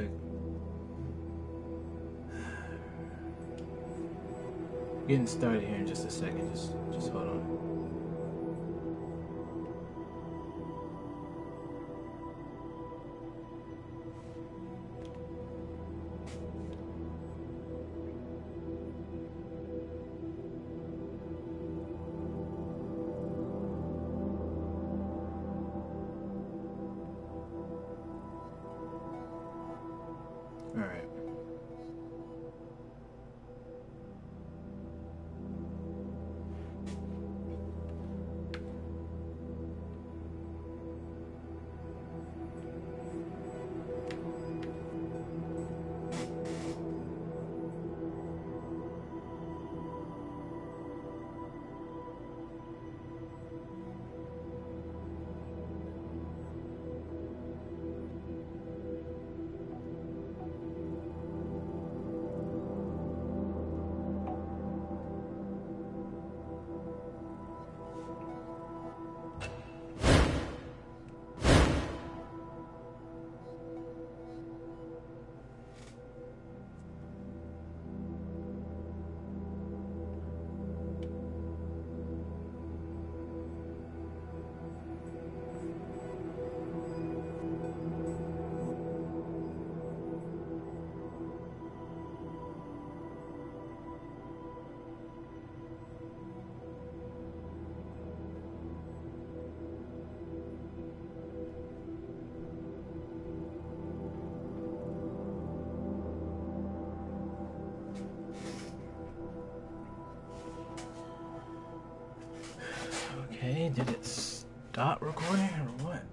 quick. Getting started here in just a second. Just hold on. All right. Okay, did it stop recording or what?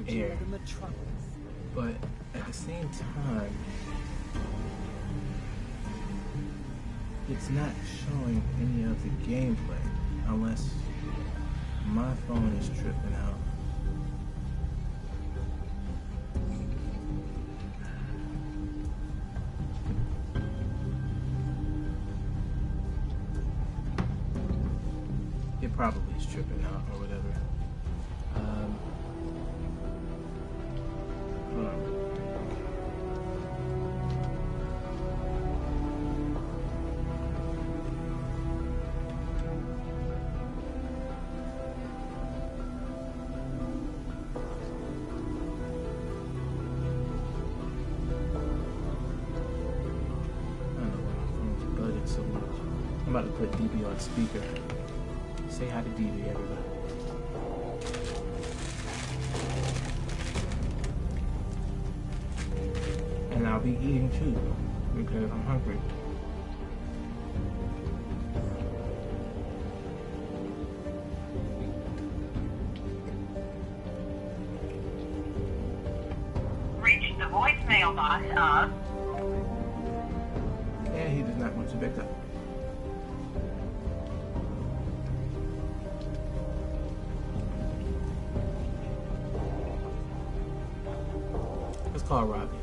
air. But at the same time, it's not showing any of the gameplay unless my phone is tripping out. It probably is tripping out or whatever. Hold on. So much. I'm about to put DB on speaker. Say hi to DB, everybody. And I'll be eating too because I'm hungry. Reach the voicemail box of. And he does not want to back up. Let's call Robbie.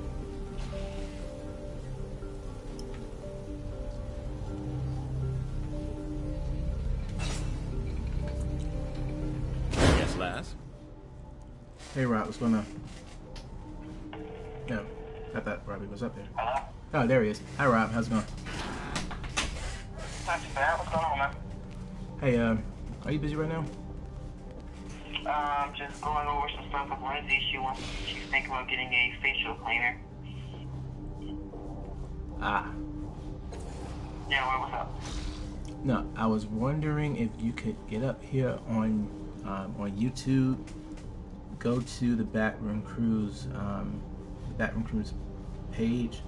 Yes, lass. Hey Rob, what's going on? No, I thought Robbie was up there. Hello? Oh, there he is. Hi Rob, how's it going? Not too bad. What's going on, man? Hey, are you busy right now? Just going over some stuff with Lindsay. She's thinking about getting a facial cleaner. Ah. Yeah, what's up? No, I was wondering if you could get up here on YouTube, go to the Backroom Crew's page,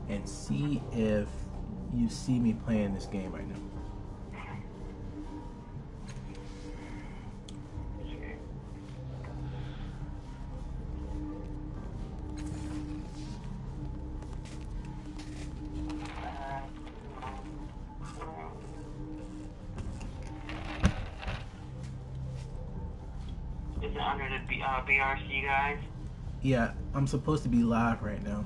and see if you see me playing this game right now. Is it under the BRC guys? Yeah, I'm supposed to be live right now.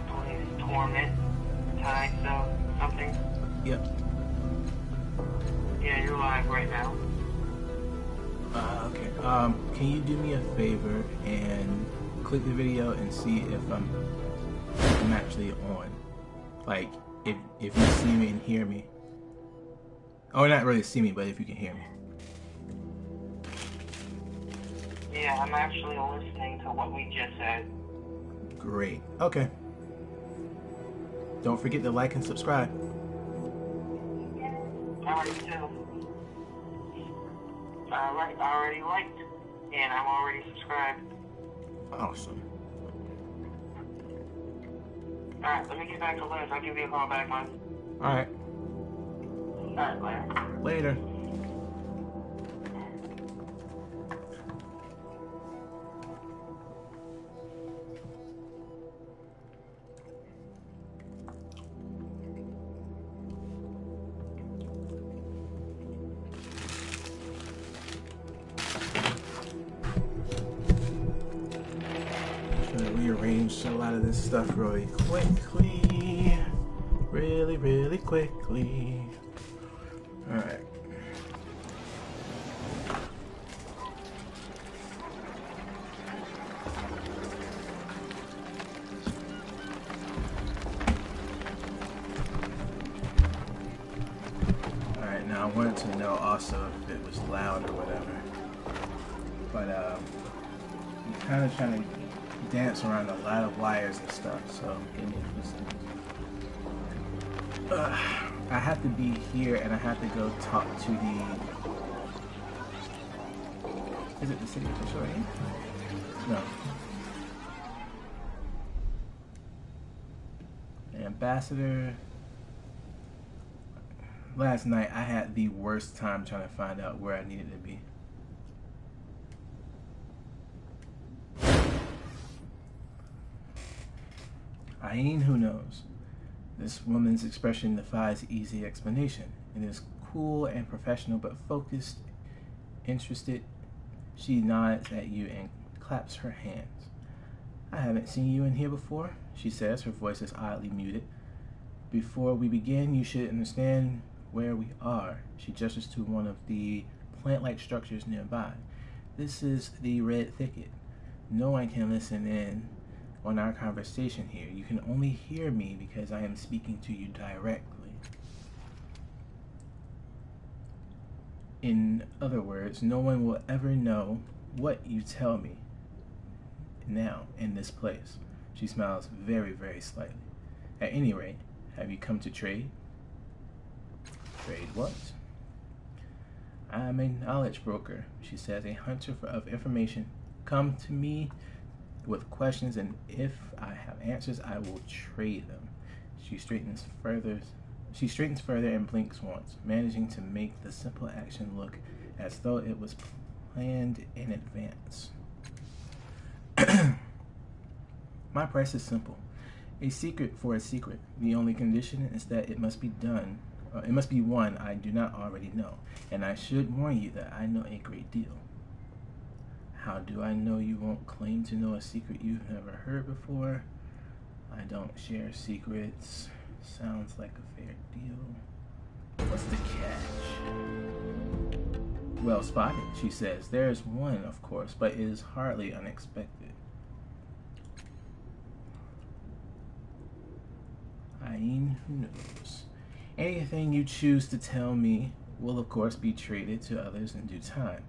Plays-Torment type something? Yep. Yeah, you're live right now. Okay. Can you do me a favor and click the video and see if I'm actually on? Like, if you see me and hear me. Oh, not really see me, but if you can hear me. Yeah, I'm actually listening to what we just said. Great. Okay. Don't forget to like and subscribe. Alright, too. Alright, I already liked, and I'm already subscribed. Awesome. Alright, let me get back to Liz. I'll give you a call back, man. Alright. Alright, later. Later. Rearrange a lot of this stuff really quickly. Really quickly. Alright. Alright, now I wanted to know also if it was loud or whatever. But I'm kind of trying to dance around a lot of wires and stuff, so give me a second. I have to be here and I have to go talk to the Is it the city official right here? No. Ambassador. Last night I had the worst time trying to find out where I needed to be. Ain, who knows? This woman's expression defies easy explanation. It is cool and professional, but focused, interested. She nods at you and claps her hands. I haven't seen you in here before, she says, her voice is oddly muted. Before we begin, you should understand where we are. She gestures to one of the plant-like structures nearby. This is the Red Thicket. No one can listen in on our conversation here. You can only hear me because I am speaking to you directly. In other words, no one will ever know what you tell me now in this place. She smiles very, very slightly. At any rate, have you come to trade? Trade what? I'm a knowledge broker, she says, a hunter of information. Come to me with questions, and if I have answers, I will trade them. She straightens further and blinks once, managing to make the simple action look as though it was planned in advance. My price is simple. A secret for a secret. The only condition is that it must be one I do not already know, and I should warn you that I know a great deal. How do I know you won't claim to know a secret you've never heard before? I don't share secrets. Sounds like a fair deal. What's the catch? Well spotted, she says. There is one, of course, but it is hardly unexpected. Ain, who knows? Anything you choose to tell me will, of course, be traded to others in due time.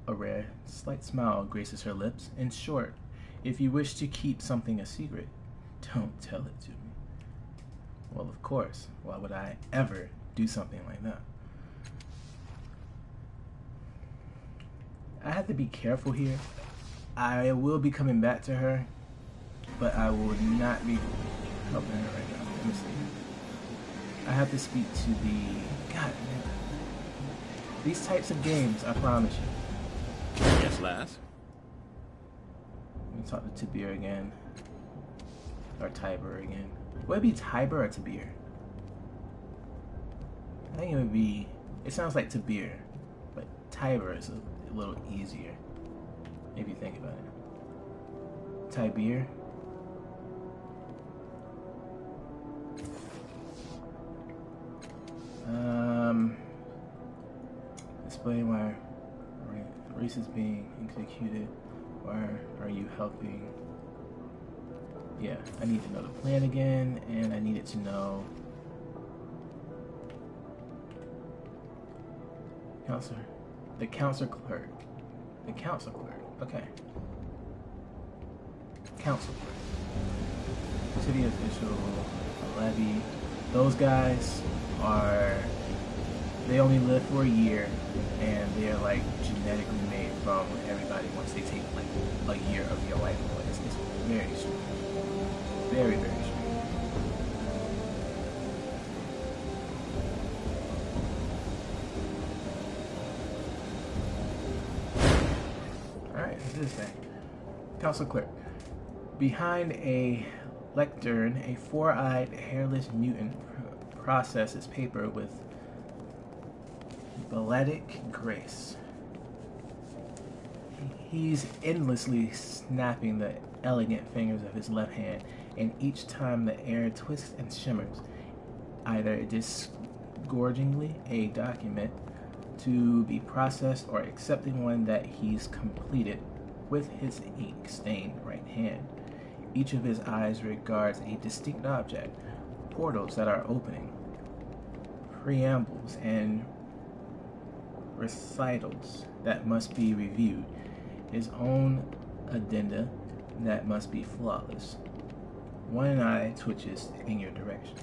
A rare, slight smile graces her lips. In short, if you wish to keep something a secret, don't tell it to me. Well, of course. Why would I ever do something like that? I have to be careful here. I will be coming back to her, but I will not be helping her right now. Let me see. I have to speak to the... God, man. These types of games, I promise you. Yes, lass? Let me talk to Tabir again. Or Tiber again. Would it be Tiber or Tabir? I think it would be... It sounds like Tabir, but Tiber is a little easier. If you think about it. Tiber. Explain why race is being executed. Why are you helping? Yeah, I need to know the plan again, and I needed to know... Counselor. The counselor clerk. The council clerk. Okay. Council clerk. City official. Levy. Those guys are... They only live for a year, and they're like genetically made from everybody once they take like a year of your life away. It's very strange. Very, very strange. Alright, what's this thing? Council clerk. Behind a lectern, a four-eyed, hairless mutant processes paper with balletic grace. He's endlessly snapping the elegant fingers of his left hand, and each time the air twists and shimmers, either disgorgingly a document to be processed or accepting one that he's completed with his ink-stained right hand. Each of his eyes regards a distinct object, portals that are opening, preambles and recitals that must be reviewed, his own addenda that must be flawless. One eye twitches in your direction.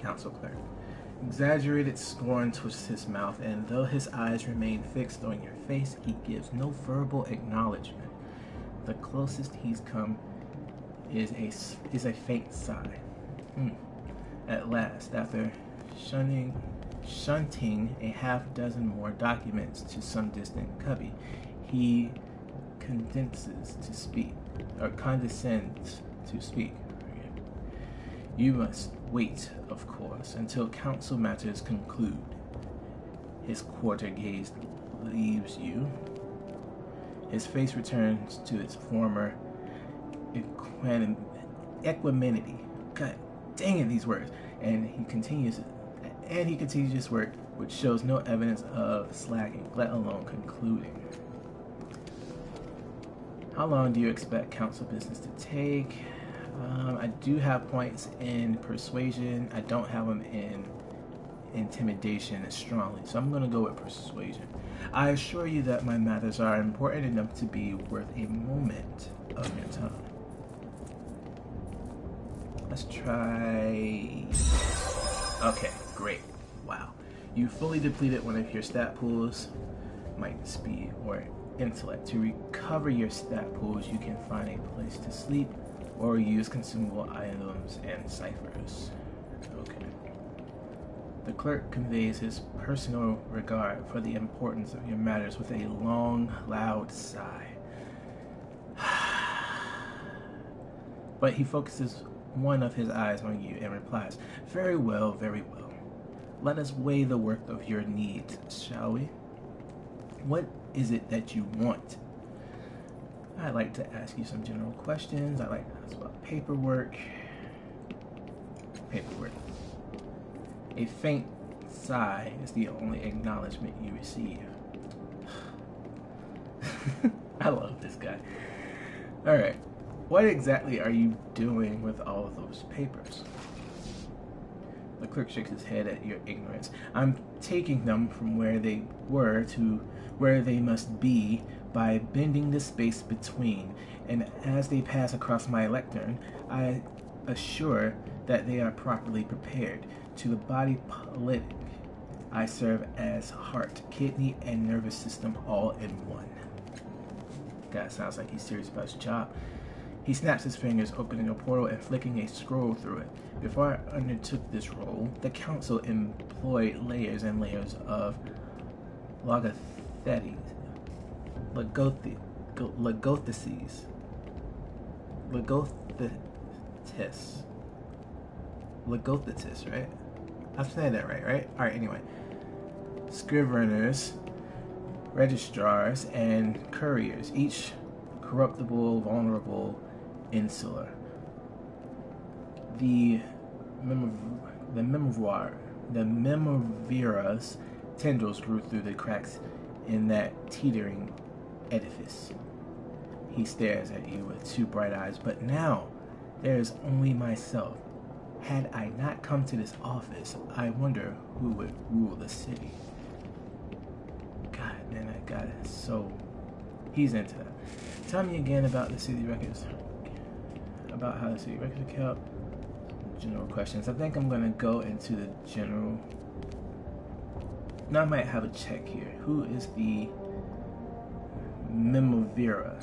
Council clerk. Exaggerated scorn twists his mouth, and though his eyes remain fixed on your face, he gives no verbal acknowledgement. The closest he's come is a faint sigh. At last, after shunting a half dozen more documents to some distant cubby, he condescends to speak. You must wait, of course, until council matters conclude. His quarter gaze leaves you. His face returns to its former equanimity. God dang it, these words. And he continues his work, which shows no evidence of slacking, let alone concluding. How long do you expect council business to take? I do have points in persuasion. I don't have them in intimidation as strongly, so I'm going to go with persuasion. I assure you that my matters are important enough to be worth a moment of your time. Let's try... Okay, great. Wow. You fully depleted one of your stat pools, might, speed, or intellect. To recover your stat pools, you can find a place to sleep or use consumable items and ciphers. Okay. The clerk conveys his personal regard for the importance of your matters with a long, loud sigh. But he focuses one of his eyes on you and replies, very well, very well. Let us weigh the worth of your needs, shall we? What is it that you want? I'd like to ask you some general questions. I'd like to ask about paperwork. A faint sigh is the only acknowledgement you receive. I love this guy. Alright. What exactly are you doing with all of those papers? The clerk shakes his head at your ignorance. I'm taking them from where they were to where they must be by bending the space between, and as they pass across my lectern, I assure that they are properly prepared. To the body politic, I serve as heart, kidney, and nervous system all in one. Guy sounds like he's serious about his job. He snaps his fingers, opening a portal and flicking a scroll through it. Before I undertook this role, the council employed layers and layers of logothethes, right? I'm saying that right? Alright, anyway. Scriveners, registrars, and couriers, each corruptible, vulnerable, insular. The Memorvira's tendrils grew through the cracks in that teetering edifice. He stares at you with two bright eyes, but now there is only myself. Had I not come to this office, I wonder who would rule the city. God, man, that guy is so... He's into that. Tell me again about the city records. About how the city records are kept. General questions. I think I'm going to go into the general... Now I might have a check here. Who is the Memorvira?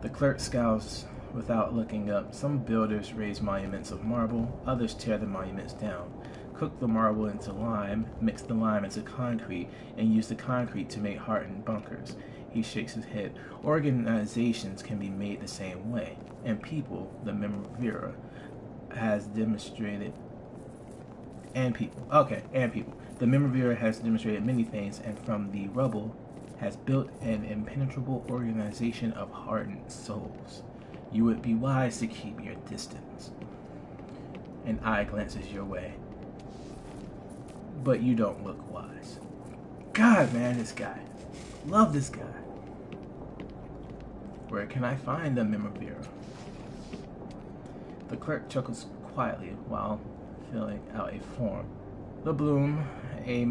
The clerk scowls without looking up. Some builders raise monuments of marble, others tear the monuments down, cook the marble into lime, mix the lime into concrete, and use the concrete to make hardened bunkers. He shakes his head. Organizations can be made the same way, and people, the Memorvira, has demonstrated, and people. The Memorvira has demonstrated many things, and from the rubble has built an impenetrable organization of hardened souls. You would be wise to keep your distance. An eye glances your way. But you don't look wise. God, man, this guy. Love this guy. Where can I find the Memorvira? The clerk chuckles quietly while filling out a form. The bloom, a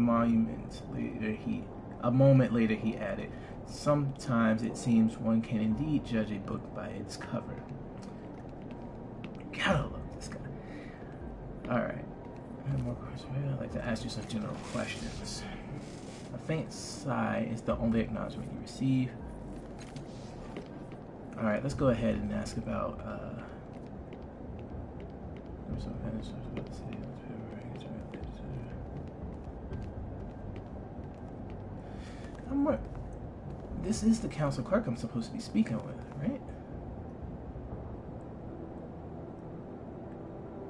moment later he added, sometimes it seems one can indeed judge a book by its cover. Gotta love this guy. Alright. More questions. I'd like to ask you some general questions. A faint sigh is the only acknowledgement you receive. Alright, let's go ahead and ask about this is the council clerk I'm supposed to be speaking with, right?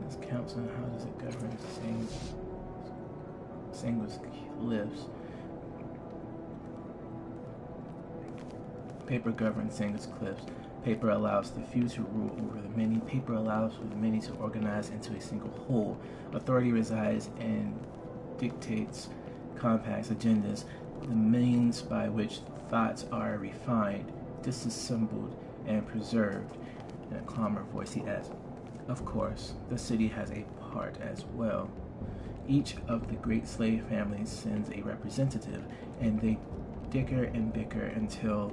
This council, how does it govern Sanguis Cliffs? Paper governs Sanguis Cliffs. Paper allows the few to rule over the many. Paper allows for the many to organize into a single whole. Authority resides and dictates compacts, agendas, the means by which thoughts are refined, disassembled, and preserved. In a calmer voice, he adds, of course, the city has a part as well. Each of the great slave families sends a representative, and they dicker and bicker until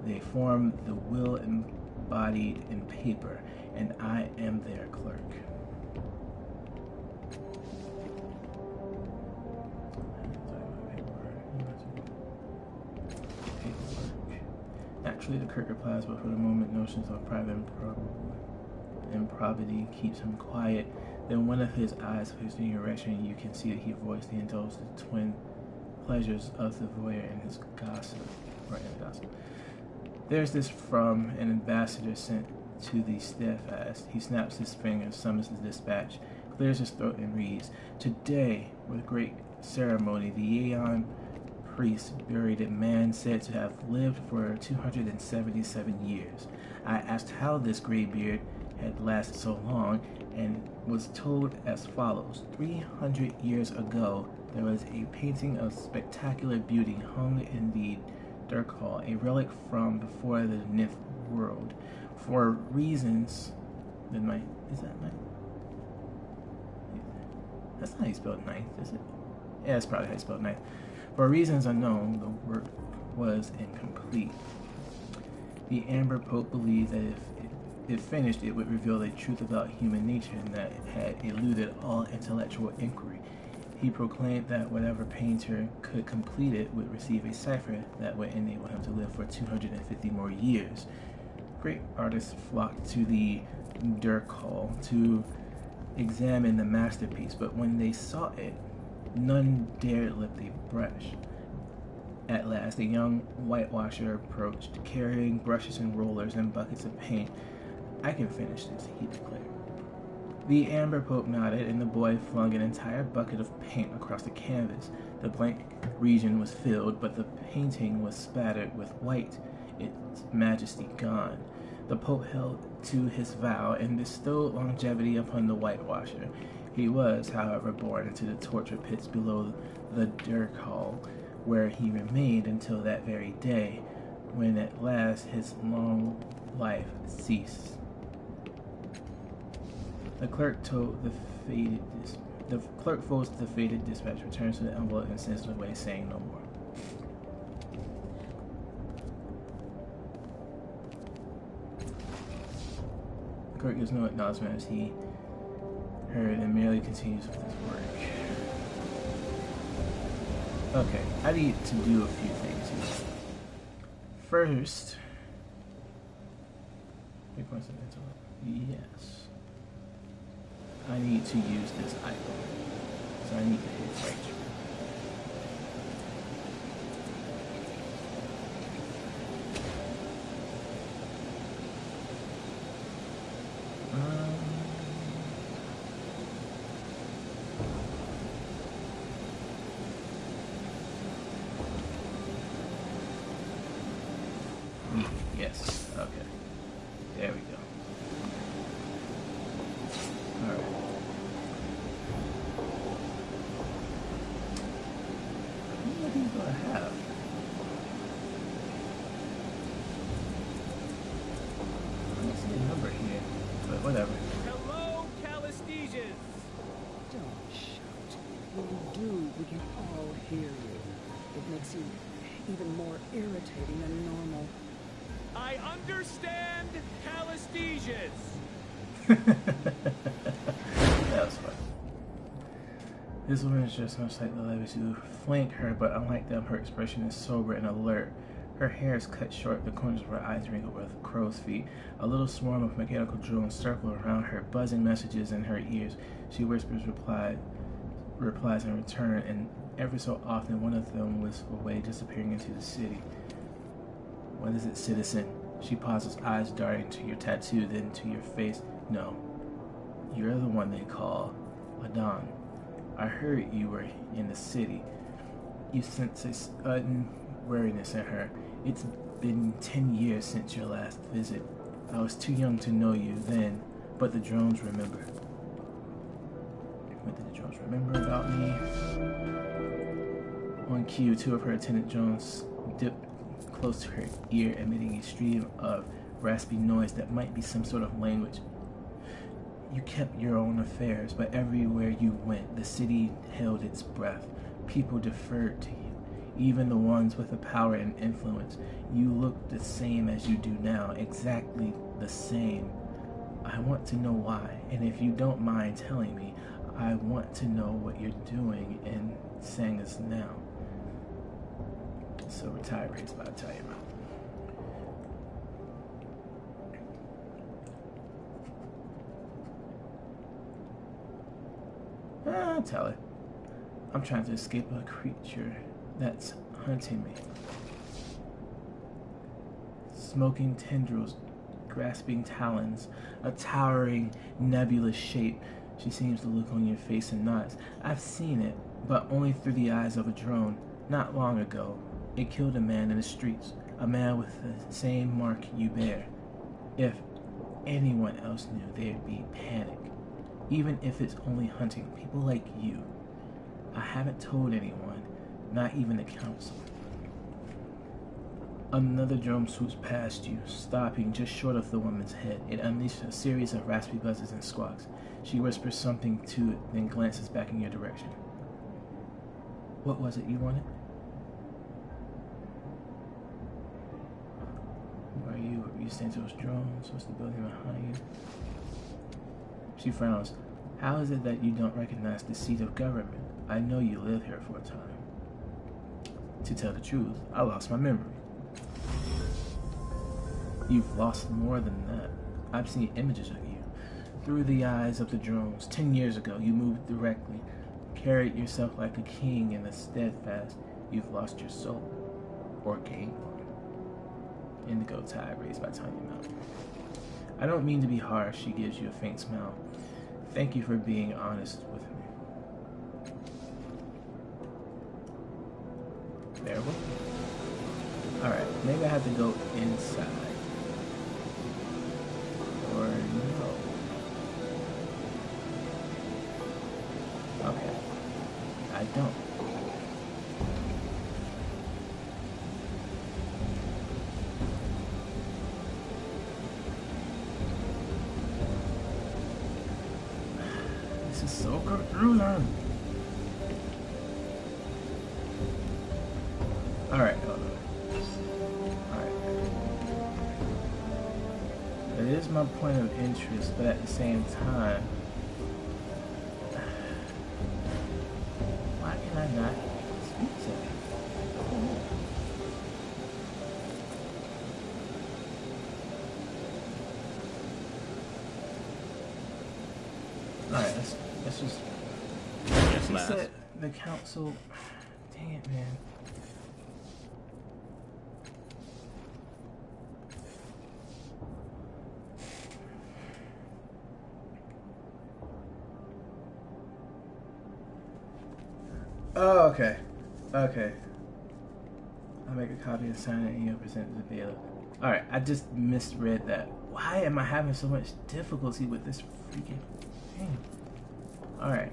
they form the will embodied in paper, and I am their clerk. Naturally, the clerk replies, but for the moment, notions of private improbity keeps him quiet. Then one of his eyes fixed in your direction, and you can see that he avoids the indulged twin pleasures of the voyeur and his gossip. There's this from an ambassador sent to the steadfast. He snaps his fingers, summons the dispatch, clears his throat, and reads, today, with great ceremony, the Aeon priest buried a man said to have lived for 277 years. I asked how this gray beard had lasted so long, and was told as follows. 300 years ago, there was a painting of spectacular beauty hung in the Dirk Hall, a relic from before the 9th world. For reasons... is that ninth? That's not how you spell ninth, is it? Yeah, that's probably how you spell ninth. For reasons unknown, the work was incomplete. The Amber Pope believed that if it finished, it would reveal the truth about human nature and that had eluded all intellectual inquiry. He proclaimed that whatever painter could complete it would receive a cipher that would enable him to live for 250 more years. Great artists flocked to the Dirk Hall to examine the masterpiece, but when they saw it, none dared lift a brush. At last, a young whitewasher approached, carrying brushes and rollers and buckets of paint. I can finish this, he declared. The Amber Pope nodded, and the boy flung an entire bucket of paint across the canvas. The blank region was filled, but the painting was spattered with white, its majesty gone. The Pope held to his vow and bestowed longevity upon the whitewasher. He was, however, born into the torture pits below the Dirk Hall, where he remained until that very day, when at last his long life ceased. The clerk folds the faded dispatch, returns to the envelope, and sends it away, saying no more. The clerk gives no acknowledgement as he heard and merely continues with his work. Okay, I need to do a few things here. First, yes. I need to use this icon. So I need to hit right trigger. Yes, okay. There we go. Alright. How many of these do I have? I don't see a number here, but whatever. Hello, Calistesians! Don't shout. When you do, we can all hear you. It makes you even more irritating than normal. I understand Calistesians! That was fun. This woman is just much like the ladies who flank her, but unlike them, her expression is sober and alert. Her hair is cut short, the corners of her eyes wrinkled with crow's feet. A little swarm of mechanical drones circle around her, buzzing messages in her ears. She whispers replies in return, and every so often one of them whisks away, disappearing into the city. What is it, citizen? She pauses, eyes darting to your tattoo, then to your face. No, you're the one they call Adon. I heard you were in the city. You sense a sudden weariness in her. It's been 10 years since your last visit. I was too young to know you then, but the drones remember. What did the drones remember about me? On cue, two of her attendant drones dipped close to her ear, emitting a stream of raspy noise that might be some sort of language. You kept your own affairs, but everywhere you went, the city held its breath. People deferred to you. Even the ones with the power and influence. You look the same as you do now, exactly the same. I want to know why, and if you don't mind telling me, I want to know what you're doing and saying this now. So retire rates by the time you're out. Tell it. I'm trying to escape a creature that's hunting me. Smoking tendrils, grasping talons, a towering, nebulous shape. She seems to look on your face and nods. I've seen it, but only through the eyes of a drone. Not long ago, it killed a man in the streets, a man with the same mark you bear. If anyone else knew, there'd be panic. Even if it's only hunting people like you. I haven't told anyone, not even the council. Another drone swoops past you, stopping just short of the woman's head. It unleashes a series of raspy buzzes and squawks. She whispers something to it, then glances back in your direction. What was it you wanted? Where are you? Are you staying to those drones? What's the building behind you? She frowns. How is it that you don't recognize the seat of government? I know you lived here for a time. To tell the truth, I lost my memory. You've lost more than that. I've seen images of you. Through the eyes of the drones. 10 years ago, you moved directly, carried yourself like a king and a steadfast. You've lost your soul. Or gained one. Indigo tide raised by tiny mouth. I don't mean to be harsh, she gives you a faint smile. Thank you for being honest with me. Bearable? Alright, maybe I have to go inside. Or no. Okay. I don't. This is so confusing. Alright, hold on. Alright. It is my point of interest, but at the same time, why can I not speak to it? Alright, let's just... She said the council... Dang it, man. Oh, okay. Okay. I'll make a copy and sign it and you'll present it to the bailiff. Alright, I just misread that. Why am I having so much difficulty with this freaking thing? Alright.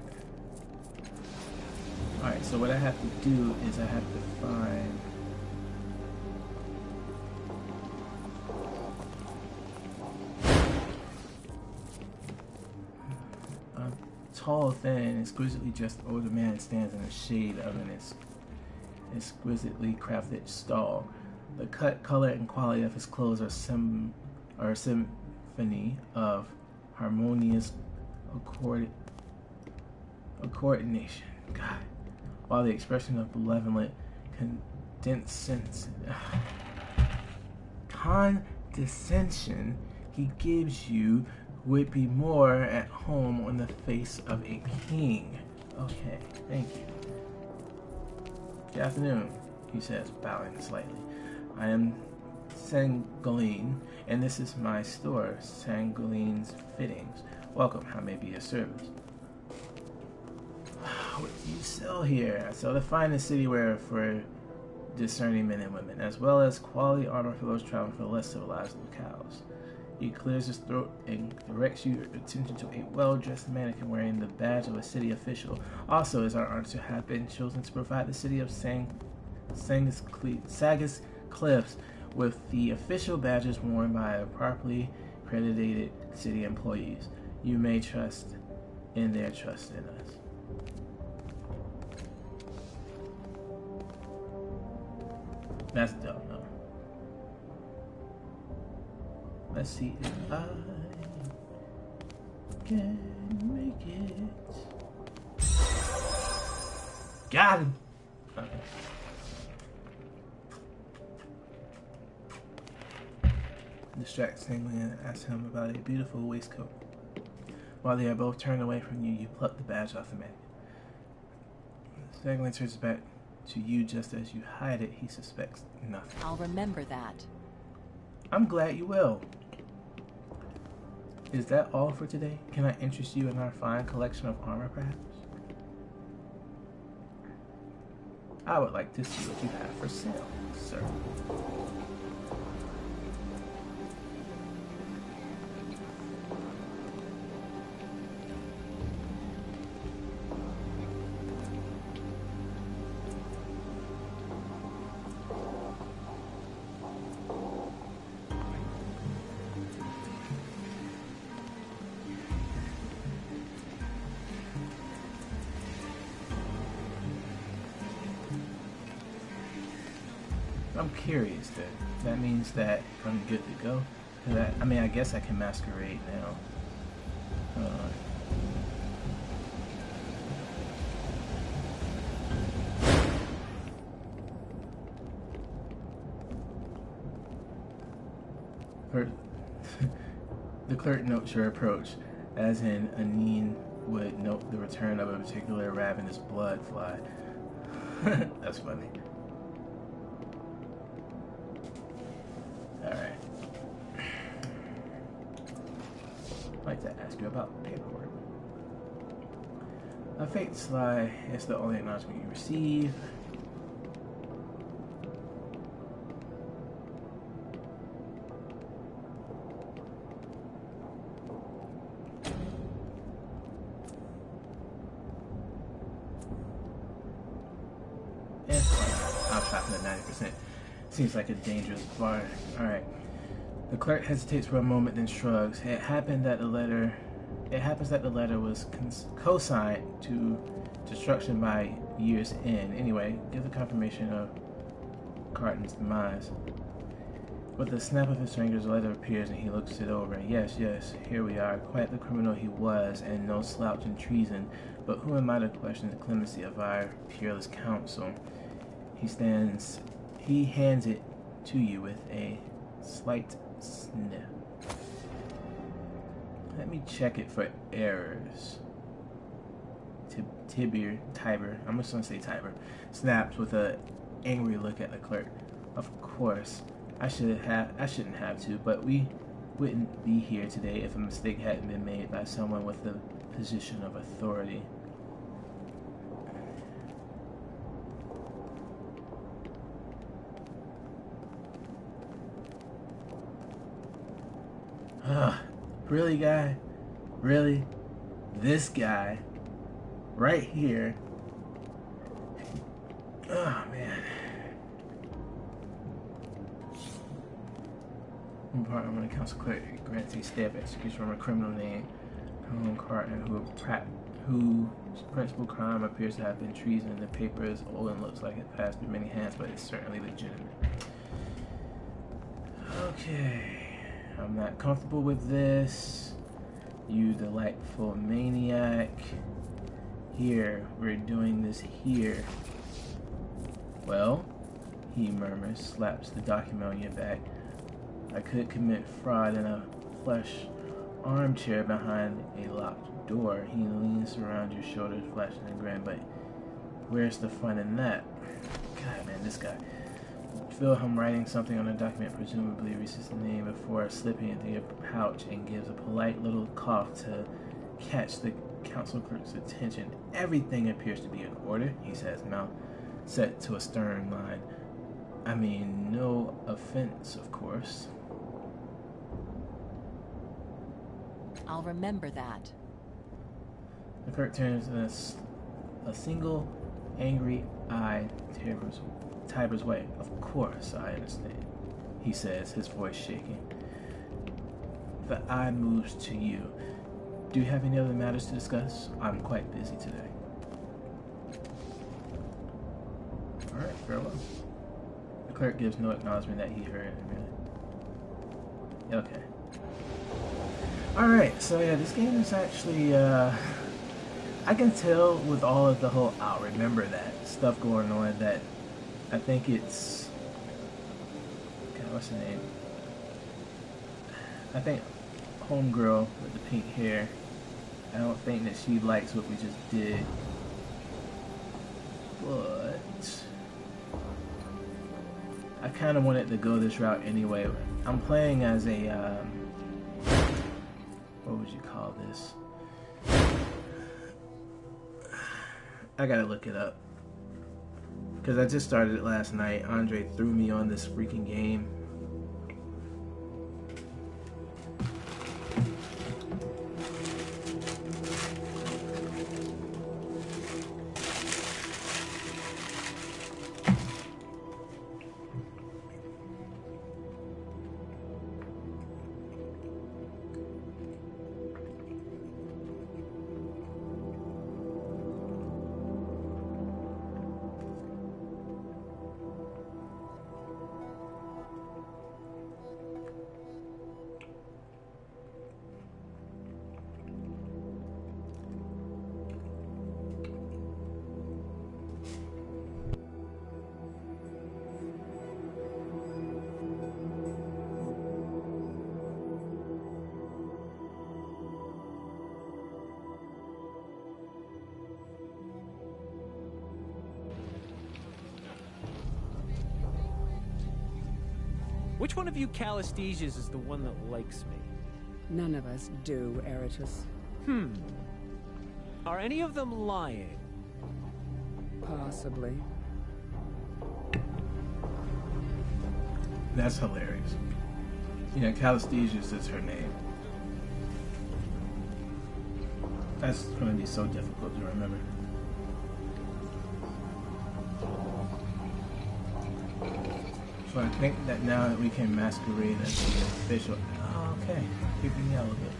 Alright, so what I have to do is I have to find... tall, thin, exquisitely dressed older man stands in the shade of an exquisitely crafted stall. The cut, color, and quality of his clothes are a symphony of harmonious coordination. God. While the expression of benevolent condescension he gives you would be more at home on the face of a king. Okay, thank you. Good afternoon, he says, bowing slightly. I am Sangaline, and this is my store, Sangaline's Fittings. Welcome, how may be of service? What do you sell here? I sell the finest city wear for discerning men and women, as well as quality armor for those traveling for less civilized locales. He clears his throat and directs your attention to a well-dressed mannequin wearing the badge of a city official. Also, it's our honor to have been chosen to provide the city of Sagas Cliffs with the official badges worn by properly accredited city employees. You may trust in their trust in us. That's dope, no? Let's see if I can make it. Got him! Okay. Distract Sanguine and ask him about a beautiful waistcoat. While they are both turned away from you, you pluck the badge off the man. Sanguine turns back to you just as you hide it. He suspects nothing. I'll remember that. I'm glad you will. Is that all for today? Can I interest you in our fine collection of armor, perhaps? I would like to see what you have for sale, sir. I'm curious then. That means that I'm good to go. I mean, I guess I can masquerade now. The clerk notes your approach, as in Anine would note the return of a particular ravenous blood fly. That's funny. Alright. I'd like to ask you about paperwork. A fake slide is the only acknowledgement you receive. And I'm shopping at 90%. Seems like a dangerous bargain. Alright. The clerk hesitates for a moment, then shrugs. It happens that the letter was co-signed to destruction by year's end. Anyway, give the confirmation of Carton's demise. With the snap of his fingers, the letter appears and he looks it over. Yes, here we are. Quite the criminal he was, and no slouch in treason. But who am I to question the clemency of our peerless counsel? He hands it to you with a slight sniff. Let me check it for errors. Tiber, I'm just gonna say Tiber, snaps with an angry look at the clerk. Of course, I shouldn't have to, but we wouldn't be here today if a mistake hadn't been made by someone with a position of authority. Really, guy? Really? This guy? Right here? Oh, man. I'm going to counsel clerk grants a stay of execution from a criminal named Carton, whose principal crime appears to have been treason. The paper is old and looks like it passed through many hands, but it's certainly legitimate. Okay. I'm not comfortable with this. You delightful maniac. here. We're doing this here. Well, he murmurs, slaps the document on your back. I could commit fraud in a plush armchair behind a locked door. He leans around your shoulders, flashing a grin, but where's the fun in that? God, man, this guy. Feel him writing something on a document, presumably reads the name before slipping into your pouch and gives a polite little cough to catch the council clerk's attention. Everything appears to be in order, he says, mouth set to a stern line. I mean, no offense, of course. I'll remember that. The clerk turns a single angry eye Tiber's way. Of course, I understand, he says, his voice shaking. The eye moves to you. Do you have any other matters to discuss? I'm quite busy today. Alright, farewell. The clerk gives no acknowledgement that he heard him, really. Okay. Alright, so yeah, this game is actually, I can tell with all of the whole I'll remember that stuff going on that I think it's, God, what's her name? I think homegirl with the pink hair, I don't think that she likes what we just did, but I kind of wanted to go this route anyway. I'm playing as a, what would you call this? I gotta look it up. Because I just started it last night. Andre threw me on this freaking game. Which one of you Calistesias is the one that likes me? None of us do, Eratus. Are any of them lying? Possibly. That's hilarious. Yeah, Calistesius is her name. That's going to be so difficult to remember. So I think that now that we can masquerade as the official... Oh, okay. Creeping me out a little bit.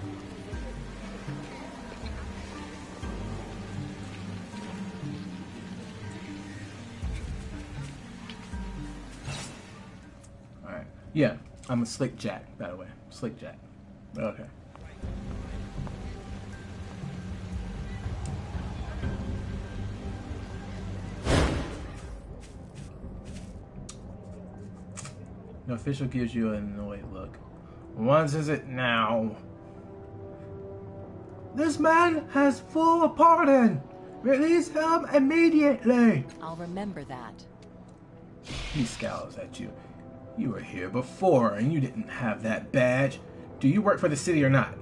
Alright. Yeah, I'm a Slick Jack, by the way. Slick Jack. Okay. The official gives you an annoyed look. What is it now? This man has full pardon! Release him immediately! I'll remember that. He scowls at you. You were here before and you didn't have that badge. Do you work for the city or not?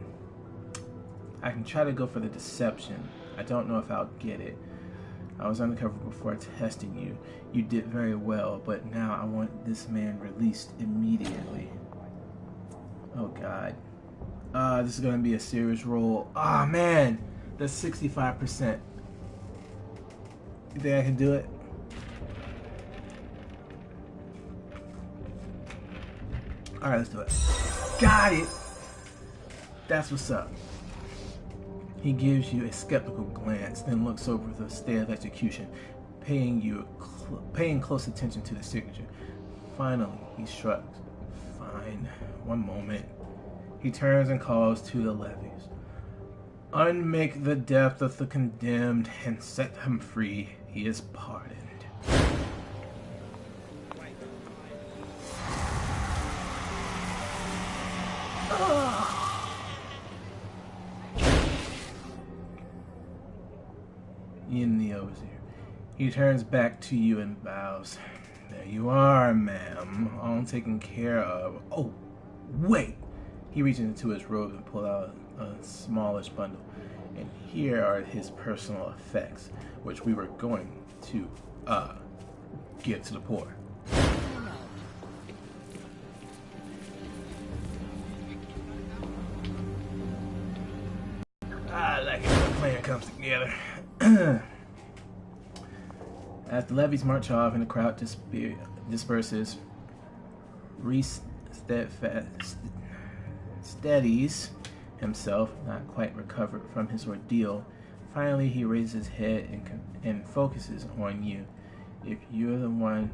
I can try to go for the deception. I don't know if I'll get it. I was undercover before testing you. You did very well, but now I want this man released immediately. Oh God. This is gonna be a serious roll. Ah, man! That's 65%. You think I can do it? Alright, let's do it. Got it! That's what's up. He gives you a skeptical glance, then looks over the state of execution, paying close attention to the signature. Finally, he shrugs. Fine. One moment. He turns and calls to the levies. Unmake the depth of the condemned and set him free. He is pardoned. In the overseer. He turns back to you and bows. There you are, ma'am. All taken care of. Oh, wait! He reaches into his robe and pulls out a smallish bundle. And here are his personal effects, which we were going to give to the poor. I like it when the plan comes together. As the levies march off and the crowd disperses, Reese steadies himself, not quite recovered from his ordeal. Finally, he raises his head and focuses on you. If you're the one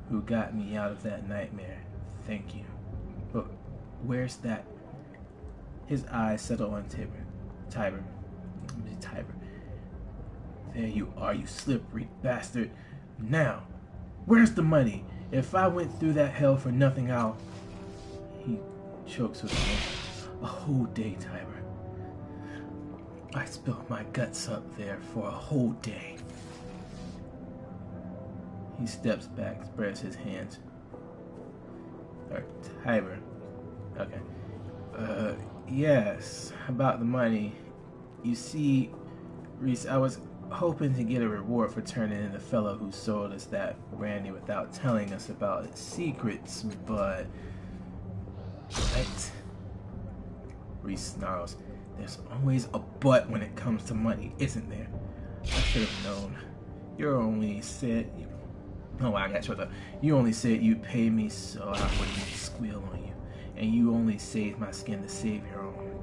who got me out of that nightmare, thank you. But where's that? His eyes settle on Tiber. There you are, you slippery bastard. Now, where's the money? If I went through that hell for nothing, He chokes with me. A whole day, Tiber. I spilled my guts up there for a whole day. He steps back, spreads his hands. Tiber. Okay. Yes, about the money. You see, Reese, I was hoping to get a reward for turning in the fellow who sold us that brandy without telling us about its secrets, but... What? Reese snarls. There's always a but when it comes to money, isn't there? I should have known. You only said... Oh, I got you up. You only said you'd pay me so I wouldn't squeal on you. And you only saved my skin to save your own.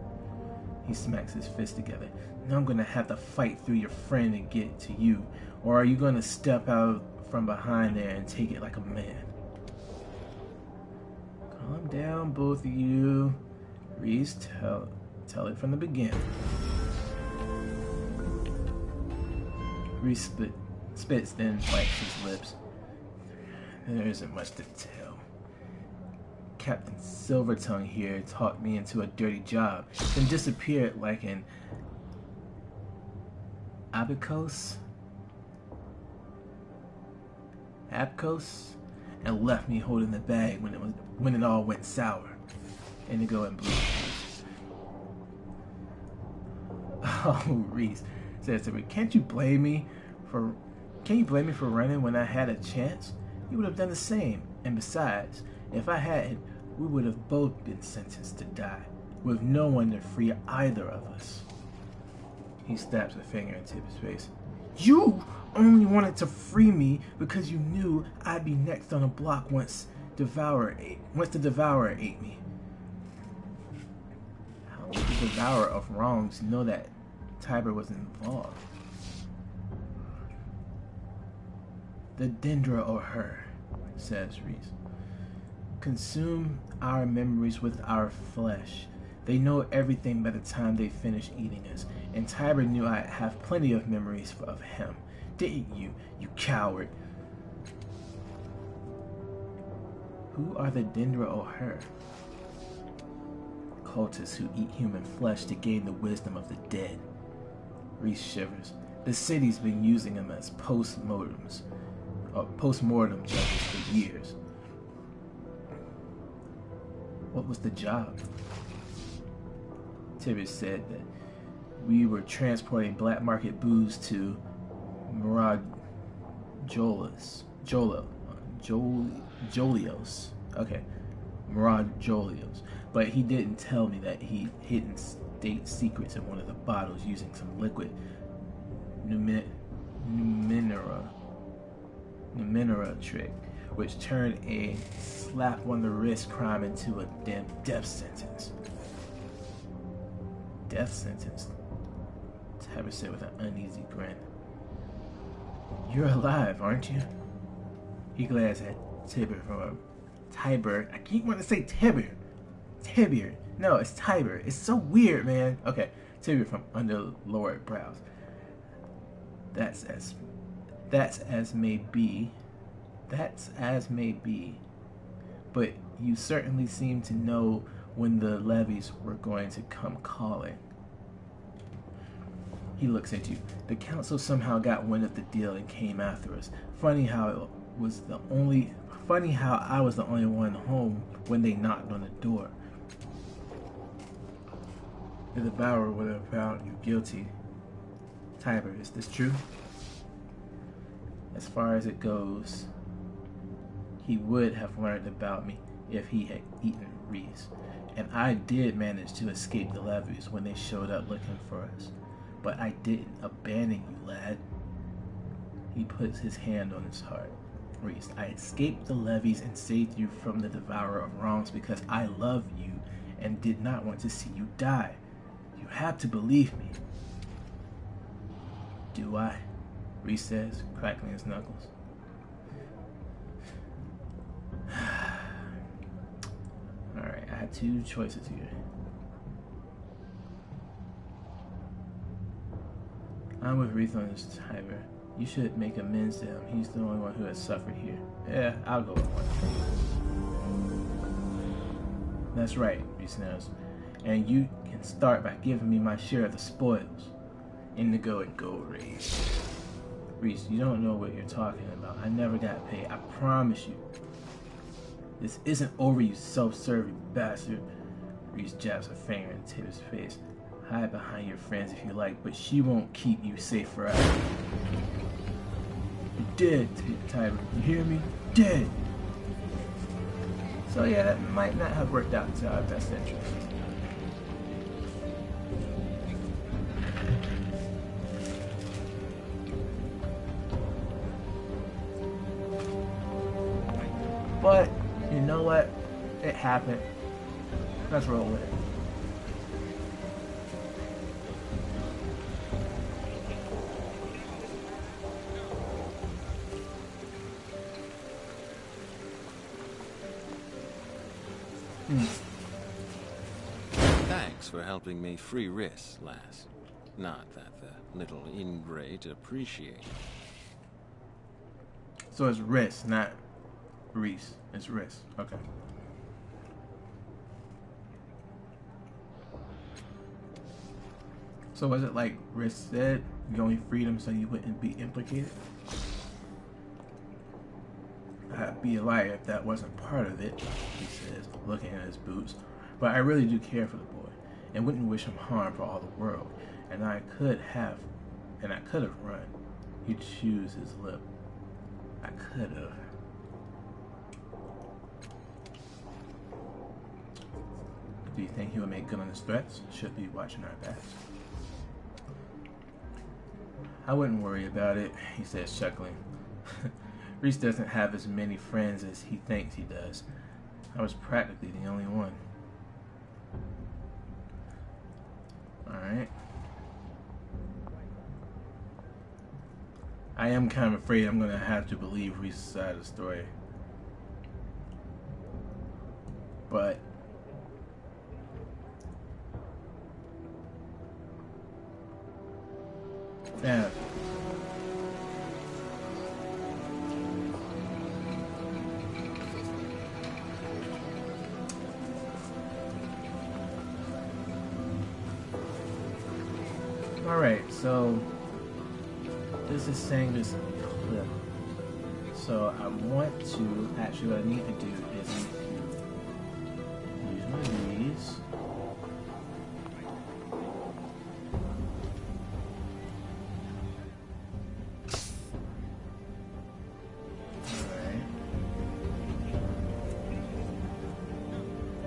He smacks his fist together. Now I'm gonna have to fight through your friend and get to you. Or are you gonna step out from behind there and take it like a man? Calm down, both of you. Reese, tell it from the beginning. Reese spits, then bites his lips. There isn't much to tell. Captain Silvertongue here talked me into a dirty job, then disappeared like an abacos, and left me holding the bag when it all went sour. Indigo and blue. Oh, Reese says to me, can't you blame me for running when I had a chance? You would have done the same. And besides, if I hadn't, we would have both been sentenced to die, with no one to free either of us. He stabs a finger into his face. You only wanted to free me because you knew I'd be next on the block once the Devourer ate me. How would the Devourer of Wrongs know that Tiber was involved? The Dendra or her, says Reese. Consume our memories with our flesh. They know everything by the time they finish eating us, and Tiber knew I'd have plenty of memories of him. Didn't you, you coward? Who are the Dendra or her? Cultists who eat human flesh to gain the wisdom of the dead. Reese shivers. The city's been using them as post-mortem judges for years. What was the job? Tibbet said that we were transporting black market booze to Jolios. Okay, Jolios. But he didn't tell me that he'd hidden state secrets in one of the bottles using some liquid Numenera trick, which turned a slap on the wrist crime into a damn death sentence. Death sentence? Tiber said with an uneasy grin. You're alive, aren't you? He glares at Tiber from a Tiber. I keep wanting to say Tiber. No, it's Tiber. It's so weird, man. Okay. Tibia from under lowered brows. That's as may be. That's as may be. But you certainly seem to know when the levies were going to come calling. He looks at you. The council somehow got wind of the deal and came after us. Funny how I was the only one home when they knocked on the door. The devourer would have found you guilty. Tiber, is this true? As far as it goes, he would have learned about me if he had eaten Reese. And I did manage to escape the levies when they showed up looking for us. But I didn't abandon you, lad. He puts his hand on his heart. Reese, I escaped the levies and saved you from the devourer of wrongs because I love you and did not want to see you die. You have to believe me. Do I? Reese says, crackling his knuckles. Alright, I have two choices here. I'm with Reese on this, Tiber. You should make amends to him. He's the only one who has suffered here. Yeah, I'll go with one. That's right, Reese knows. And you can start by giving me my share of the spoils. Indigo and gold rays. Reese, you don't know what you're talking about. I never got paid. I promise you. This isn't over, you self-serving bastard. Reese jabs her finger in Tiber's face. Hide behind your friends if you like, but she won't keep you safe forever. You're dead, Tiber. You hear me? Dead. So yeah, that might not have worked out to our best interest. But, you know what? It happened. Let's roll with it. Thanks for helping me free Riss, lass. Not that the little ingrate appreciate. So it's Riss, not Reese. It's Riss. Okay. So was it like Riss said, you only freed him so you wouldn't be implicated? I'd be a liar if that wasn't part of it, he says, looking at his boots. But I really do care for the boy, and wouldn't wish him harm for all the world. And I could have run. He chews his lip. I could have. Do you think he would make good on his threats? Should be watching our backs. I wouldn't worry about it, he says, chuckling. Reese doesn't have as many friends as he thinks he does. I was practically the only one. Alright. I am kind of afraid I'm going to have to believe Reese's side of the story. But yeah. Alright, so this is saying this clip. So I want to, actually what I need to do is use one of these. Alright.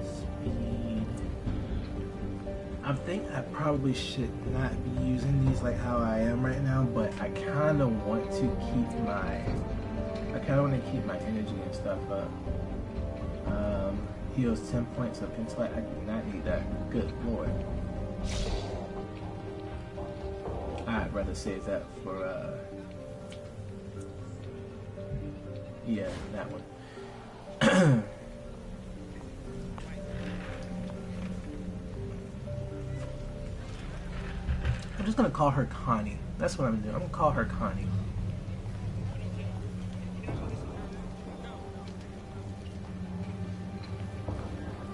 Speed. I think I probably should not be using these like how I am right now, but I kind of want to keep my energy and stuff up. Heals 10 points of intellect. I do not need that. Good lord. I'd rather save that for yeah, that one. just gonna call her Connie. That's what I'm gonna do. I'm gonna call her Connie.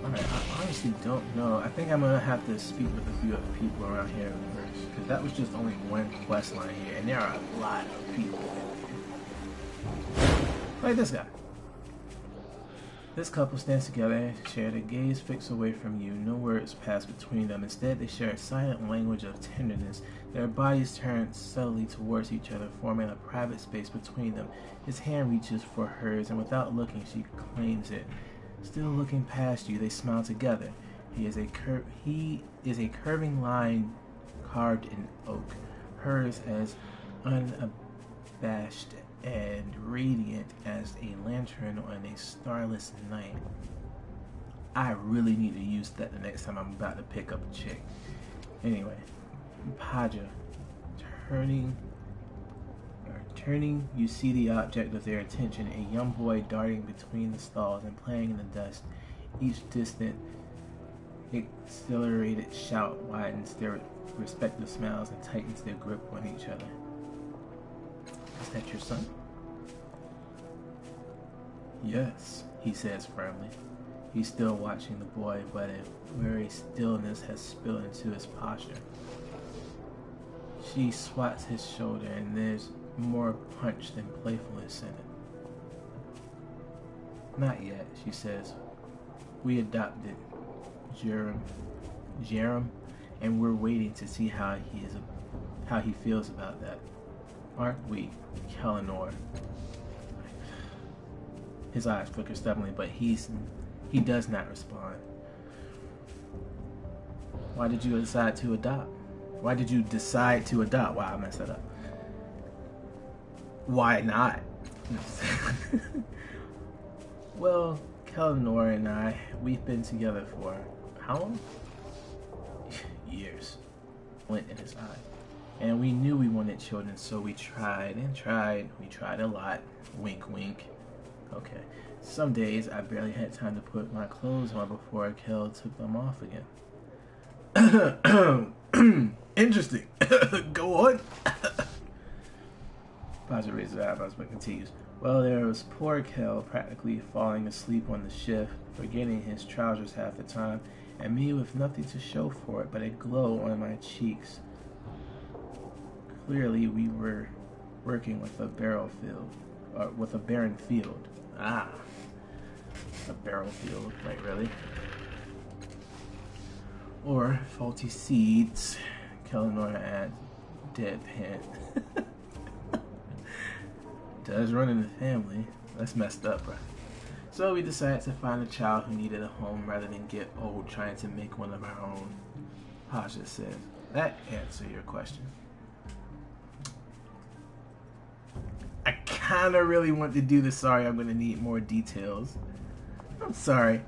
Alright, I honestly don't know. I think I'm gonna have to speak with a few other people around here first, because that was just only one quest line here, and there are a lot of people in here. Like this guy. This couple stands together, share their gaze fixed away from you. No words pass between them. Instead, they share a silent language of tenderness. Their bodies turn subtly towards each other, forming a private space between them. His hand reaches for hers, and without looking, she claims it. Still looking past you, they smile together. He is a curving line carved in oak. Hers as unabashed and radiant as a lantern on a starless night. I really need to use that the next time I'm about to pick up a chick. Anyway, Paja, turning, you see the object of their attention, a young boy darting between the stalls and playing in the dust. Each distant, accelerated shout widens their respective smiles and tightens their grip on each other. Is that your son? Yes, he says firmly. He's still watching the boy, but a weary stillness has spilled into his posture. She swats his shoulder, and there's more punch than playfulness in it. Not yet, she says. We adopted Jerem, and we're waiting to see how he feels about that. Aren't we, Kellenor? His eyes flicker stubbornly, but he does not respond. Why did you decide to adopt? Why did you decide to adopt? Wow, I messed that up. Why not? Well, Kellenor and I, we've been together for how long? Years. Went in his eye. And we knew we wanted children, so we tried and tried. We tried a lot. Wink, wink. Okay. Some days I barely had time to put my clothes on before Kel took them off again. Interesting. Go on. Paja raises her eyebrows but continues. Well, there was poor Kel practically falling asleep on the shift, forgetting his trousers half the time, and me with nothing to show for it but a glow on my cheeks. Clearly, we were working with a barren field. Ah, a barrel field, like really? Or faulty seeds, Kellenor adds, deadpan. Does run in the family. That's messed up, right? So we decided to find a child who needed a home rather than get old trying to make one of our own. Paja says, that answers your question. I kind of really want to do this. Sorry, I'm going to need more details. I'm sorry.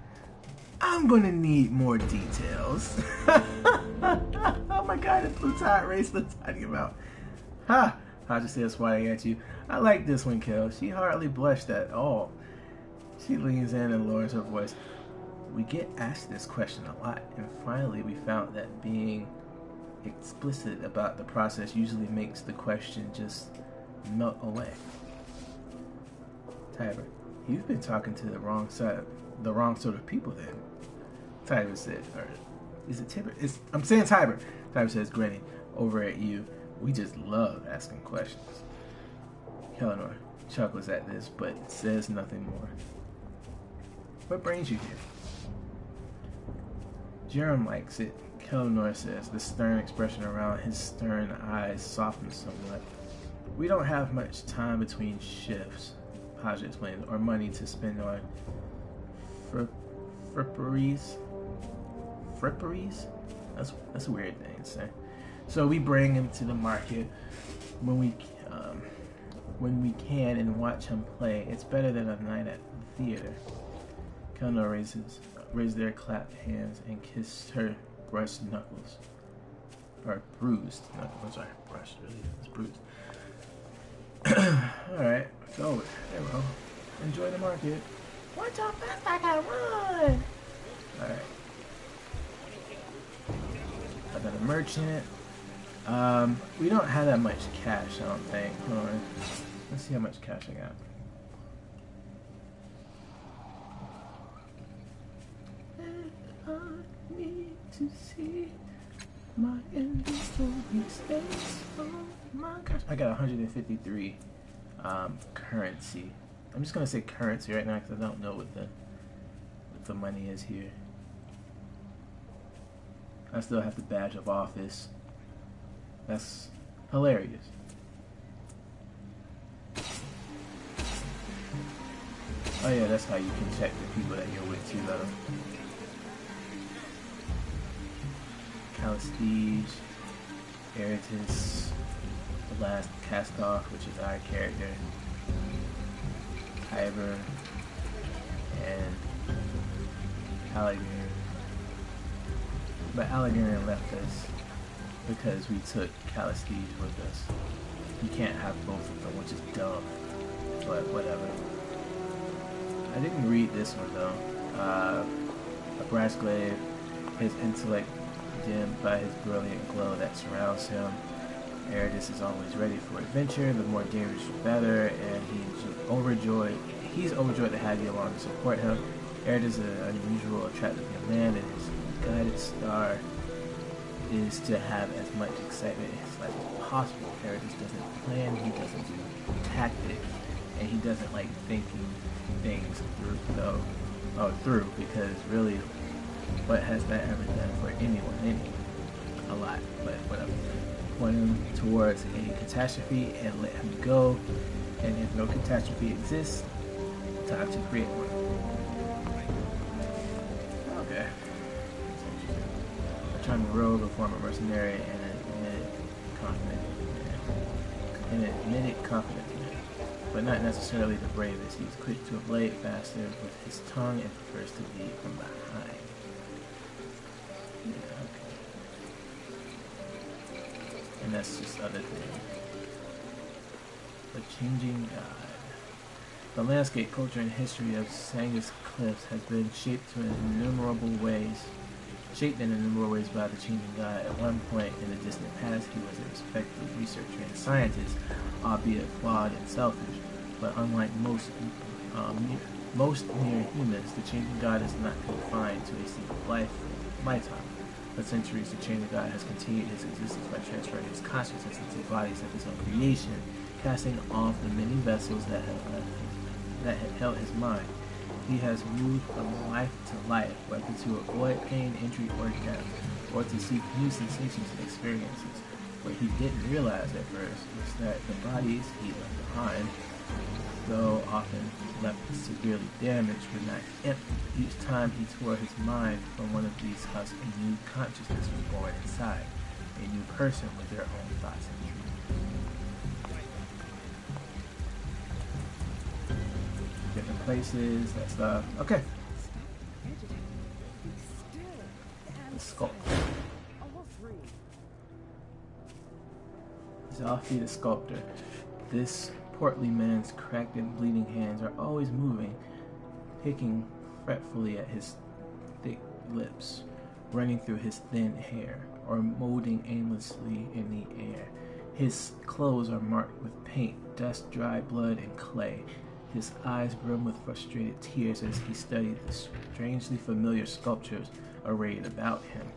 I'm going to need more details. Oh my god, the blue tide race they're talking about. Ha! Paja says, smiling at you. I like this one, Kel. She hardly blushed at all. She leans in and lowers her voice. We get asked this question a lot, and finally we found that being explicit about the process usually makes the question just melt away. Tiber, you've been talking to the wrong sort of people then. Tiber said, or is it Tiber? I'm saying Tiber. Tiber says, grinning over at you. We just love asking questions. Kellenor chuckles at this, but says nothing more. What brings you here? Jerem likes it, Kellenor says, the stern expression around his stern eyes softens somewhat. We don't have much time between shifts, Paja explains, or money to spend on fripperies? Fripperies? That's a weird thing to say. So we bring him to the market when we can and watch him play. It's better than a night at the theater. Kellenor raised their clapped hands and kissed her brushed knuckles. Or bruised knuckles. I'm sorry, brushed really. It's bruised. Alright, go. There we go. Enjoy the market. Watch how fast I can run! Alright. Another merchant. We don't have that much cash, I don't think. Hold on. Let's see how much cash I got. I need to see my inventory space. Oh my gosh. I got 153 currency. I'm just gonna say currency right now because I don't know what the money is here. I still have the badge of office. That's hilarious. Oh yeah, that's how you can check the people that you're with too, though. Calestige, Eritis, the last cast-off, which is our character, Kyber, and Alligator. But Alligator left us because we took Calestige with us. You can't have both of them, which is dumb, but whatever. I didn't read this one though. A brass glaive, his intellect dimmed by his brilliant glow that surrounds him. Eritis is always ready for adventure, the more dangerous the better, and he's overjoyed to have you along to support him. Eritis is an unusual, attractive young man, and his guided star is to have as much excitement in his life as possible. Eritis doesn't plan, he doesn't do tactics, and he doesn't like thinking things through because really, what has that ever done for anyone? A lot, but whatever. Point him towards a catastrophe and let him go, and if no catastrophe exists, time to create one. Okay. A charming rogue, a former mercenary, and an admitted confident man, but not necessarily the bravest. He's quick to ablade, faster with his tongue, and prefers to lead from behind. Yeah, okay. And that's just other things. The changing god. The landscape, culture, and history of Sangus Cliffs has been shaped in innumerable ways by the changing god. At one point in the distant past, he was a respected researcher and scientist, albeit flawed and selfish. But unlike most mere humans, the changing god is not confined to a single lifetime. For centuries, the changing god has continued his existence by transferring his consciousness into bodies of his own creation, casting off the many vessels that had held his mind. He has moved from life to life, whether to avoid pain, injury, or death, or to seek new sensations and experiences. What he didn't realize at first was that the bodies he left behind, though often left severely damaged, were not empty. Each time he tore his mind from one of these husks, a new consciousness was born inside, a new person with their own thoughts and dreams. Different places, that stuff. Okay. The sculptor. Zalfi the sculptor. This portly man's cracked and bleeding hands are always moving, picking fretfully at his thick lips, running through his thin hair, or molding aimlessly in the air. His clothes are marked with paint, dust, dry blood, and clay. His eyes brim with frustrated tears as he studied the strangely familiar sculptures arrayed about him.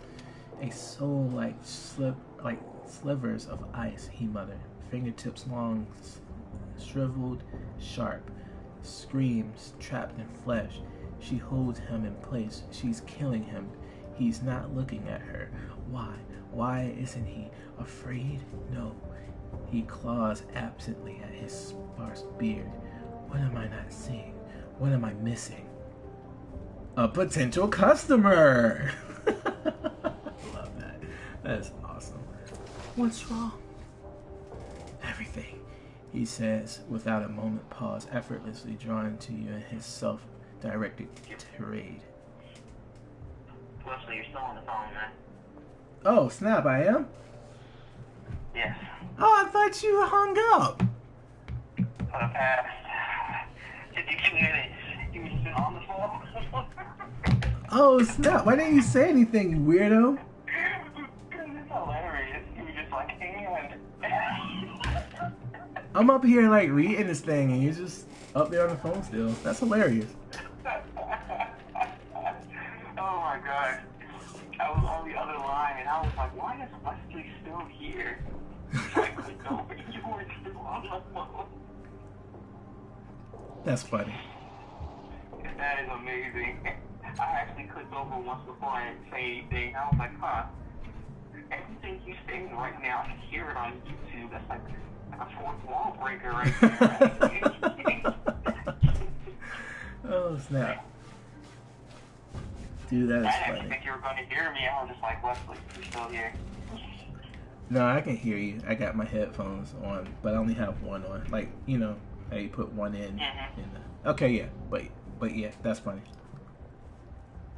A soul like slivers of ice, he muttered, fingertips long, shriveled, sharp, screams trapped in flesh. She holds him in place. She's killing him. He's not looking at her. Why? Why isn't he afraid? No. He claws absently at his sparse beard. What am I not seeing? What am I missing? A potential customer! Love that. That is awesome. What's wrong? Everything, he says, without a moment pause, effortlessly drawn to you in his self-directed tirade. Leslie, you're still on the phone, man. Oh, snap, I am? Yes. Oh, I thought you hung up. For the past 52 minutes, you've just been on the phone. Oh, snap. Why didn't you say anything, weirdo? It's hilarious. You were just like, hey, I'm up here like reading this thing and you're just up there on the phone still. That's hilarious. Oh my god. I was on the other line and I was like, why is Wesley still here? I clicked over and you were still on the phone. That's funny. That is amazing. I actually clicked over once before I didn't say anything. I was like, huh. Everything you're saying right now, I can hear it on YouTube. That's like a fourth wall breaker right there. Oh, snap. Dude, that is I didn't funny. think you were going to hear me. I was just like, Wesley, you're still here. No, I can hear you. I got my headphones on, but I only have one on. Like, you know, how you put one in. Okay, yeah. But yeah, that's funny.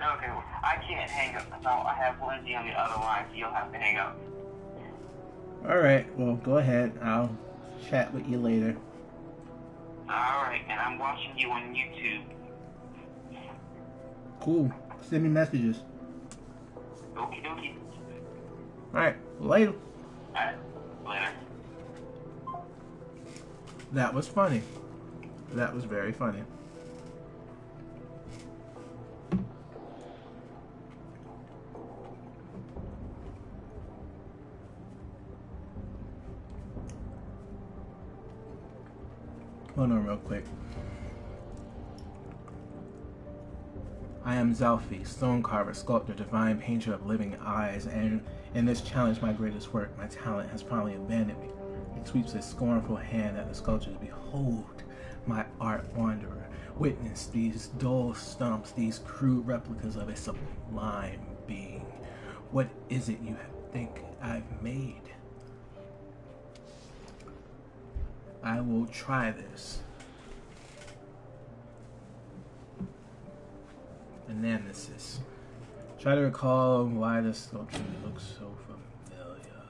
Okay, well, I can't hang up. So I have Lindsay on the other line, so you'll have to hang up. Alright, well, go ahead. I'll chat with you later. Alright, and I'm watching you on YouTube. Cool. Send me messages. Okie dokie. Alright, later. Alright, later. That was funny. That was very funny. Hold on real quick. I am Zalfi, stone carver, sculptor, divine painter of living eyes, and in this challenge, my greatest work, my talent has finally abandoned me. He sweeps his scornful hand at the sculptures. Behold, my art wanderer. Witness these dull stumps, these crude replicas of a sublime being. What is it you think I've made? I will try this. Analysis. Try to recall why the sculpture looks so familiar.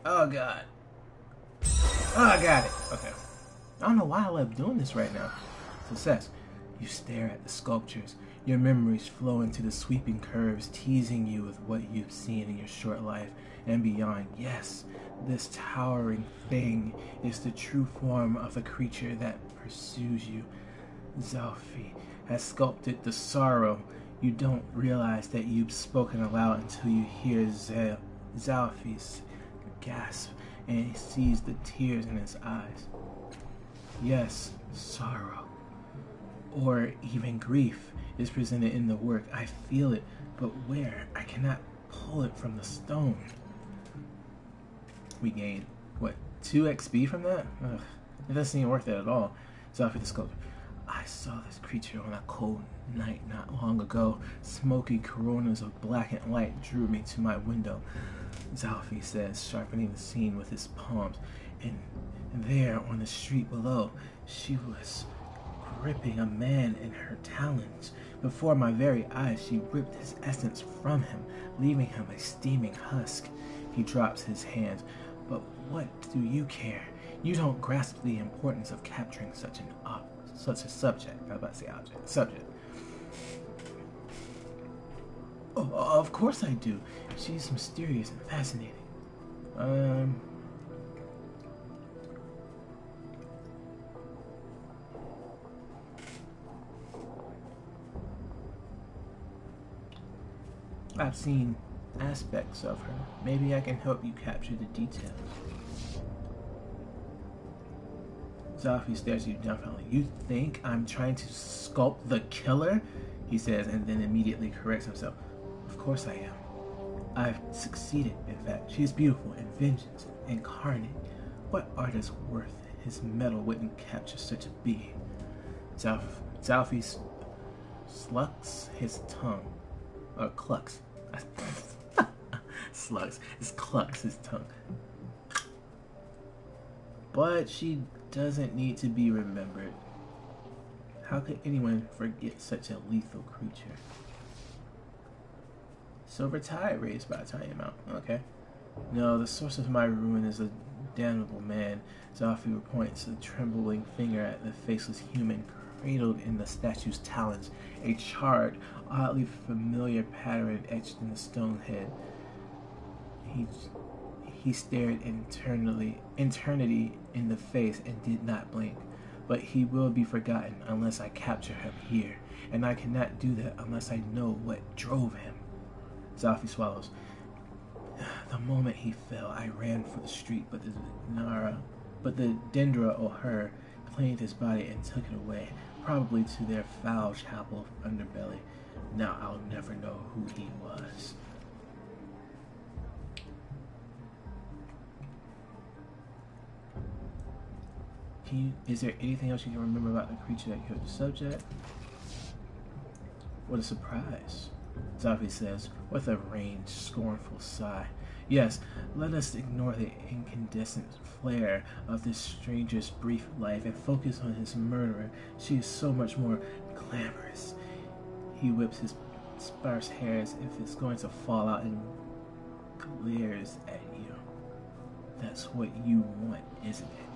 Oh god. Oh, I got it. Okay. I don't know why I love doing this right now. Success. You stare at the sculptures. Your memories flow into the sweeping curves, teasing you with what you've seen in your short life and beyond. Yes, this towering thing is the true form of the creature that pursues you. Zalfi has sculpted the sorrow. You don't realize that you've spoken aloud until you hear Zalfi's gasp and he sees the tears in his eyes. Yes, sorrow, or even grief, is presented in the work. I feel it, but where? I cannot pull it from the stone. We gain, what, 2 XP from that? Ugh, it doesn't seem worth it at all. Zalfi the sculptor. I saw this creature on a cold night not long ago. Smoky coronas of blackened light drew me to my window. Zalfi says, sharpening the scene with his palms. And there, on the street below, she was gripping a man in her talons. Before my very eyes, she ripped his essence from him, leaving him a steaming husk. He drops his hands. But what do you care? You don't grasp the importance of capturing such a subject. I was about to say object. Subject. Oh, of course I do. She's mysterious and fascinating. I've seen aspects of her. Maybe I can help you capture the details. Zalfi stares at you dumbfounded. You think I'm trying to sculpt the killer? He says, and then immediately corrects himself. Of course I am. I've succeeded, in fact. She is beautiful and vengeance incarnate. What artist worth his metal wouldn't capture such a being? Zalfi slucks his tongue. Or clucks. Slugs. It clucks his tongue. But she doesn't need to be remembered. How could anyone forget such a lethal creature? Silver tide raised by a tiny amount. Okay. No, the source of my ruin is a damnable man. Zalfi points a trembling finger at the faceless human cradled in the statue's talons, a charred, oddly familiar pattern etched in the stone head. He stared eternity in the face and did not blink. But he will be forgotten unless I capture him here, and I cannot do that unless I know what drove him. Zalfi swallows. The moment he fell, I ran for the street, but the Dendra or her claimed his body and took it away, probably to their foul chapel underbelly. Now I'll never know who he was. Is there anything else you can remember about the creature that killed the subject? What a surprise, Zalfi says, with a range, scornful sigh. Yes, let us ignore the incandescent flare of this stranger's brief life and focus on his murderer. She is so much more glamorous. He whips his sparse hair as if it's going to fall out and glares at you. That's what you want, isn't it?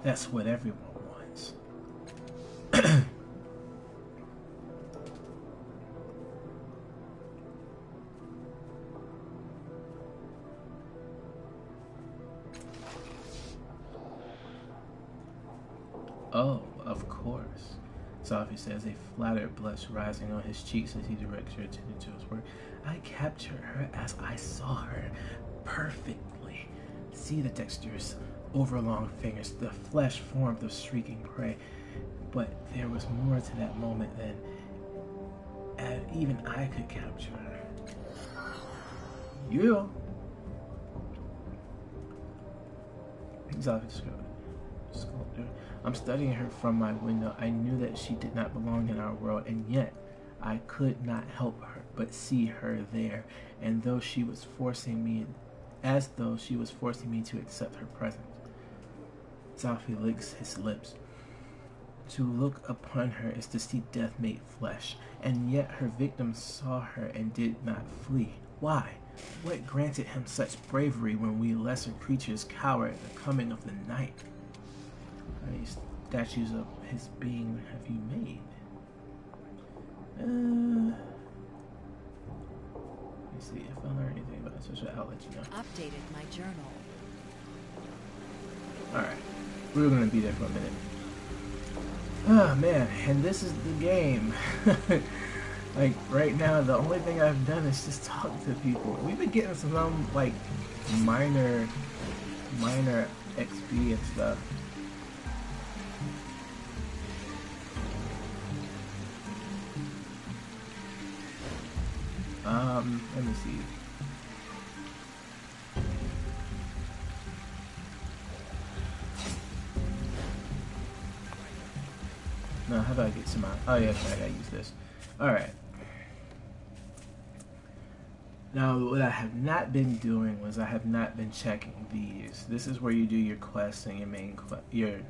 That's what everyone wants. Oh, of course, Zalfi says, a flattered blush rising on his cheeks as he directs your attention to his work. I captured her as I saw her, perfectly. See the textures, overlong fingers, the flesh formed of shrieking prey. But there was more to that moment than even I could capture her. You? Zalfi sculptor. I'm studying her from my window. I knew that she did not belong in our world, and yet I could not help her but see her there, and though she was forcing me, as though she was forcing me to accept her presence. Zalfi licks his lips. To look upon her is to see death made flesh, and yet her victim saw her and did not flee. Why? What granted him such bravery when we lesser creatures cower at the coming of the night? How many statues of his being have you made? Let me see if I learn anything about social outlet, you know. Updated my journal. Alright, we're gonna be there for a minute. Oh man, and this is the game. Like right now, the only thing I've done is just talk to people. We've been getting some like minor XP and stuff. Let me see. No, how do I get some out? Oh yeah, okay, I gotta use this. Alright. Now, what I have not been doing was I have not been checking these. This is where you do your quests and your main your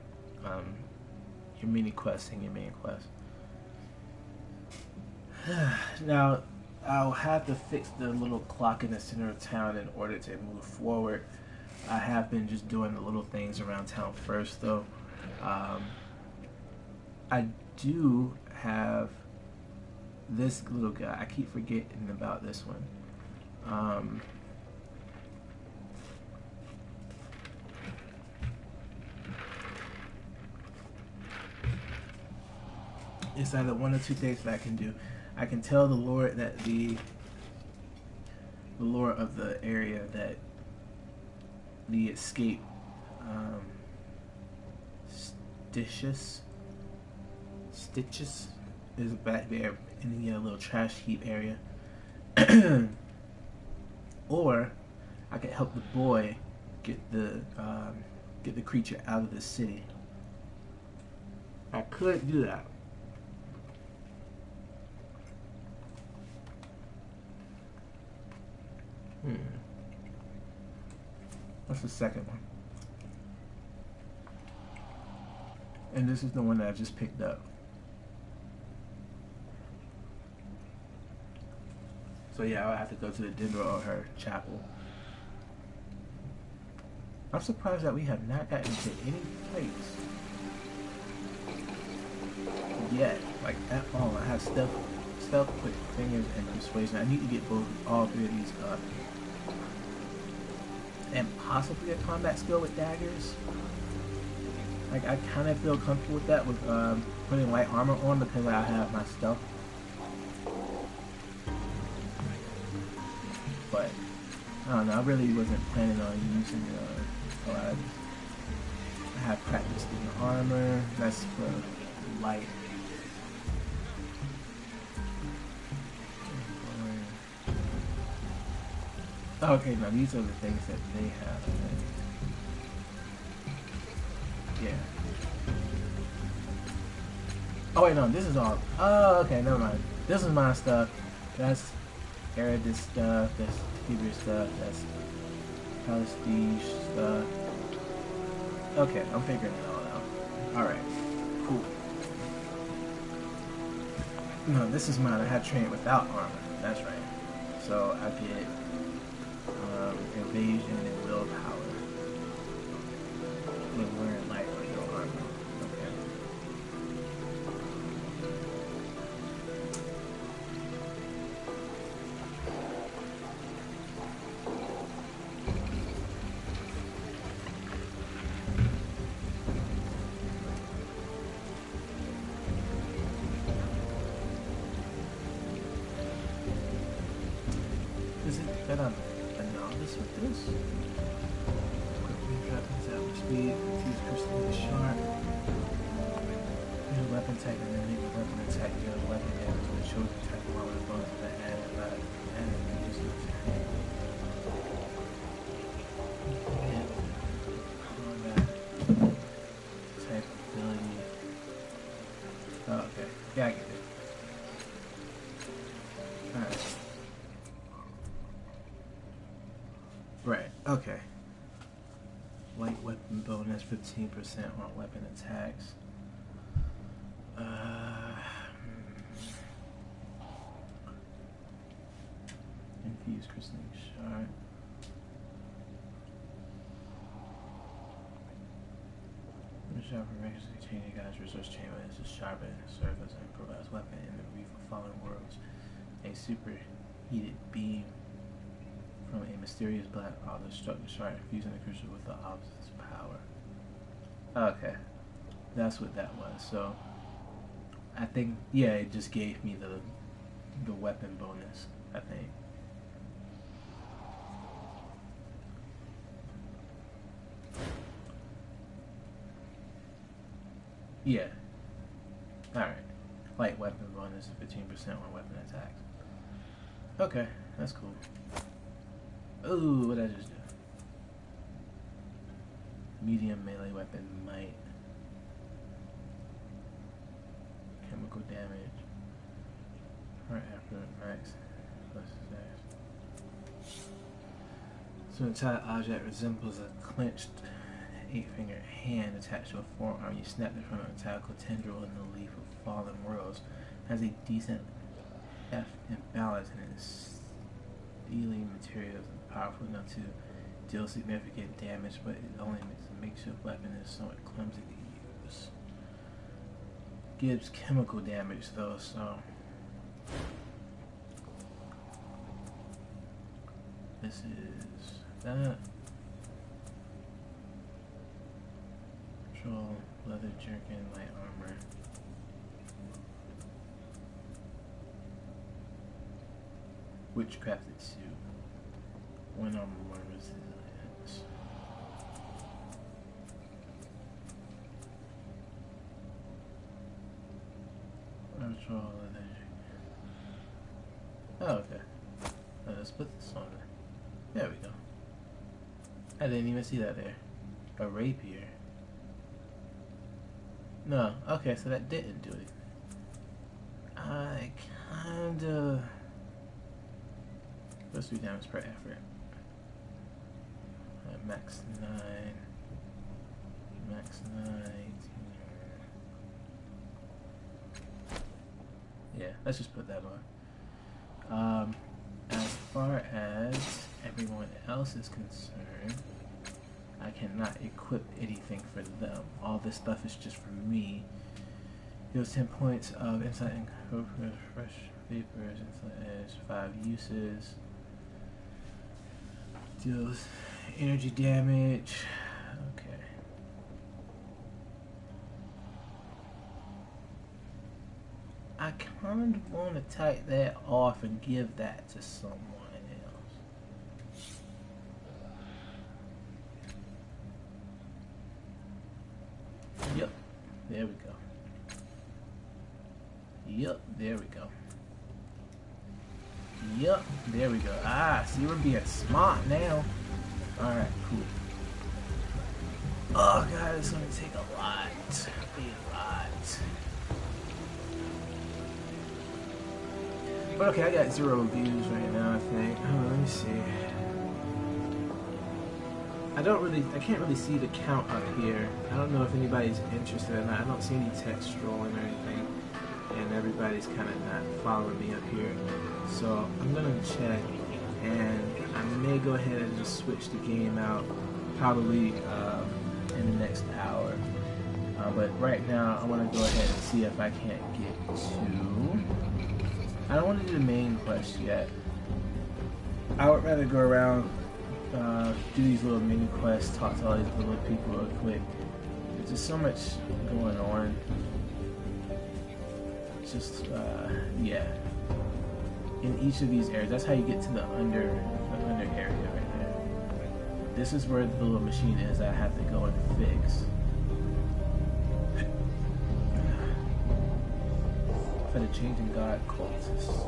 mini quests and your main quest. Now, I'll have to fix the little clock in the center of town in order to move forward. I have been just doing the little things around town first, though. I do have this little guy. I keep forgetting about this one. It's either one or two things that I can do. I can tell the Lord that the lore of the area that the escape Stitches is back there in the little trash heap area. Or I can help the boy get the creature out of the city. I could do that. What's the second one? And this is the one that I just picked up. So yeah, I'll have to go to the Dendra or her chapel. I'm surprised that we have not gotten to any fights yet, like at all. I have stealth, quick fingers, and persuasion. I need to get all three of these up. and possibly a combat skill with daggers. Like, I kind of feel comfortable with that, with putting light armor on because I have my stealth. But I don't know. I really wasn't planning on using a lot of this. I have practiced in armor. That's for light. Okay, now these are the things that they have. Yeah. Oh wait, no, this is all. Oh, okay, never mind. This is my stuff. That's Eridus stuff. That's Hebrew stuff. That's Palestine stuff. Okay, I'm figuring it all out. All right, cool. No, this is mine. I had trained without armor. That's right. So I get evasion and willpower when wearing light or no armor. Okay. Is it that I'm a novice with this? Quickly drop into average speed, use crystal sharp. Use weapon type and then make a weapon attack, deal weapon damage with a chosen type while with bones of the hand and not and use it to hand. Combat type ability. Oh, okay. Yeah, I get it. Alright. Right, okay. Light weapon bonus, 15% on weapon attacks. Infuse crystalline shard. Sharp regularly changing guys resource chamber is a sharpened surface and improvised weapon in the reef of fallen worlds. A superheated beam from a mysterious black olive struck the shard, infusing the creature with the opposite's power. Okay, that's what that was. So I think, yeah, it just gave me the weapon bonus, I think. Yeah. Alright. Light weapon bonus, 15% on weapon attacks. Okay, that's cool. Ooh, what did I just do? Medium melee weapon might. Chemical damage. Right after max. So an entire object resembles a clenched 8-fingered hand attached to a forearm. You snap it from a tentacle tendril in the leaf of fallen worlds. Has a decent F in balance and is stealing materials and powerful enough to deal significant damage, but it only makes a makeshift weapon is somewhat clumsy to use. Gives chemical damage though, so this is that. Control, leather jerkin, light armor. Witchcrafted suit. One armor, one resilience. Control, leather jerkin. Oh, okay. Let's put this on there. There we go. I didn't even see that there. A rapier. No, okay, so that didn't do it. I kinda... Let's do damage per effort. Max 9. Max 9. Yeah, let's just put that on. As far as everyone else is concerned, I cannot equip anything for them. All this stuff is just for me. Deals 10 points of insight and fresh vapors, insight edge, 5 uses. Deals Energy damage. Okay. I kind of want to take that off and give that to someone else. Yep. There we go. Yep. There we go. Yep. There we go. Ah, see, we're being smart now. Alright, cool. Oh god, it's gonna take a lot. A lot. But okay, I got 0 views right now, I think. Oh, let me see. I can't really see the count up here. I don't know if anybody's interested or not. I don't see any text scrolling or anything. And everybody's kind of not following me up here. So I'm gonna check, and I may go ahead and just switch the game out probably in the next hour. But right now I want to go ahead and see if I can't get to... I don't want to do the main quest yet. I would rather go around, do these little mini quests, talk to all these little people real quick. There's just so much going on. It's just, yeah. In each of these areas, that's how you get to the under area right there. This is where the little machine is that I have to go and fix. For the changing god cultists.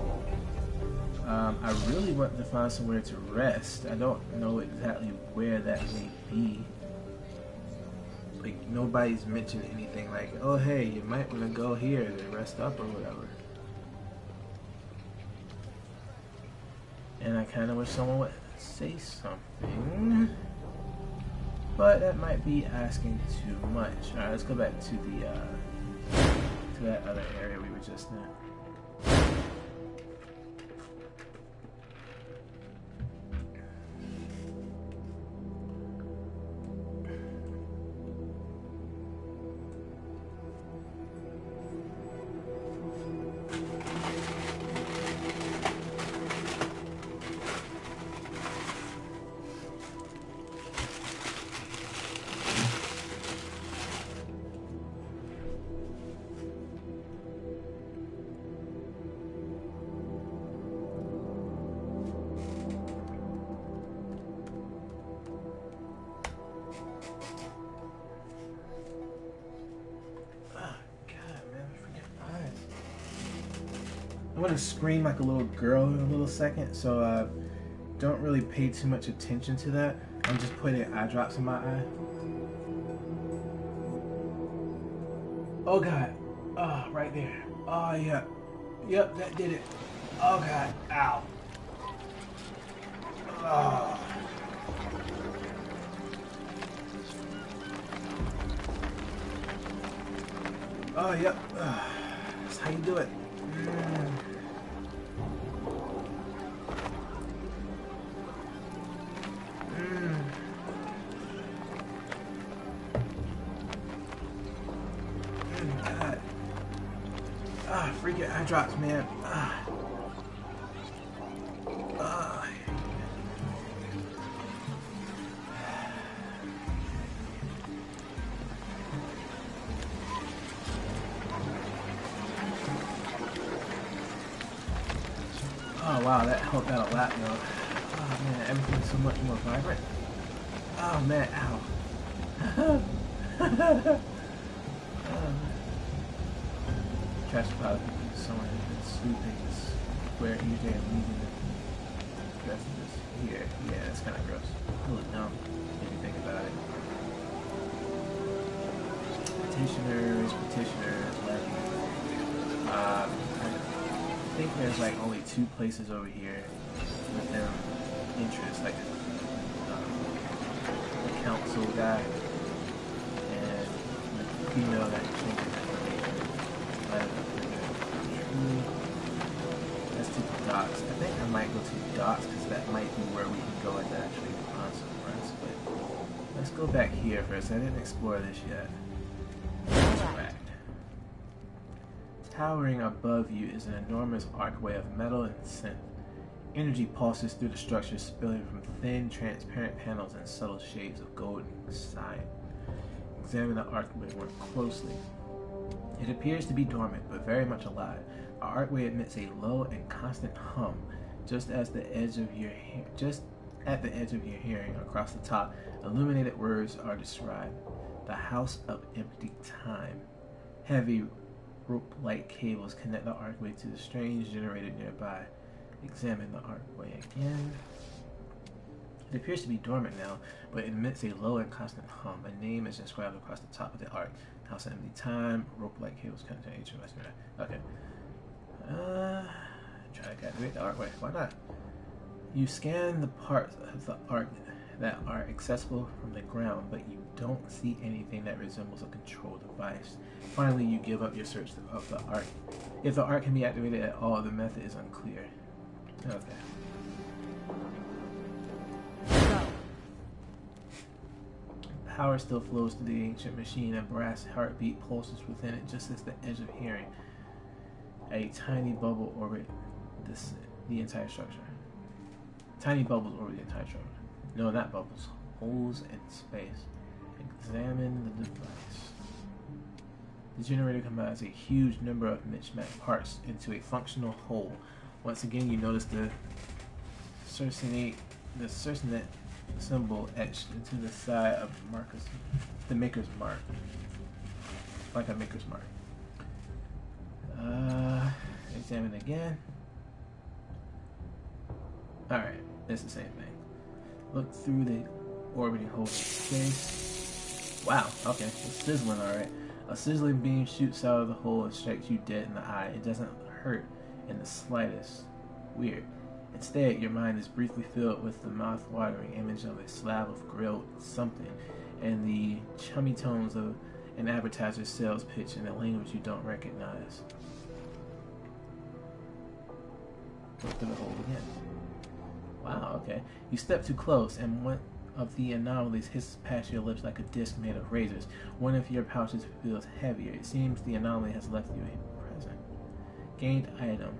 I really want to find somewhere to rest. I don't know exactly where that may be. Like, nobody's mentioned anything like, oh hey, you might want to go here to rest up or whatever. And I kind of wish someone would say something. But that might be asking too much. Alright, let's go back to the to that other area we were just in. I'm gonna scream like a little girl in a little second, so don't really pay too much attention to that. I'm just putting eye drops in my eye. Oh god. Oh, right there. Oh yeah. Yep, that did it. Oh god. Ow. Oh. Oh yep. That's how you do it. God. Freaking eye drops, man. Oh wow, that helped out a lot though. Oh man, everything's so much more vibrant. Oh man, ow. Trash pile of someone has been sweeping this square EJ and leaving the rest of this here. Yeah, that's kind of gross. Really dumb if you think about it. Petitioners, I think there's like only 2 places over here with them interest, like the council guy and the female that changes information. Let's do the docks. I think I might go to the docks because that might be where we can go and actually find some rest. But let's go back here first. I didn't explore this yet. Right. Towering above you is an enormous archway of metal and synth. Energy pulses through the structure, spilling from thin, transparent panels and subtle shades of gold inside. Examine the archway more closely. It appears to be dormant, but very much alive. The archway emits a low and constant hum, just at the edge of your hearing. Across the top, illuminated words are described. The House of Empty Time. Heavy rope-like cables connect the archway to the strange generator nearby. Examine the archway again. It appears to be dormant now, but it emits a low and constant hum. A name is inscribed across the top of the arch. House of Empty Time. Rope-like cables connect to each of us. Okay. Try to activate the archway. Why not? You scan the parts of the arch that are accessible from the ground, but you don't see anything that resembles a control device. Finally, you give up your search of the arch. If the arch can be activated at all, the method is unclear. Okay. Go. Power still flows through the ancient machine. A brass heartbeat pulses within it just as the edge of hearing. A tiny bubble orbit the entire structure. Tiny bubbles orbit the entire structure. No, not bubbles. Holes in space. Examine the device. The generator combines a huge number of mismatched parts into a functional whole. Once again, you notice the cercinate symbol etched into the side of the maker's mark. Like a maker's mark. Examine again. Alright, it's the same thing. Look through the orbiting hole in space. Wow, okay, it's sizzling alright. A sizzling beam shoots out of the hole and strikes you dead in the eye. It doesn't hurt in the slightest. Weird. Instead, your mind is briefly filled with the mouth-watering image of a slab of grilled something and the chummy tones of an advertiser's sales pitch in a language you don't recognize. Look through the hole again. Wow, okay. You step too close, and one of the anomalies hisses past your lips like a disc made of razors. One of your pouches feels heavier. It seems the anomaly has left you a present. Gained item.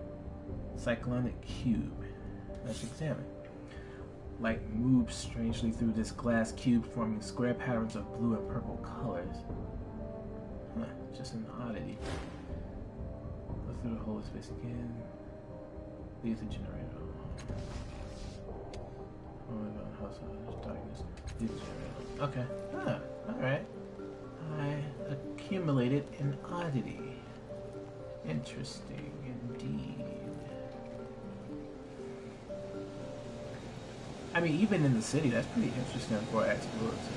Cyclonic cube. Let's examine. Light moves strangely through this glass cube, forming square patterns of blue and purple colors. Huh, just an oddity. Go through the hole of space again. Leave the generator. Oh my god, house of darkness. Leave the generator. Okay. Ah, alright. I accumulated an oddity. Interesting indeed. I mean, even in the city, that's pretty interesting for explorers.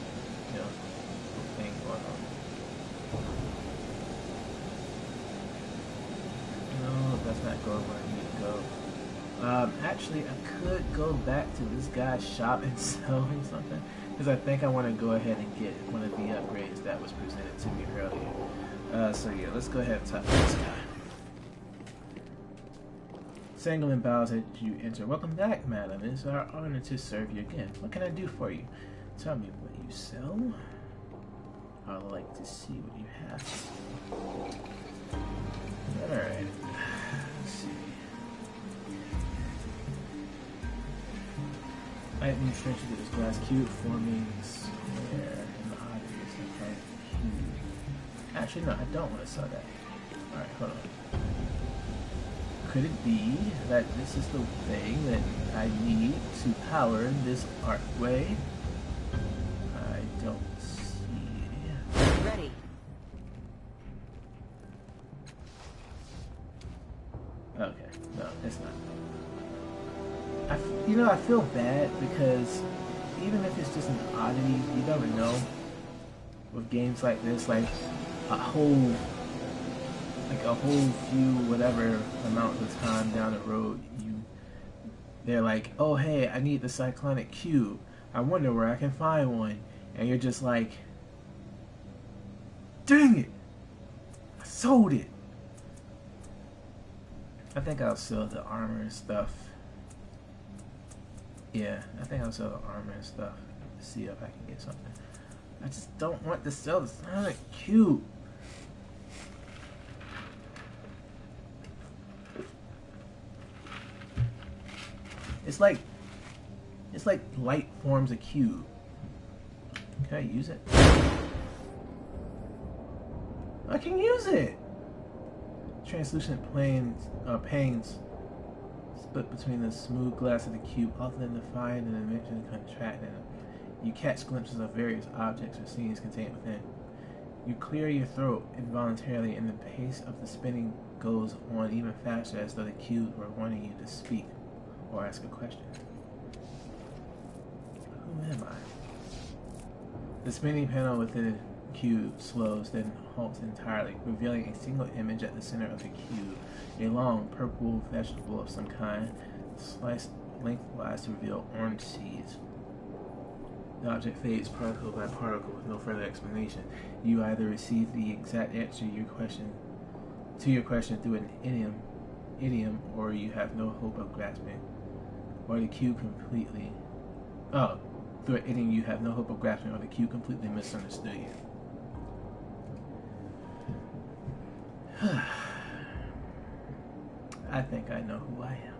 You know, thing going on. No, that's not going where I need to go. Actually, I could go back to this guy's shop and sell him something, because I think I want to go ahead and get one of the upgrades that was presented to me earlier. So yeah, let's go ahead and talk to this guy. Sangolin bows as you enter. Welcome back, madam. It is our honor to serve you again. What can I do for you? Tell me what you sell. I'd like to see what you have. Alright. Let's see. Light moves straight into this glass cube, forming square in the obvious in front of the cube. Actually, no, I don't want to sell that. Alright, hold on. Could it be that this is the thing that I need to power this archway? I don't see. Ready. Okay, no, it's not. I feel bad because even if it's just an oddity, you never know. With games like this, like a whole few whatever amount of time down the road, they're like, oh hey, I need the cyclonic cube. I wonder where I can find one. And you're just like, dang it, I sold it. I think I'll sell the armor and stuff. Yeah, I think I'll sell the armor and stuff. See if I can get something. I just don't want to sell the cyclonic cube. It's like light forms a cube. Can I use it? I can use it! Translucent panes split between the smooth glass of the cube, often defined and dimension contracting. You catch glimpses of various objects or scenes contained within. You clear your throat involuntarily, and the pace of the spinning goes on even faster, as though the cubes were wanting you to speak or ask a question. Who am I? The spinning panel within the cube slows, then halts entirely, revealing a single image at the center of the cube. A long, purple vegetable of some kind, sliced lengthwise to reveal orange seeds. The object fades particle by particle with no further explanation. You either receive the exact answer to your question through an idiom, or you have no hope of grasping. Or the cube completely... Oh, through an idiom you have no hope of grasping, or the cube completely misunderstood you. I think I know who I am.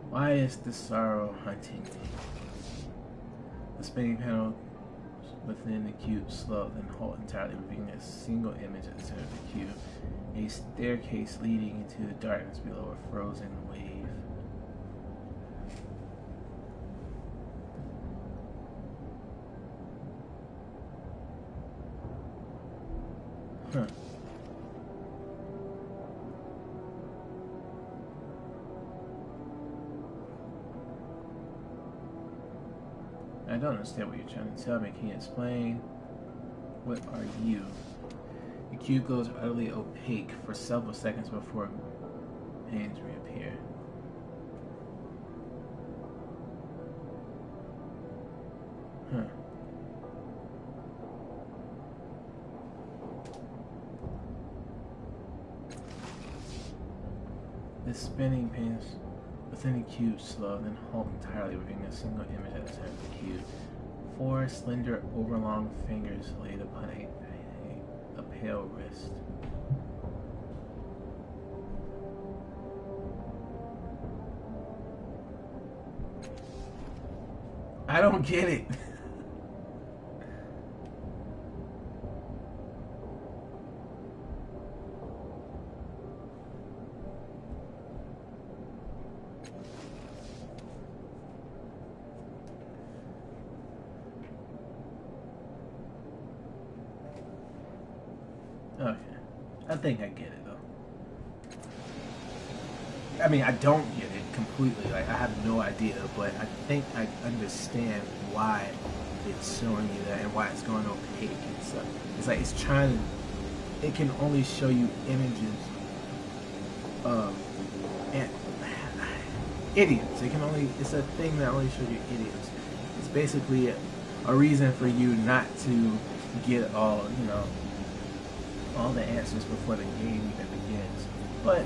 Why is the sorrow hunting me? The spinning panel within the cube slow, then halt entirely, revealing a single image at the center of the cube. A staircase leading into the darkness below a frozen wave. Huh. I don't understand what you're trying to tell me. Can you explain? What are you? The cube goes utterly opaque for several seconds before panes reappear. Huh. The spinning panes within the cube slow, then halt entirely, revealing a single image at the center of the cube. 4 slender, overlong fingers laid upon a pale wrist. I don't get it. Okay. I think I get it, though. I mean, I don't get it completely. Like, I have no idea, but I think I understand why it's showing you that and why it's going opaque and stuff. It's like it's trying to... It can only show you images of... idioms. It can only... It's a thing that only shows you idioms. It's basically a reason for you not to get all, you know... all the answers before the game even begins. But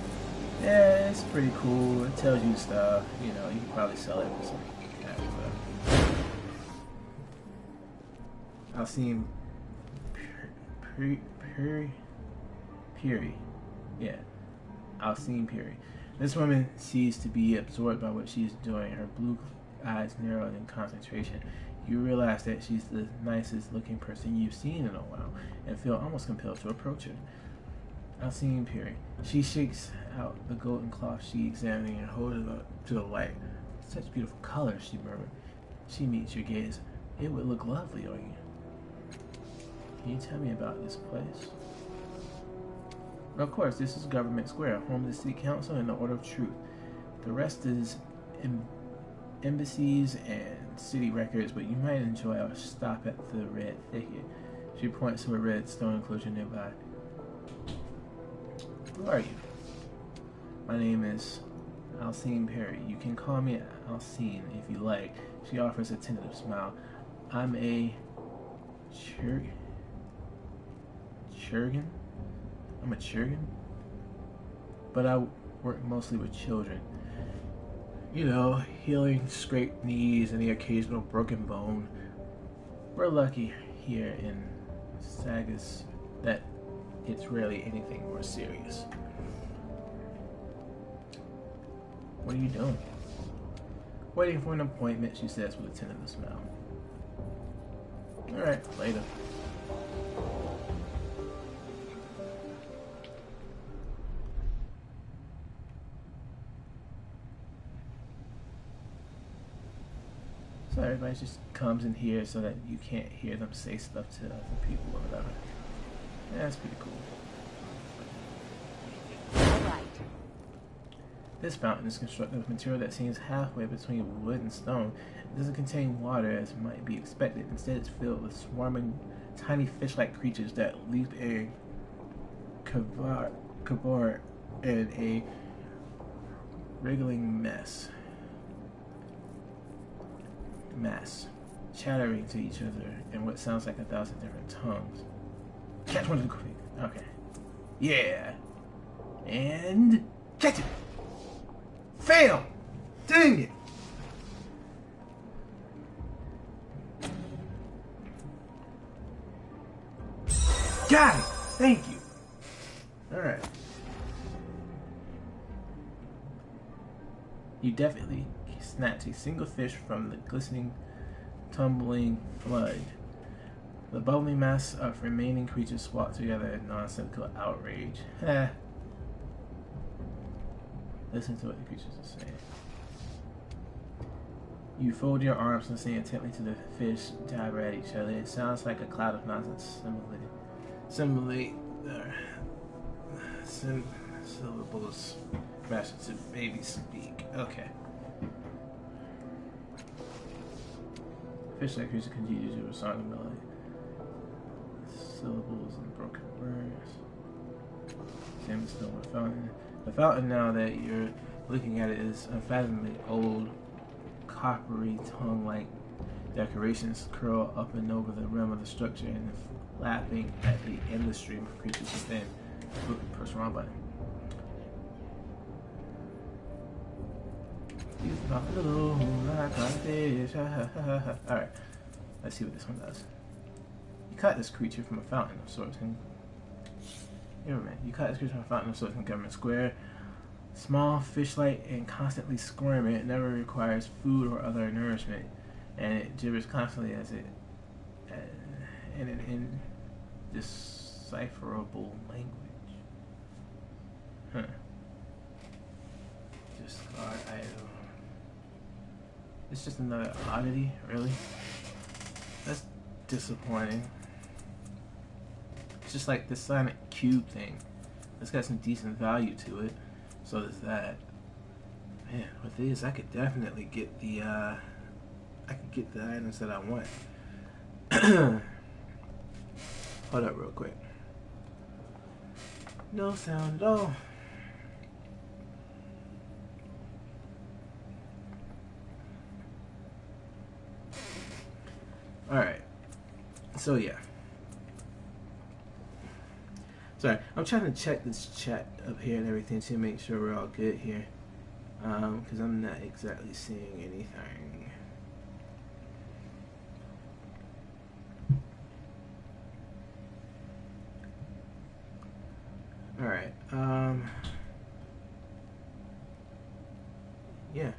yeah, it's pretty cool. It tells you stuff. You know, you can probably sell it for something like that. I've seen Piri. Yeah, I've seen Piri. This woman seems to be absorbed by what she's doing. Her blue eyes narrow in concentration. You realize that she's the nicest looking person you've seen in a while and feel almost compelled to approach her. Alcine Piri. She shakes out the golden cloth she examining and holds it up to the light. Such beautiful colors, she murmured. She meets your gaze. It would look lovely on you. Can you tell me about this place? Of course, this is Government Square, home of the City Council and the Order of Truth. The rest is embassies and city records, but you might enjoy a stop at the Red Thicket. She points to a red stone enclosure nearby. Who are you? My name is Alcine Piri. You can call me Alcine if you like. She offers a tentative smile. I'm a Churgan? I'm a Churgan? But I work mostly with children. You know, healing scraped knees and the occasional broken bone. We're lucky here in Sagas that it's rarely anything more serious. What are you doing? Waiting for an appointment, she says with a tentative smile. Alright, later. So everybody just comes in here so that you can't hear them say stuff to other people or whatever. Yeah, that's pretty cool. All right. This fountain is constructed of material that seems halfway between wood and stone. It doesn't contain water as might be expected. Instead, it's filled with swarming tiny fish-like creatures that leap a cavort in a wriggling mess, chattering to each other in what sounds like 1,000 different tongues. Catch one of the quick. Okay. Yeah. And catch it. Fail! Dang it! Got it! Thank you. Alright. You definitely snatched a single fish from the glistening, tumbling flood. The bubbling mass of remaining creatures swat together in nonsensical outrage. Listen to what the creatures are saying. You fold your arms, listening intently to the fish jabber at each other. It sounds like a cloud of nonsense. Syllables matched to baby speak. Okay. Fish-like creatures continue to respond to melody. Syllables and broken words. Same as still with fountain. The fountain, now that you're looking at it, is unfathomably old, coppery tongue-like decorations curl up and over the rim of the structure and lapping at the endless stream of creatures within. Press wrong button. He's not alone like a fish. Alright, let's see what this one does. You caught this creature from a fountain of sorts in You caught this creature from a fountain of sorts in Government Square. Small, fish-like, and constantly squirming. It never requires food or other nourishment, and it gibbers constantly as it in an indecipherable language. Huh. Discard item. It's just another oddity, really? That's disappointing. It's just like the Sonic Cube thing. It's got some decent value to it. So does that. Man, with these I could definitely get the I could get the items that I want. Hold up real quick. No sound at all. Alright. So yeah. Sorry, I'm trying to check this chat up here and everything to make sure we're all good here. Because I'm not exactly seeing anything. Alright, yeah.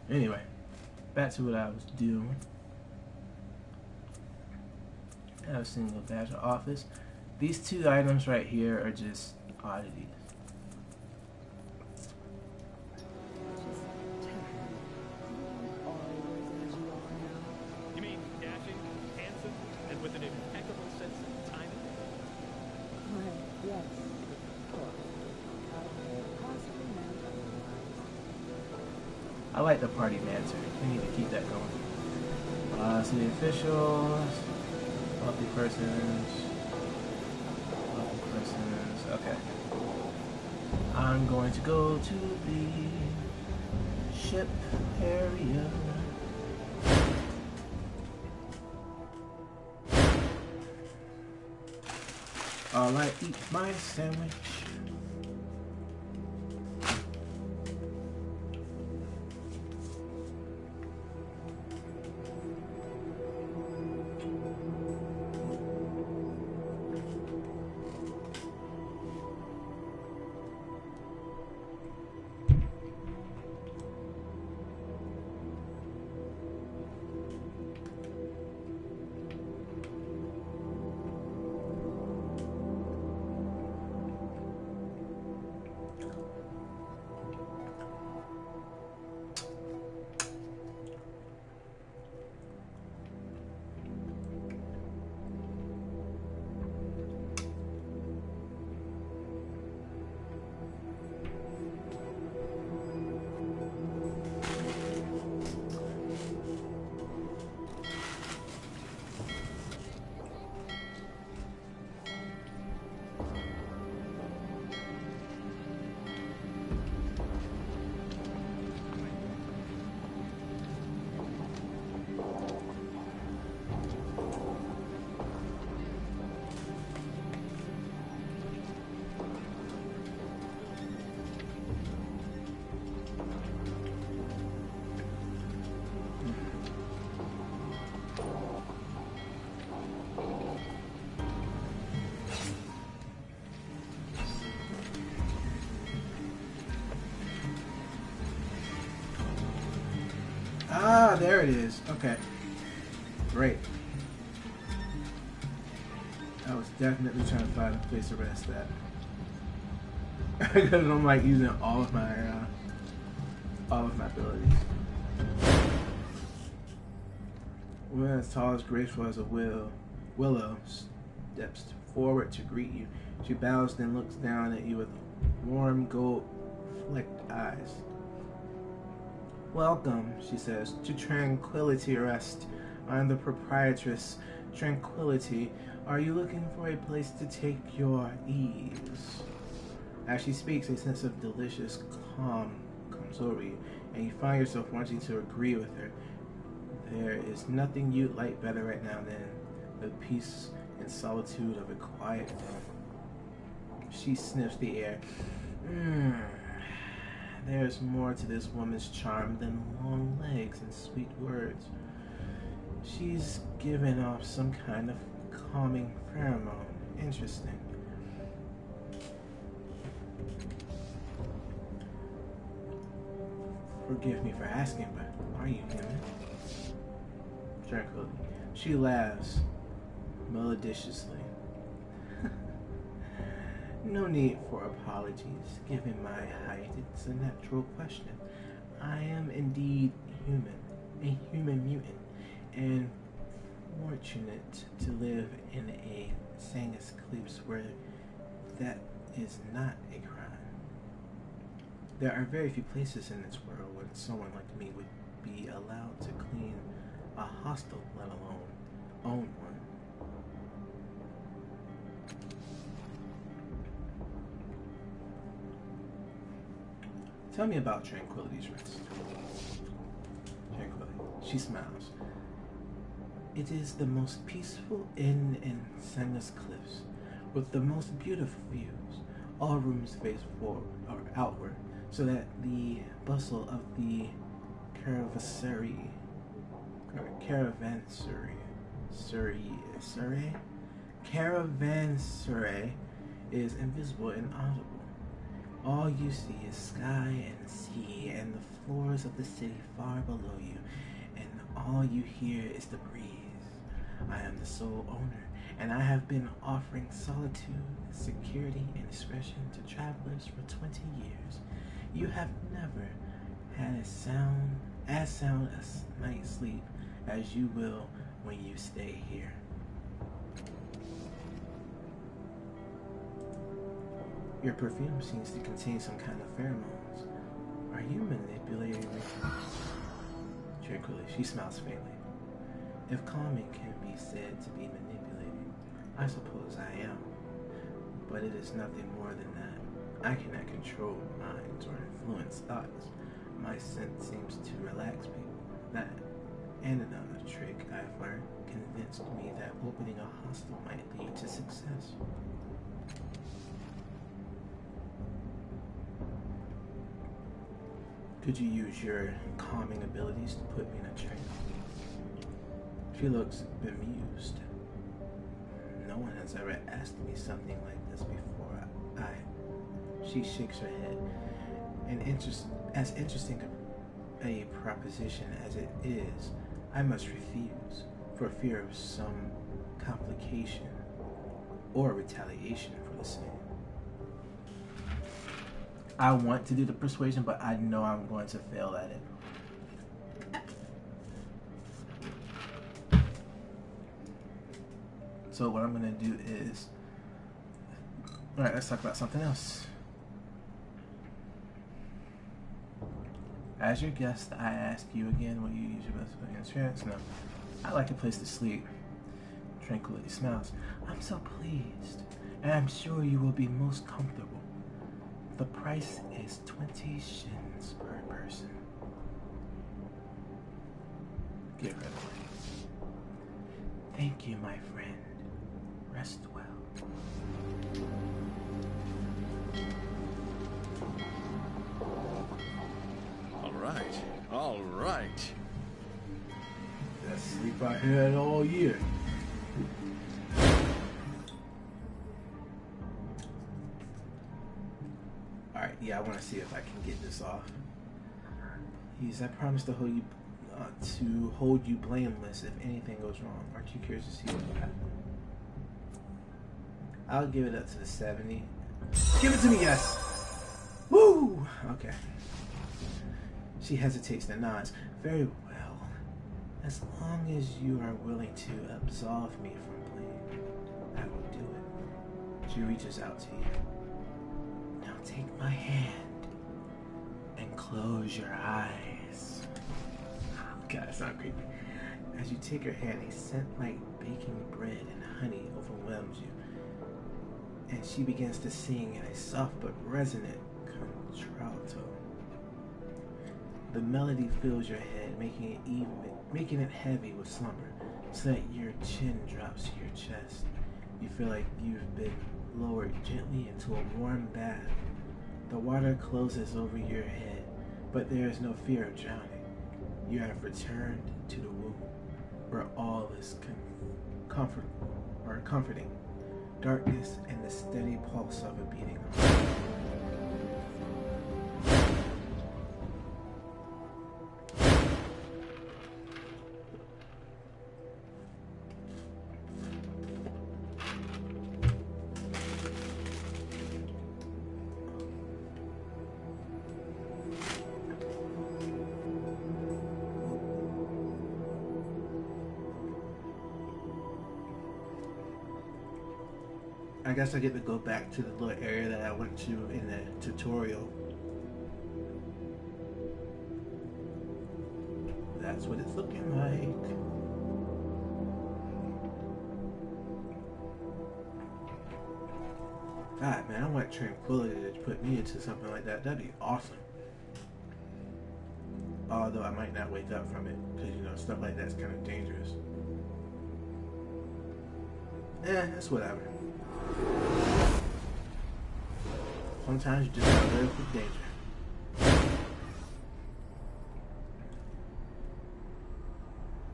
Anyway, back to what I was doing. I have a single dash of office. These two items right here are just oddities. You mean dashing, handsome, and with an impeccable sense of timing? Well, yes, of course. I could possibly manage otherwise. I like the party banter. We need to keep that going. City officials, wealthy persons, okay. I'm going to go to the ship area. While I eat my sandwich. Ah, there it is. Okay. Great. I was definitely trying to find a place to rest that. Because I'm like using all of my abilities. Woman as tall as graceful as a willow steps forward to greet you. She bows, then looks down at you with warm gold-flecked eyes. Welcome, she says, to Tranquility Rest. I'm the proprietress, Tranquility. Are you looking for a place to take your ease? As she speaks, a sense of delicious calm comes over you, and you find yourself wanting to agree with her. There is nothing you'd like better right now than the peace and solitude of a quiet room. She sniffs the air. There's more to this woman's charm than long legs and sweet words. She's given off some kind of calming pheromone. Interesting. Forgive me for asking, but are you human? Tranquility. She laughs maliciously. No need for apologies. Given my height, it's a natural question. I am indeed human, a human mutant, and fortunate to live in a Sangus Cliffs where that is not a crime. There are very few places in this world where someone like me would be allowed to clean a hostel, let alone own one. Tell me about Tranquility's Rest. Tranquility. She smiles. It is the most peaceful inn in Sangus Cliffs, with the most beautiful views. All rooms face forward or outward, so that the bustle of the caravansary is invisible and audible. All you see is sky and sea and the floors of the city far below you, and all you hear is the breeze. I am the sole owner, and I have been offering solitude, security, and discretion to travelers for 20 years. You have never had as sound a night's sleep as you will when you stay here. Your perfume seems to contain some kind of pheromones. Are you manipulating me? Tranquilly, she smiles faintly. If calming can be said to be manipulating, I suppose I am. But it is nothing more than that. I cannot control minds or influence thoughts. My scent seems to relax people. That and another trick I've learned convinced me that opening a hostel might lead to success. Could you use your calming abilities to put me in a trance? She looks bemused. No one has ever asked me something like this before. She shakes her head. As interesting a proposition as it is, I must refuse for fear of some complication or retaliation for the same. I want to do the persuasion, but I know I'm going to fail at it. So what I'm going to do is... Alright, let's talk about something else. As your guest, I ask you again, will you use your best foot against trance? No. I like a place to sleep. Tranquility smiles. I'm so pleased, and I'm sure you will be most comfortable. The price is 20 shins per person. Give her away. Thank you, my friend. Rest well. All right. Best sleep I had all year. Alright, yeah, I want to see if I can get this off. Please, I promise to hold you to hold you blameless if anything goes wrong. Aren't you curious to see what will happen? I'll give it up to the 70. Give it to me, yes! Woo! Okay. She hesitates and nods. Very well. As long as you are willing to absolve me from blame, I will do it. She reaches out to you. Now take my hand and close your eyes. God, that sounds creepy. As you take her hand, a scent like baking bread and honey overwhelms you. And she begins to sing in a soft but resonant contralto. The melody fills your head, making it heavy with slumber, so that your chin drops to your chest. You feel like you've been lowered gently into a warm bath. The water closes over your head, but there is no fear of drowning. You have returned to the womb, where all is comforting, darkness and the steady pulse of a beating heart. I guess I get to go back to the little area that I went to in the tutorial. That's what it's looking like. God, man, I want tranquility to put me into something like that. That'd be awesome. Although I might not wake up from it, because, you know, stuff like that's kind of dangerous. That's whatever. Sometimes you just gotta live with danger.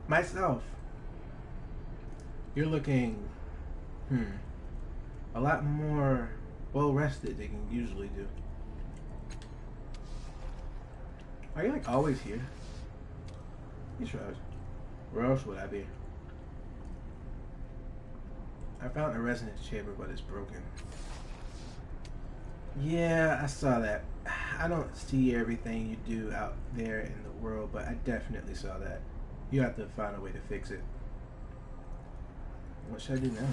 Myself, you're looking, a lot more well rested than you usually do. Are you like always here? He shrugs. Where else would I be? I found a resonance chamber, but it's broken. Yeah, I saw that. I don't see everything you do out there in the world, but I definitely saw that. You have to find a way to fix it. What should I do now?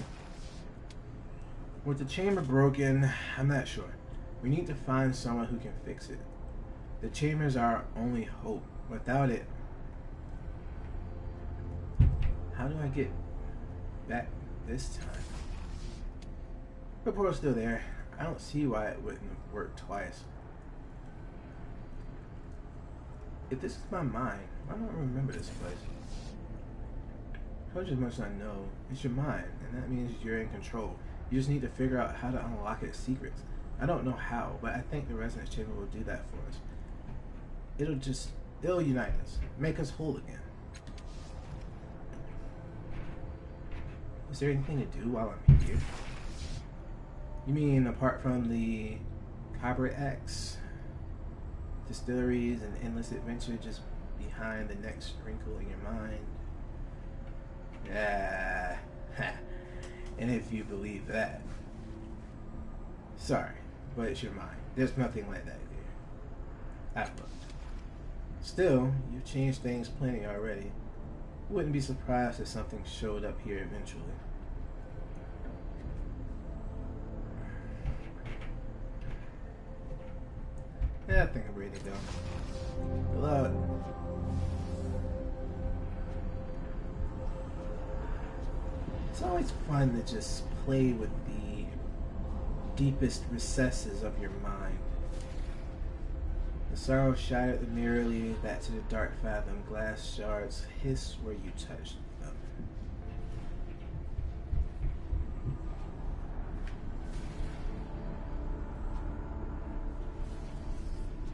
With the chamber broken, I'm not sure. We need to find someone who can fix it. The chamber's our only hope. Without it, how do I get back this time? The portal's still there. I don't see why it wouldn't have worked twice. If this is my mind, why don't I remember this place? Told you as much as I know. It's your mind, and that means you're in control. You just need to figure out how to unlock its secrets. I don't know how, but I think the resonance chamber will do that for us. It'll unite us, make us whole again. Is there anything to do while I'm here? You mean apart from the Cobra X, distilleries, and endless adventure just behind the next wrinkle in your mind? Yeah. And if you believe that. Sorry, but it's your mind. There's nothing like that here. I've looked. Still, you've changed things plenty already. Wouldn't be surprised if something showed up here eventually. Yeah, I think I'm ready to go. Good luck. It's always fun to just play with the deepest recesses of your mind. The sorrow shattered the mirror, leading back to the dark fathom. Glass shards hiss where you touched them.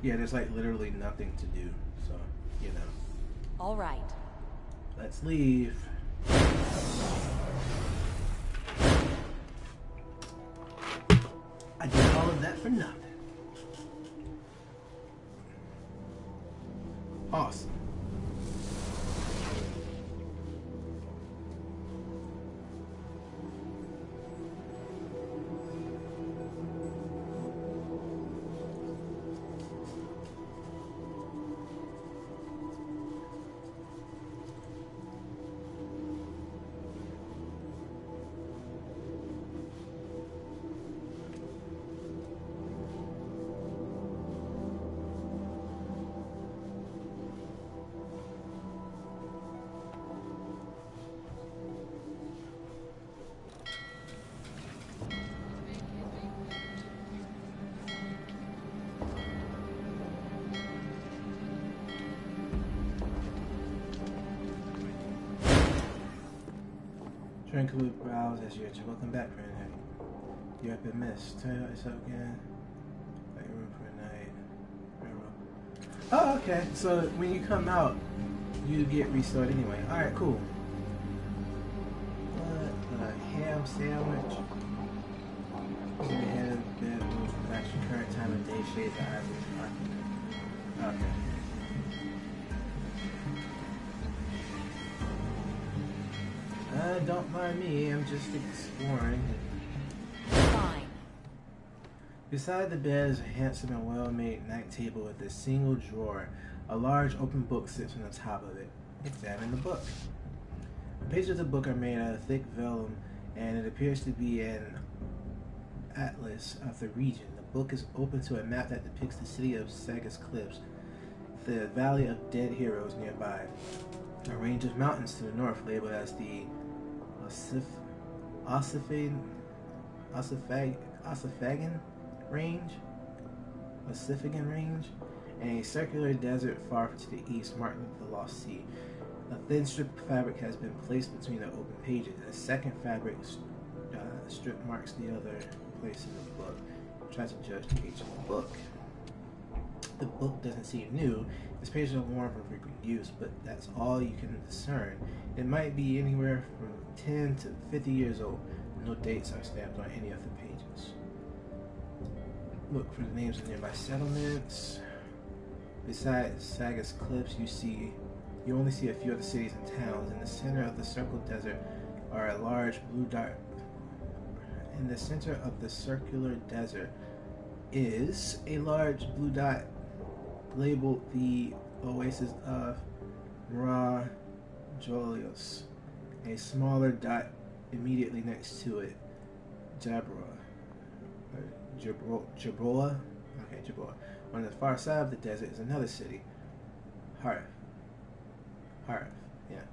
Yeah, there's like literally nothing to do, so, you know. All right. Let's leave. I did all of that for nothing. Awesome. Tranquilly browse as you enter. Welcome back, friend. You have been missed. Turn yourself again. Make room for a night. Oh, okay. So when you come out, you get restored anyway. Alright, cool. A ham sandwich. Give me a head of the bed, move to match your current time of day, shades the eyes with your okay. Don't mind me, I'm just exploring. Fine. Beside the bed is a handsome and well-made night table with a single drawer. A large open book sits on the top of it. Examine the book. The pages of the book are made out of thick vellum, and it appears to be an atlas of the region. The book is open to a map that depicts the city of Sagas Cliffs, the Valley of Dead Heroes nearby. A range of mountains to the north labeled as the Ossifagan Range, and a circular desert far to the east marked with the Lost Sea. A thin strip of fabric has been placed between the open pages. A second fabric strip marks the other place in the book. Try to judge the age of the book. The book doesn't seem new. Its pages are worn from frequent use, but that's all you can discern. It might be anywhere from 10 to 50 years old. No dates are stamped on any of the pages. Look for the names of nearby settlements. Besides Sagas Cliffs, you only see a few other cities and towns. In the center of the circle desert are a large blue dot. In the center of the circular desert is a large blue dot labeled the Oasis of Jolios. A smaller dot immediately next to it, Jabroa. Okay, Jabroa. On the far side of the desert is another city, Harif. Yeah.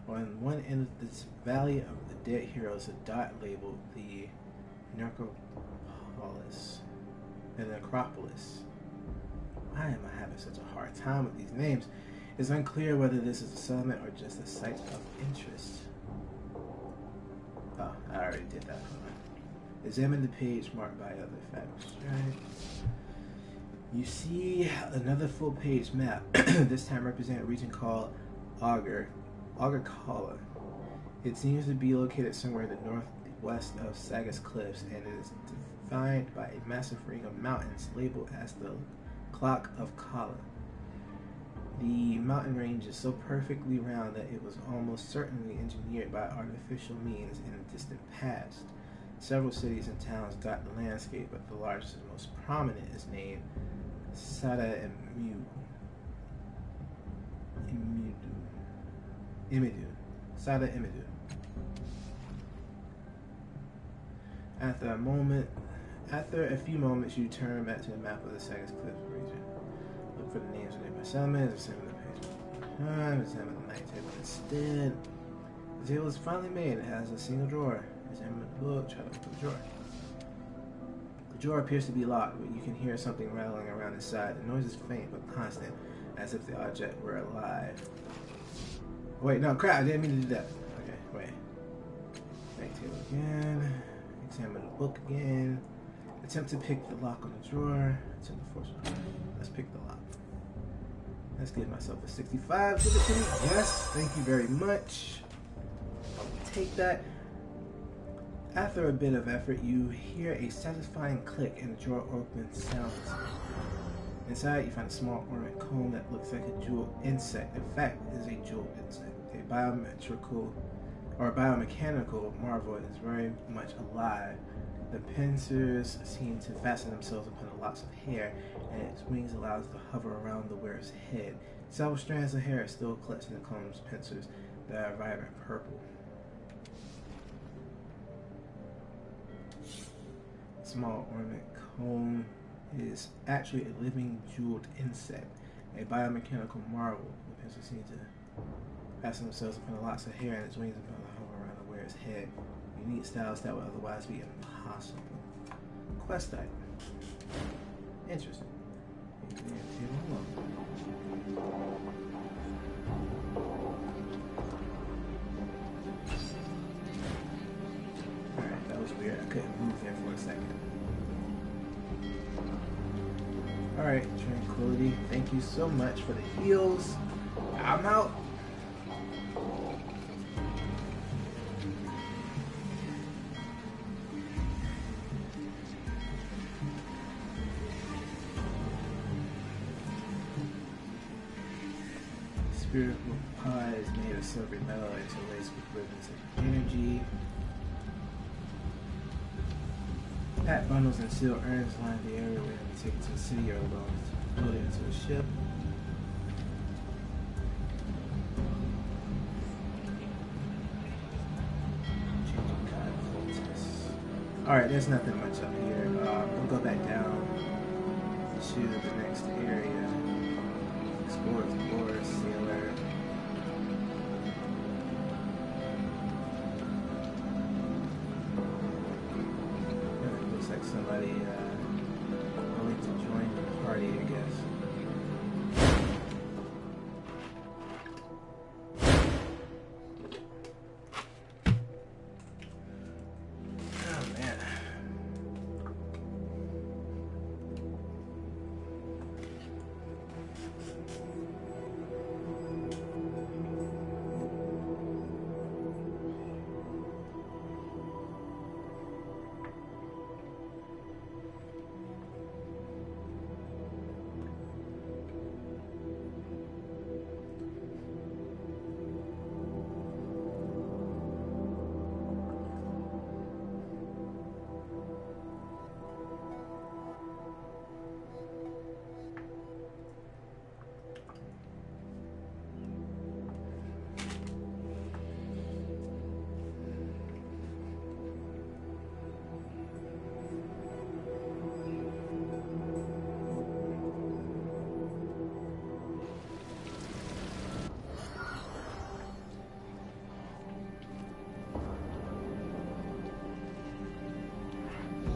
On one end of this Valley of the Dead Heroes, a dot labeled the Necropolis, and the Necropolis. Why am I having such a hard time with these names? It's unclear whether this is a settlement or just a site of interest. Oh, I already did that. Examine the page marked by other facts. Right. You see another full-page map. This time representing a region called Augerkala. It seems to be located somewhere in the northwest of Sagas Cliffs, and it is defined by a massive ring of mountains labeled as the Clock of Kala. The mountain range is so perfectly round that it was almost certainly engineered by artificial means in the distant past. Several cities and towns dot the landscape, but the largest and most prominent is named Sada Imidu. Sada Imidu. After a few moments, you turn back to the map of the Sagas Cliffs region. Look for the names of nearby settlements, examine the page. Examine the night table instead. The table is finally made. It has a single drawer. Examine the book. Try to open the drawer. The drawer appears to be locked, but you can hear something rattling around inside. The noise is faint but constant, as if the object were alive. Wait, no, crap! I didn't mean to do that. Okay, wait. Night table again. Examine the book again. Attempt to pick the lock on the drawer. Attempt to force it. Let's pick the lock. Let's give myself a 65. Give it to me. Yes, thank you very much. I'll take that. After a bit of effort, you hear a satisfying click and the drawer opens silently. Inside, you find a small ornate comb that looks like a jeweled insect. In fact, it is a jeweled insect. A biomechanical marvel is very much alive. The pincers seem to fasten themselves upon the locks of hair, and its wings allow it to hover around the wearer's head. Several strands of hair are still clutched in the comb's pincers that are vibrant purple. Small ornament comb is actually a living jeweled insect, a biomechanical marvel. The pincers seem to fasten themselves upon the locks of hair, and its wings upon the hover around the wearer's head. Unique styles that would otherwise be impossible. Quest item. Interesting. weird. I couldn't move there for a second. Alright, Tranquility. Thank you so much for the heals. I'm out. Spiritual pod is made of silver metal interlaced with ribbons of energy. Pack bundles and sealed urns line the area where we take it to the city or load it into a ship. Changing kind of tests. Alright, there's nothing much up here. We'll go back down to the next area. Explorer, sailor. Looks like somebody willing to join the party, I guess. Oh man.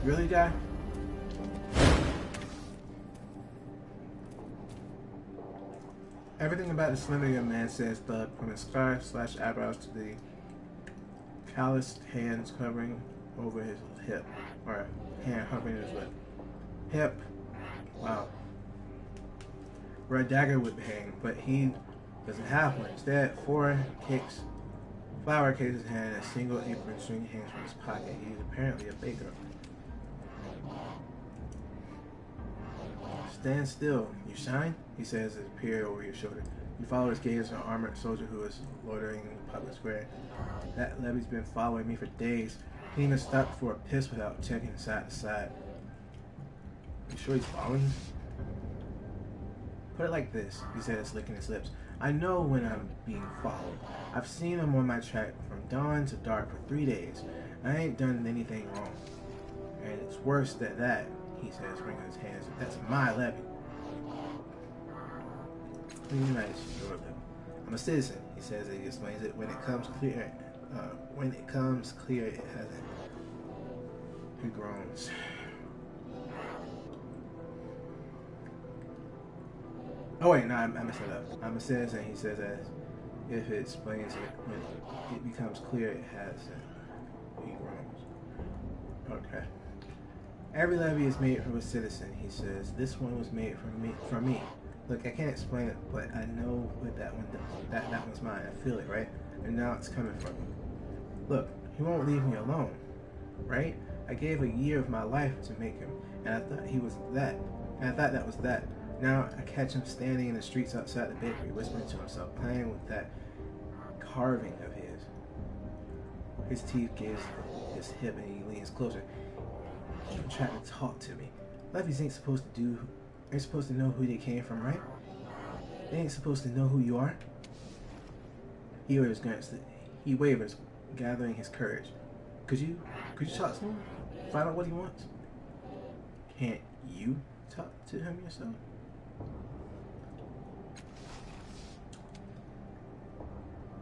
Really, guy? Everything about the slender young man says thug, from his scar/eyebrows to the calloused hands covering over his hip, or hand hovering his lip. Hip. Wow. Where a dagger would hang, but he doesn't have one. Instead, flower cakes his hand, and a single apron string hangs from his pocket. He's apparently a baker. Stand still, you shine, he says as he peers over your shoulder. You follow his gaze, an armored soldier who is loitering in the public square. That levy's been following me for days. He didn't even stop for a piss without checking side to side. You sure he's following you? Put it like this, he says, licking his lips. I know when I'm being followed. I've seen him on my track from dawn to dark for 3 days. I ain't done anything wrong. And it's worse than that, he says, wringing his hands. That's my levy. Clean nice, your levy. I'm a citizen, he says, and he explains it. When it comes clear, it hasn't. He groans. Oh wait, no, I messed it up. I'm a citizen, he says, as if it explains it. When it becomes clear, it hasn't. He groans. Okay. Every levy is made from a citizen, he says. This one was made from me. Look, I can't explain it, but I know what that one does. That one's mine. I feel it, right? And now it's coming from me. Look, he won't leave me alone, right? I gave a year of my life to make him, and I thought he was that. And I thought that was that. Now I catch him standing in the streets outside the bakery, whispering to himself, playing with that carving of his. His teeth gives his hip, and he leans closer. He's trying to talk to me. Levies ain't supposed to know who they came from, right? They ain't supposed to know who you are. He wavers, gathering his courage. Could you talk to him? Find out what he wants? Can't you talk to him yourself?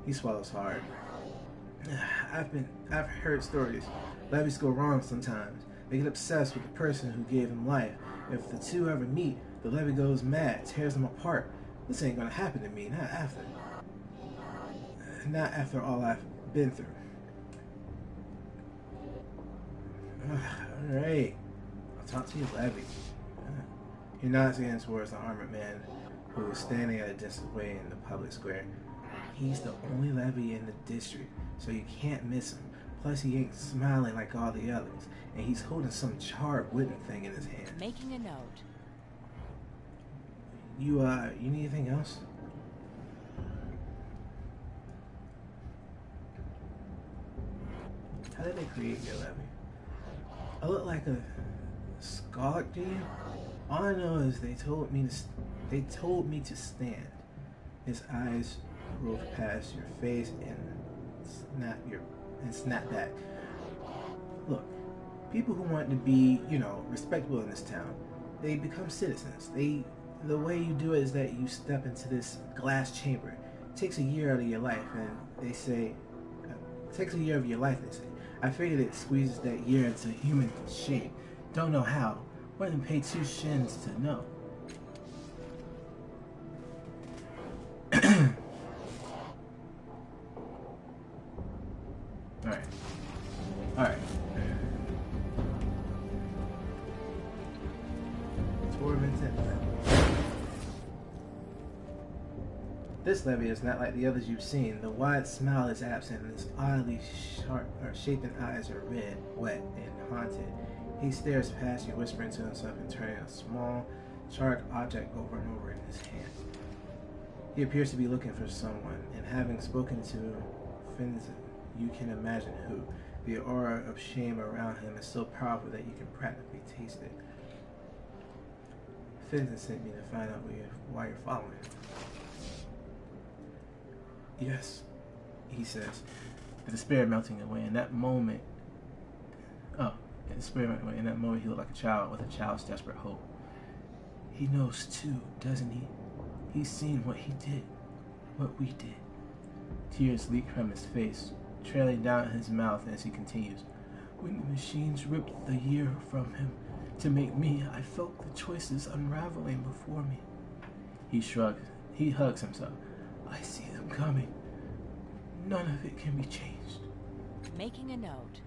He swallows hard. I've heard stories. Levies go wrong sometimes. They get obsessed with the person who gave him life. If the two ever meet, the levy goes mad, tears them apart. This ain't gonna happen to me, not after. Not after all I've been through. Alright. I'll talk to you, Levy. He nods again towards the armored man who is standing at a distant way in the public square. He's the only Levy in the district, so you can't miss him. Plus, he ain't smiling like all the others, and he's holding some charred wooden thing in his hand. Making a note. You need anything else? How did they create your Levy? I look like a scholar to you? All I know is they told me to stand. His eyes roved past your face and snap back. Look, people who want to be, respectable in this town, they become citizens. The way you do it is that you step into this glass chamber. It takes a year out of your life, and they say, it takes a year of your life, they say. I figured it squeezes that year into human shape. Don't know how. Wouldn't pay 2 shins to know. Alright. Tormented. This Levy is not like the others you've seen. The wide smile is absent, and his oddly shapen eyes are red, wet, and haunted. He stares past you, whispering to himself and turning a small, charred object over and over in his hand. He appears to be looking for someone, and having spoken to Finzen, you can imagine who. The aura of shame around him is so powerful that you can practically taste it. Finzen sent me to find out why you're following him. Yes, he says, the despair melting away. In that moment, he looked like a child with a child's desperate hope. He knows too, doesn't he? He's seen what he did, what we did. Tears leak from his face, trailing down his mouth as he continues. When the machines ripped the year from him to make me, I felt the choices unraveling before me. He shrugs. He hugs himself. I see them coming. None of it can be changed. Making a note.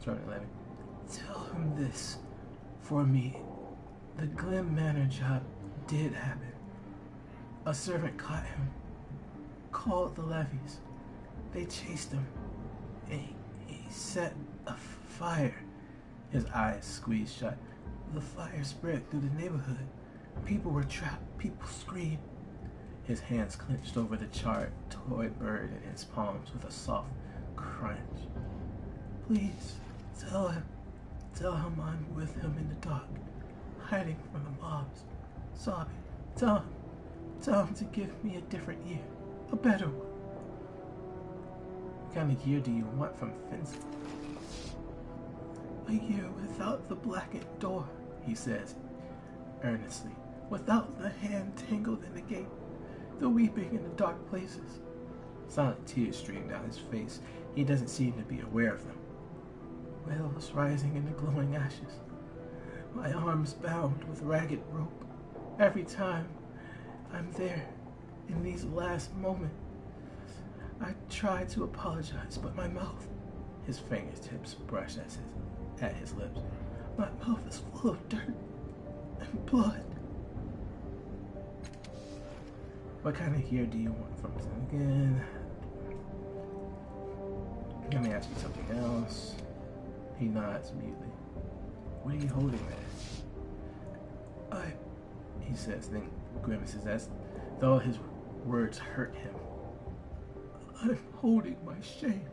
Tell him this. For me, the Glen Manor job did happen. A servant caught him. Called the levies. They chased him. And he set a fire. His eyes squeezed shut. The fire spread through the neighborhood. People were trapped. People screamed. His hands clenched over the charred toy bird in his palms with a soft crunch. Please, tell him I'm with him in the dark, hiding from the mobs, sobbing. Tell him to give me a different year, a better one. What kind of year do you want from Finzen? A year without the blackened door, he says earnestly, without the hand tangled in the gate, the weeping in the dark places. Silent tears stream down his face. He doesn't seem to be aware of them. Whales rising in the glowing ashes. My arms bound with ragged rope. Every time I'm there, in these last moments, I try to apologize, but my mouth, his fingertips brush at his lips. My mouth is full of dirt and blood. What kind of year do you want from him again? Let me ask you something else. He nods mutely. What are you holding there? He says, then grimaces as though his words hurt him. I'm holding my shame.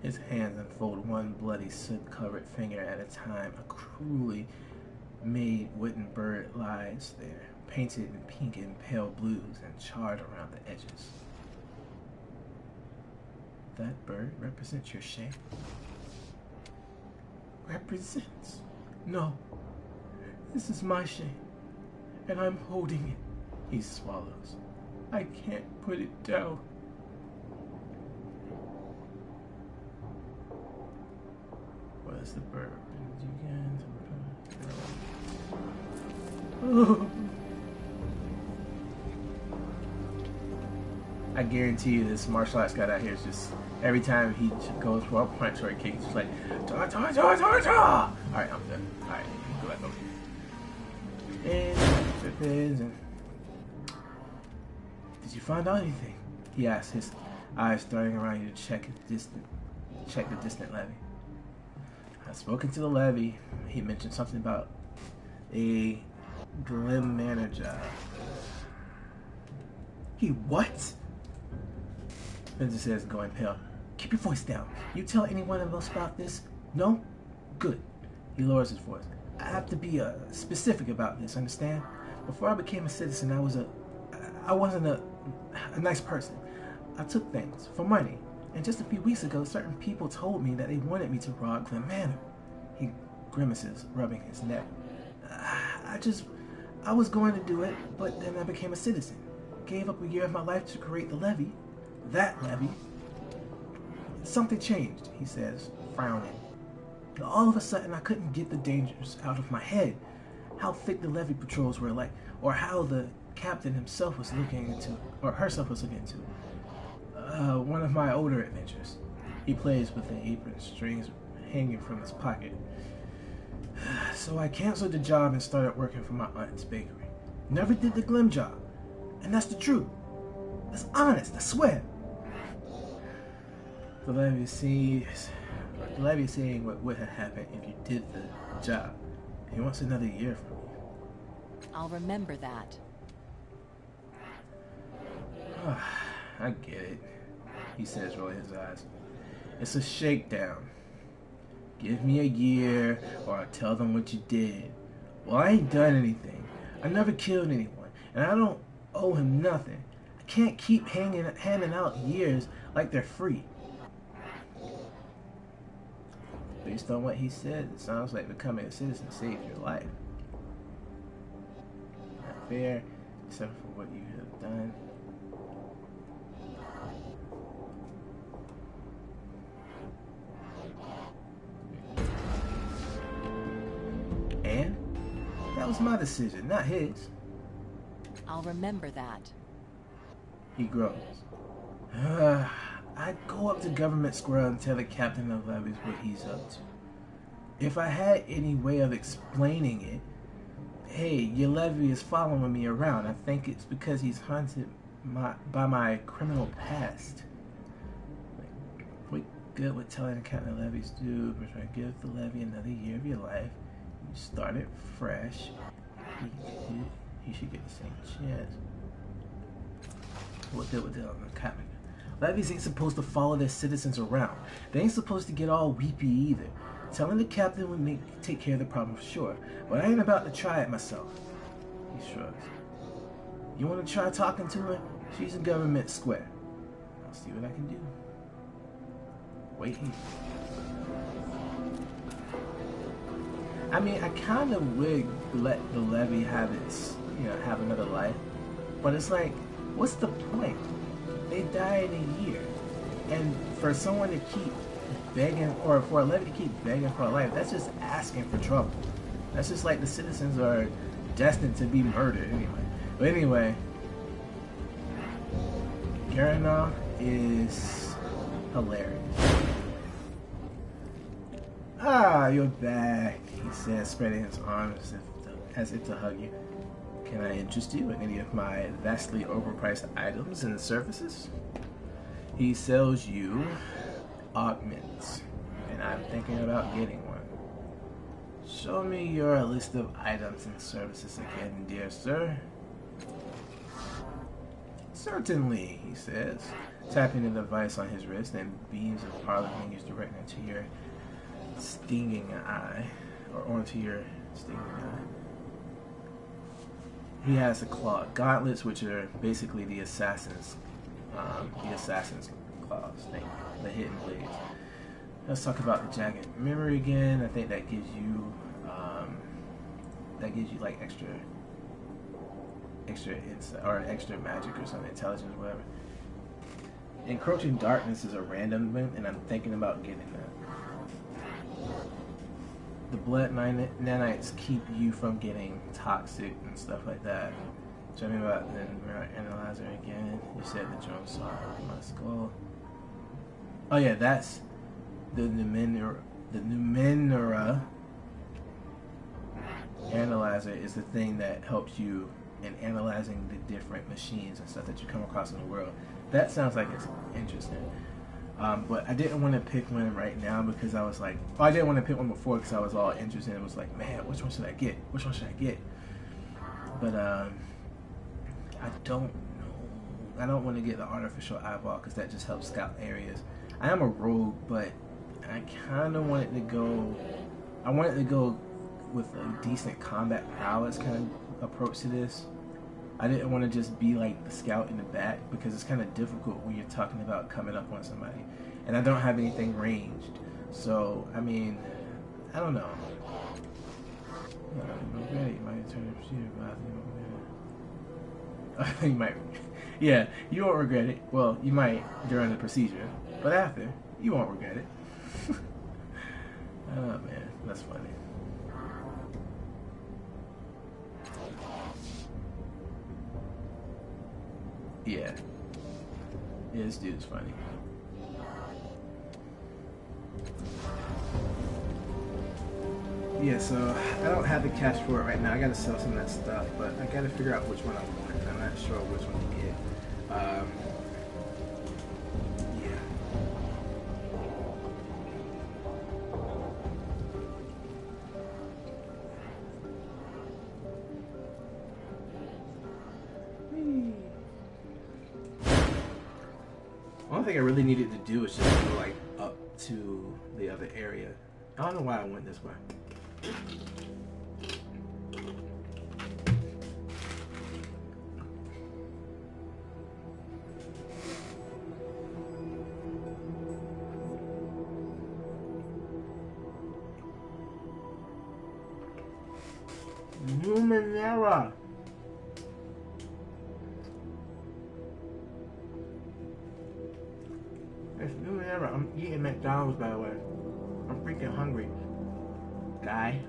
His hands unfold, one bloody soot-covered finger at a time. A cruelly made wooden bird lies there, painted in pink and pale blues and charred around the edges. That bird represents your shame? Represents? No. This is my shame, and I'm holding it. He swallows. I can't put it down. What is the bird? Oh. I guarantee you this martial arts guy out here is just, every time he goes for a punch or a kick, he's just like, ta ta ta ta ta. Alright, I'm done. Alright, go back over here. And did you find out anything? He asked, his eyes darting around you to check the distant levy. I've spoken to the levy. He mentioned something about a Numenera job. He what? Spencer says, going pale. Keep your voice down. You tell anyone else about this? No? Good. He lowers his voice. I have to be specific about this, understand? Before I became a citizen, I wasn't a nice person. I took things for money. And just a few weeks ago, certain people told me that they wanted me to rob Numenera. He grimaces, rubbing his neck. I was going to do it, but then I became a citizen. Gave up a year of my life to create the levy. That levy. Something changed, he says, frowning. All of a sudden, I couldn't get the dangers out of my head. How thick the levy patrols were like, or how the captain himself was looking into, or herself was looking into. One of my older adventures. He plays with the apron strings hanging from his pocket. So I canceled the job and started working for my aunt's bakery. Never did the glim job. And that's the truth. That's honest, I swear. The levy is saying what would have happened if you did the job. He wants another year from you. I'll remember that. I get it, he says, rolling his eyes. It's a shakedown. Give me a year, or I'll tell them what you did. Well, I ain't done anything. I never killed anyone, and I don't owe him nothing. I can't keep handing out years like they're free. Based on what he said, it sounds like becoming a citizen saved your life. Not fair, except for what you have done. And that was my decision, not his. I'll remember that. He groans. I'd go up to Government Square and tell the captain of levies what he's up to. If I had any way of explaining it, hey, your levy is following me around. I think it's because he's haunted by my criminal past. What good would telling the captain of levies do? We're trying to give the levy another year of your life. You started fresh. He should get the same chance. What good would the captain? Levies ain't supposed to follow their citizens around. They ain't supposed to get all weepy either. Telling the captain would take care of the problem for sure, but I ain't about to try it myself. He shrugs. You want to try talking to her? She's in Government Square. I'll see what I can do. Wait here. I mean, I kind of would let the levy have its, have another life, but it's like, what's the point? They die in a year, and for someone to keep begging, or for a levy to keep begging for a life, that's just asking for trouble. That's just like the citizens are destined to be murdered anyway. But anyway, Garanov is hilarious. Ah, you're back, he says, spreading his arms as if to hug you. Can I interest you in any of my vastly overpriced items and services? He sells you augments, and I'm thinking about getting one. Show me your list of items and services again, dear sir. Certainly, he says, tapping the device on his wrist, and beams of parlor fingers directly into your stinging eye, or onto your stinging eye. He has the claw gauntlets, which are basically the assassin's claws, the hidden blades. Let's talk about the jagged memory again. I think that gives you like extra insight or extra magic or something, intelligence or whatever. Encroaching darkness is a random event, and I'm thinking about getting that. The blood nanites keep you from getting toxic and stuff like that. Tell me about the Numenera analyzer again. You said the drone saw my skull. Oh yeah, that's the Numenera. The Numenera analyzer is the thing that helps you in analyzing the different machines and stuff that you come across in the world. That sounds like it's interesting. But I didn't want to pick one right now because I was like, I didn't want to pick one before because I was all interested. It was like, man, which one should I get? Which one should I get? But I don't know. I don't want to get the artificial eyeball because that just helps scout areas. I am a rogue, but I kind of wanted to go. I wanted to go with a decent combat prowess kind of approach to this. I didn't want to just be like the scout in the back because it's kind of difficult when you're talking about coming up on somebody, and I don't have anything ranged. So I mean, I don't know. You might turn the procedure, but you might. Yeah, you won't regret it. Well, you might during the procedure, but after, you won't regret it. Oh man, that's funny. Yeah. Yeah, this dude's funny. Yeah, so I don't have the cash for it right now. I gotta sell some of that stuff, but I gotta figure out which one I want. I'm not sure which one to get. One thing I really needed to do is just go like up to the other area. I don't know why I went this way. Numenera. It's Numenera. I'm eating McDonald's, by the way. I'm freaking hungry, guy.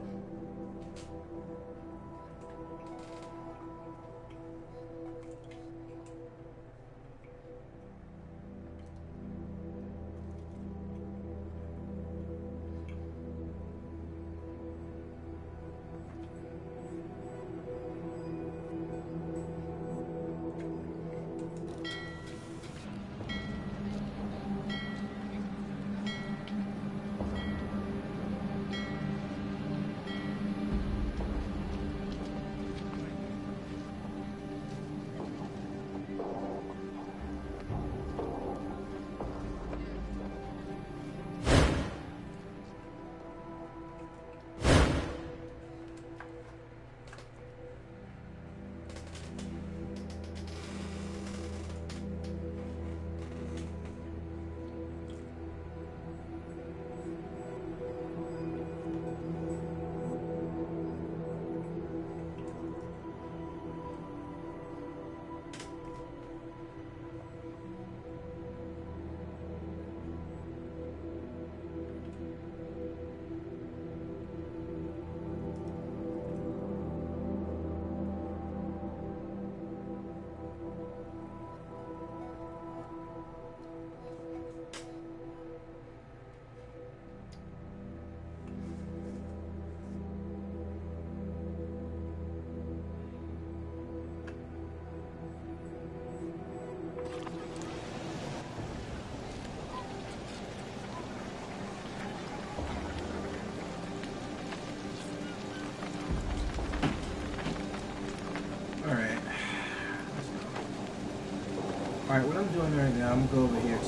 Alright, what I'm doing right now, I'm gonna go over here to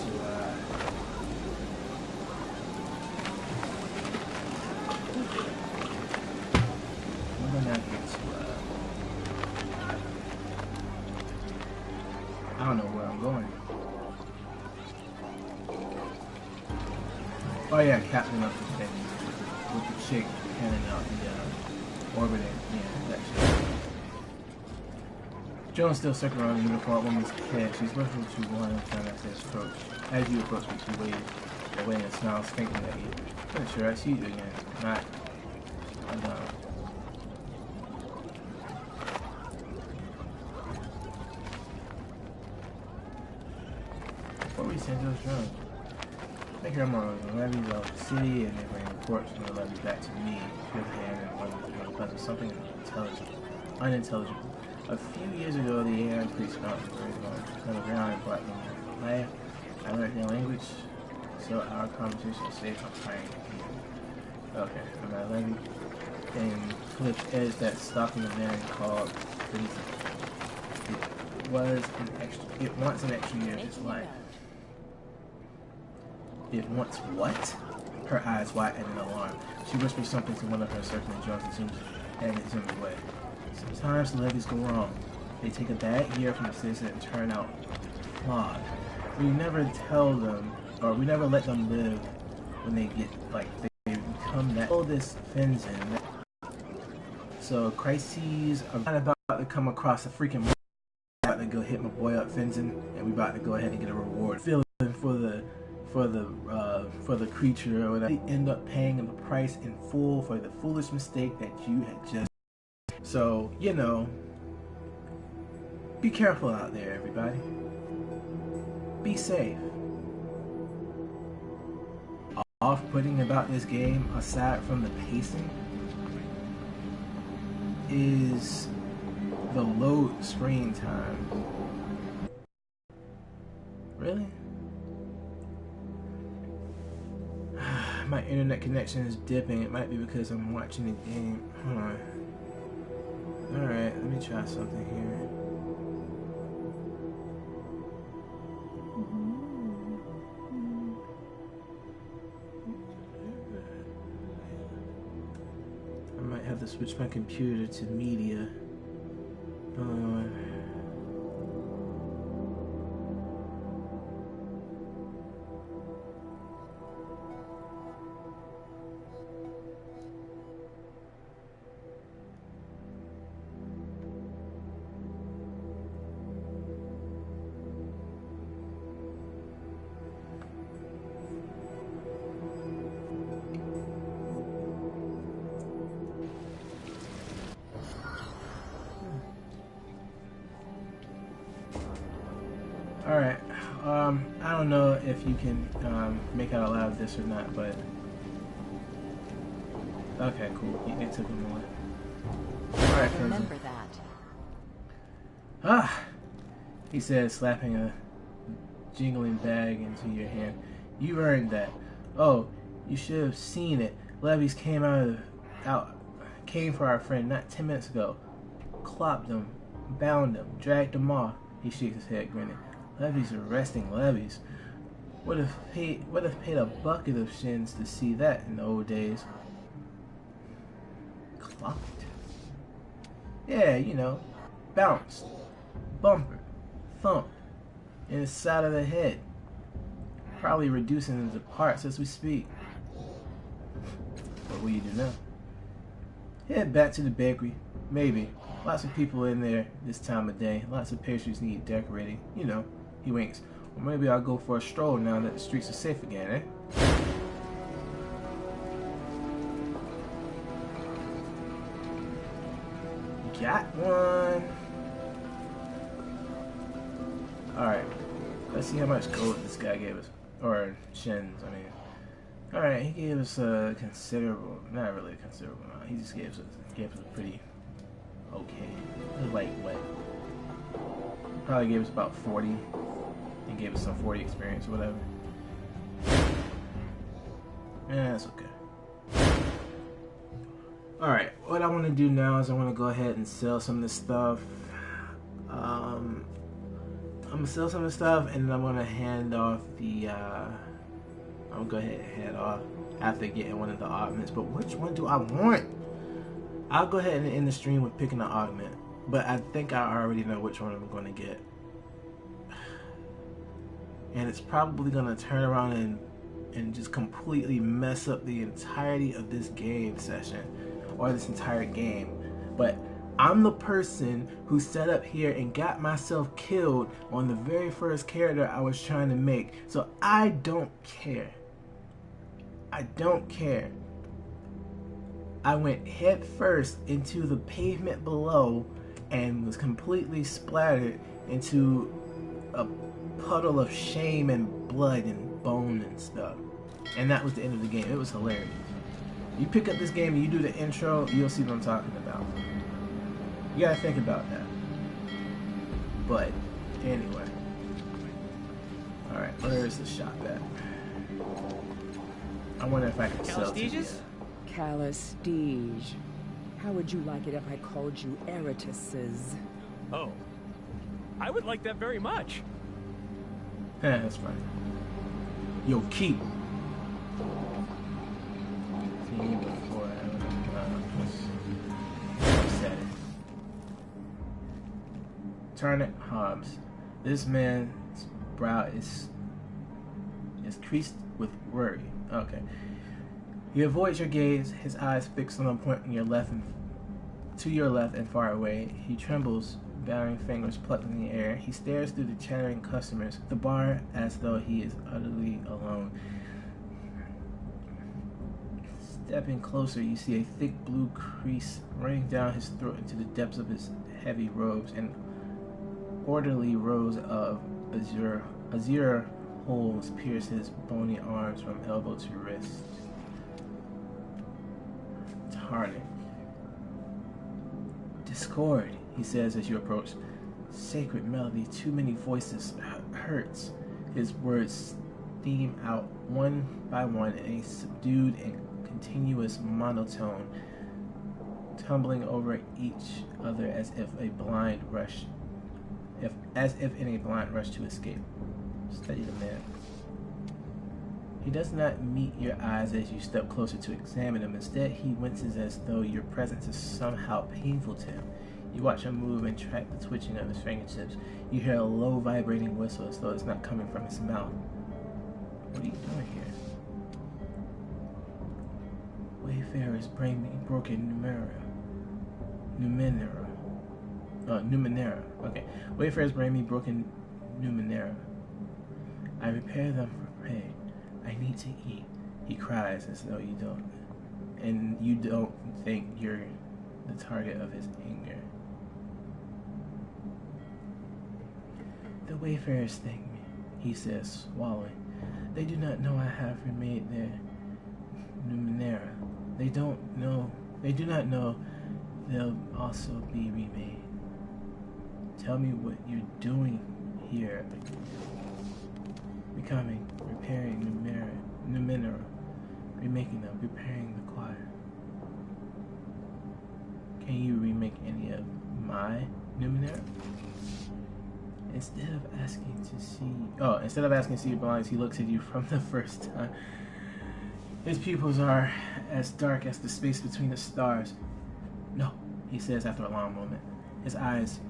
I'm going down here to I don't know where I'm going. Oh yeah, captain up the thing with the chick handing out the orbiting, yeah, that shit. Jones still circling around the uniform woman's head. She's rushing to one time after his approach. As you approach me, she waves away and smiles faintly at you. I'm not sure I see you again. Not. before we send those drones. I think I'm on the levies of the city, and they bring reports from the levies back to me. Good hand and one because of something unintelligible. A few years ago, the AI priest found the birds on the ground and brought them to life. I learned their language, so our conversation is safe. I'm trying here. Okay, I'm at levy. And cliff edge that stopping the man called Freezing. It wants an extra year of his life. It wants what? Her eyes widen in alarm. She whispers something to one of her circling drones and it zooms away. Sometimes the levies go wrong. They take a bad year from the citizen and turn out flawed. We never tell them, or we never let them live when they get, like, they become that. Oh, this Fenzin. So, crises are not about to come across a freaking about to go hit my boy up Fenzin, and we about to go ahead and get a reward. Feeling for the creature or whatever. They end up paying the price in full for the foolish mistake that you had just. So, you know, be careful out there, everybody. Be safe. Off-putting about this game, aside from the pacing, is the load screen time. Really? My internet connection is dipping. It might be because I'm watching the game. Hold on. Alright, let me try something here. I might have to switch my computer to media. Alright, I don't know if you can make out a lot of this or not, but okay, cool. It took him away. Alright, Remember that. Ah, he said, slapping a jingling bag into your hand. You earned that. Oh, you should have seen it. Levies came came for our friend not 10 minutes ago. Clopped him, bound him, dragged him off. He shakes his head, grinning. Levies arresting levies. Would have paid a bucket of shins to see that in the old days. Clocked? Yeah, you know, bounced, bumpered, thumped, in the side of the head. Probably reducing into parts as we speak. What will you do now? Head back to the bakery. Maybe. Lots of people in there this time of day. Lots of pastries need decorating. You know. He winks. Or maybe I'll go for a stroll now that the streets are safe again, eh? Got one. Alright. Let's see how much gold this guy gave us. Or shins, I mean. Alright, he gave us a considerable, not really a considerable amount. He just gave us a pretty okay. Like what? Probably gave us about 40. And gave us some 40 experience or whatever. Yeah, that's okay. Alright, what I want to do now is I want to go ahead and sell some of this stuff. I'm going to sell some of the stuff and then I'm going to hand off the, I'm going to go ahead and head off after getting one of the augments. But which one do I want? I'll go ahead and end the stream with picking the augment. But I think I already know which one I'm going to get. And it's probably going to turn around and just completely mess up the entirety of this game session. Or this entire game. But I'm the person who sat up here and got myself killed on the very first character I was trying to make. So I don't care. I don't care. I went head first into the pavement below and was completely splattered into a puddle of shame and blood and bone and stuff. And that was the end of the game. It was hilarious. You pick up this game and you do the intro, you'll see what I'm talking about. You gotta think about that. But anyway. Alright, where is the shop at? I wonder if I can sell to you. Calistige. How would you like it if I called you Eritises? Oh, I would like that very much. Yeah, that's fine. Yo, keep. See, before I said it. Turnet Hobbs. This man's brow is creased with worry. Okay. He avoids your gaze, his eyes fixed on a point on your left and to your left and far away. He trembles, battering fingers plucked in the air. He stares through the chattering customers, the bar as though he is utterly alone. Stepping closer, you see a thick blue crease running down his throat into the depths of his heavy robes, and orderly rows of azure holes pierce his bony arms from elbow to wrist. Tarnic. Discord, he says as you approach. Sacred melody, too many voices, hurts. His words steam out one by one in a subdued and continuous monotone, tumbling over each other as if in a blind rush to escape. Study the man. He does not meet your eyes as you step closer to examine him. Instead, he winces as though your presence is somehow painful to him. You watch him move and track the twitching of his fingertips. You hear a low vibrating whistle as though it's not coming from his mouth. What are you doing here? Wayfarers bring me broken Numenera. Okay. Wayfarers bring me broken Numenera. I repair them for prey. I need to eat. He cries as though you don't. And you don't think you're the target of his anger. The Wayfarers thank me, he says, swallowing. They do not know I have remade their Numenera. They do not know they'll also be remade. Tell me what you're doing here. Becoming, repairing Numenera, remaking them, repairing the choir. Can you remake any of my Numenera? Instead of asking to see your belongings, he looks at you from the first time. His pupils are as dark as the space between the stars. No, he says after a long moment. His eyes